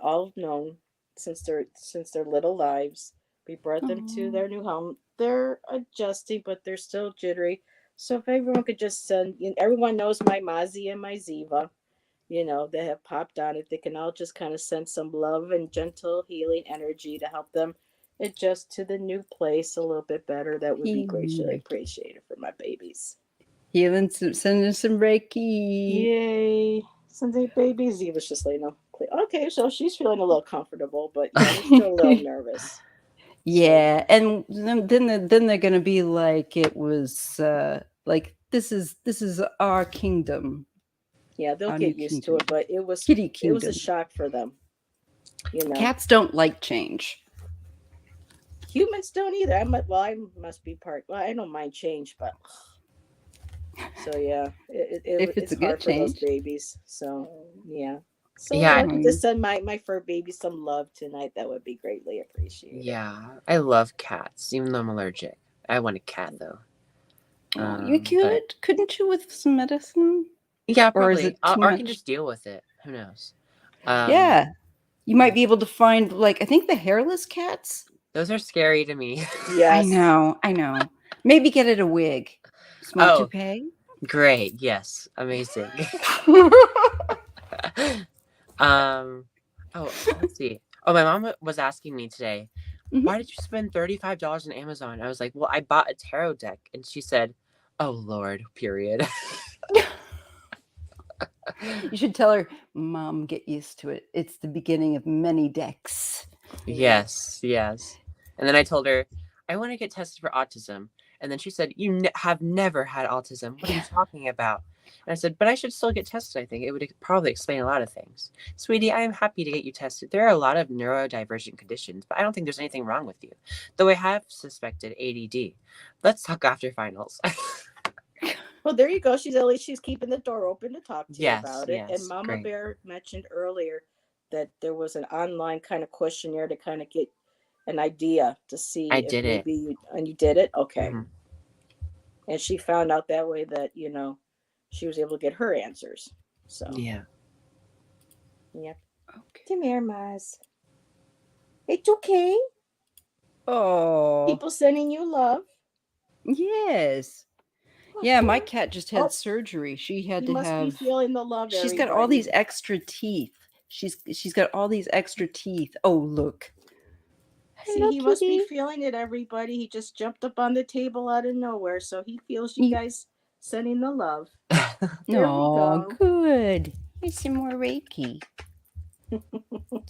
all known since their little lives. We brought them to their new home. They're adjusting, but they're still jittery. So if everyone could just send, everyone knows my Mazi and my Ziva, they have popped on. If they can all just kind of send some love and gentle healing energy to help them adjust to the new place a little bit better, that would be greatly appreciated for my babies. Sending some Reiki. Yay. Sunday baby. Ziva's just laying up. Okay, so she's feeling a little comfortable, but she's still a little nervous. Yeah, and then they're gonna be it was this is our kingdom. Yeah, they'll get used to it, but it was a shock for them. Cats don't like change. Humans don't either. I must be part. Well, I don't mind change, but so yeah, it's a good hard change for those babies. So yeah. So yeah, I could just send my fur baby some love tonight. That would be greatly appreciated. Yeah, I love cats, even though I'm allergic. I want a cat though. You couldn't you with some medicine? Yeah, probably. Or is it or I can just deal with it. Who knows? Yeah, you might be able to find I think the hairless cats. Those are scary to me. Yes, I know. Maybe get it a wig. Small toupee. Great. Yes. Amazing. Let's see. My mom was asking me today, why did you spend $35 on Amazon? I was like, well, I bought a tarot deck. And she said, oh, Lord, period. You should tell her, Mom, get used to it. It's the beginning of many decks. Yes. And then I told her, I want to get tested for autism. And then she said, you have never had autism. What are you talking about? And I said, but I should still get tested, I think. It would probably explain a lot of things. Sweetie, I am happy to get you tested. There are a lot of neurodivergent conditions, but I don't think there's anything wrong with you. Though I have suspected ADD. Let's talk after finals. Well, there you go. She's keeping the door open to talk to you about it. And Mama Bear mentioned earlier that there was an online kind of questionnaire to kind of get an idea to see I if did it. maybe you, and you did it? Okay. Mhm. And she found out that way that, she was able to get her answers. So, Yeah. yep. Okay. Come here, Maz. It's okay. Oh, People sending you love. yes. Yeah, my cat just had surgery. She had You to must be have. feeling the love, She's got all everybody. these extra teeth. She's got all these extra teeth. Oh, look. See, Hello, he must be kitty. feeling it, everybody. He just jumped up on the table out of nowhere, so he feels you You- guys sending the love. There we No, go. good. Here's some more Reiki.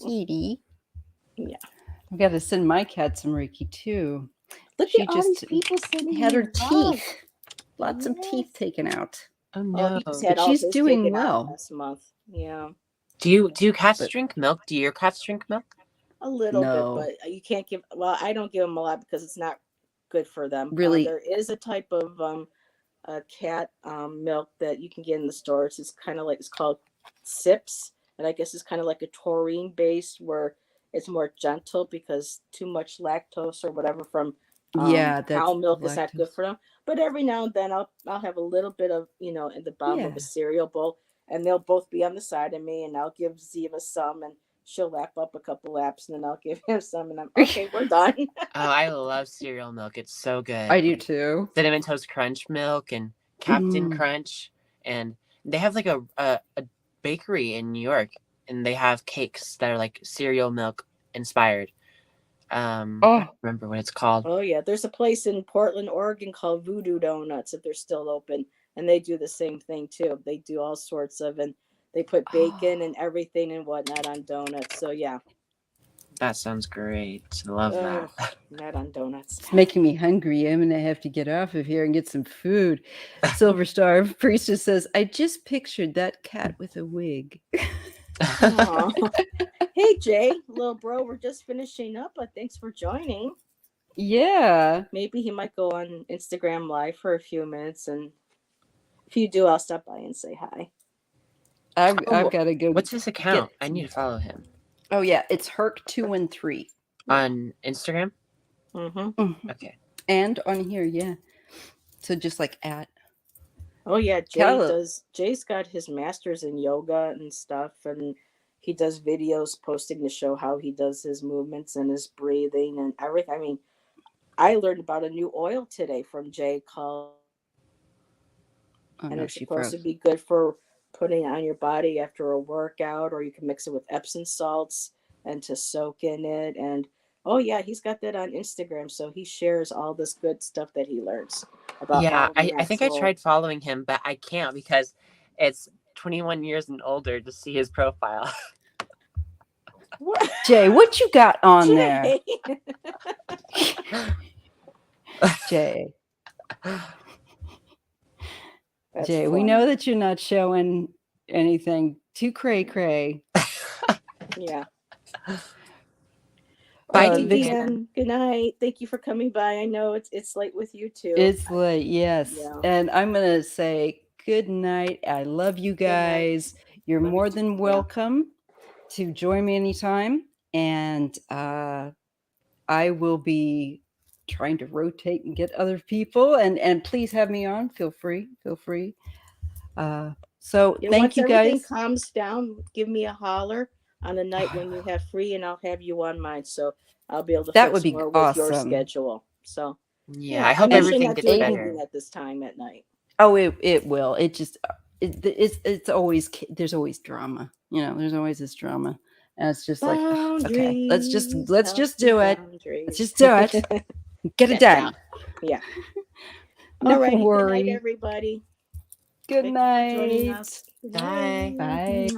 Kitty. Yeah. I've got to send my cat some Reiki too. Look She at all these just people sending had her you love. teeth. Lots of teeth Yes. taken out. Oh Oh, no. he just But had all she's his doing taken out well. last month. Yeah. Do you cats But drink milk? Do your cats drink milk? A little bit, no, but you can't give. Well, I don't give them a lot because it's not good for them. really. There is a type of cat milk that you can get in the stores. It's kind of like, it's called Sips, and I guess it's kind of like a taurine based, where it's more gentle because too much lactose or whatever from Yeah, that's cow milk is not good lactose. for them. But every now and then I'll have a little bit of, in the bottom of Yeah. a cereal bowl, and they'll both be on the side of me, and I'll give Ziva some, and she'll lap up a couple laps, and then I'll give him some, and I'm okay. We're done. Oh, I love cereal milk. It's so good. I do too. Cinnamon Toast Crunch milk and Captain Mm. Crunch, and they have like a bakery in New York, and they have cakes that are like cereal milk inspired. I don't remember what it's called. Oh yeah, there's a place in Portland, Oregon called Voodoo Donuts, if they're still open, and they do the same thing too. They do all sorts of, and they put bacon and everything and whatnot on donuts. So yeah. That sounds great. I love that. Not on donuts. It's making me hungry. I'm gonna have to get off of here and get some food. Silver Star Priestess says, "I just pictured that cat with a wig." Hey Jay, little bro, we're just finishing up, but thanks for joining. Yeah. Maybe he might go on Instagram Live for a few minutes, and if you do, I'll stop by and say hi. I've got to go. What's his account? I need to follow him. Oh yeah, it's Herc213 on Instagram. Mm-hmm. Okay. And on here, yeah. So just like at. Oh yeah, Jay's got his master's in yoga and stuff, and he does videos posting to show how he does his movements and his breathing and everything. I mean, I learned about a new oil today from Jay called, and it's supposed to be good for putting on your body after a workout, or you can mix it with Epsom salts and to soak in it. And oh yeah, he's got that on Instagram, so he shares all this good stuff that he learns about. Yeah, I think I tried following him, but I can't because it's 21 years and older to see his profile. What? Jay, what you got on there? Jay. Jay, we know that you're not showing anything too cray-cray. Yeah. Bye, Good night. Thank you for coming by. I know it's late with you too. It's late, yes. Yeah. And I'm going to say good night. I love you guys. You're more than welcome to join me anytime. And I will be trying to rotate and get other people. And please have me on. Feel free. So thank you guys. Once everything calms down, give me a holler on a night when you have free, and I'll have you on mine, so I'll be able to that would be more awesome. with your schedule. So yeah, I hope everything gets better at this time at night. Oh, it will. It just it's always, there's always drama. There's always this drama, and it's just like, okay, let's just do it. Let's just do it. Get it done. Yeah. No All right. worry. Good night, everybody. Good night. Bye. Bye.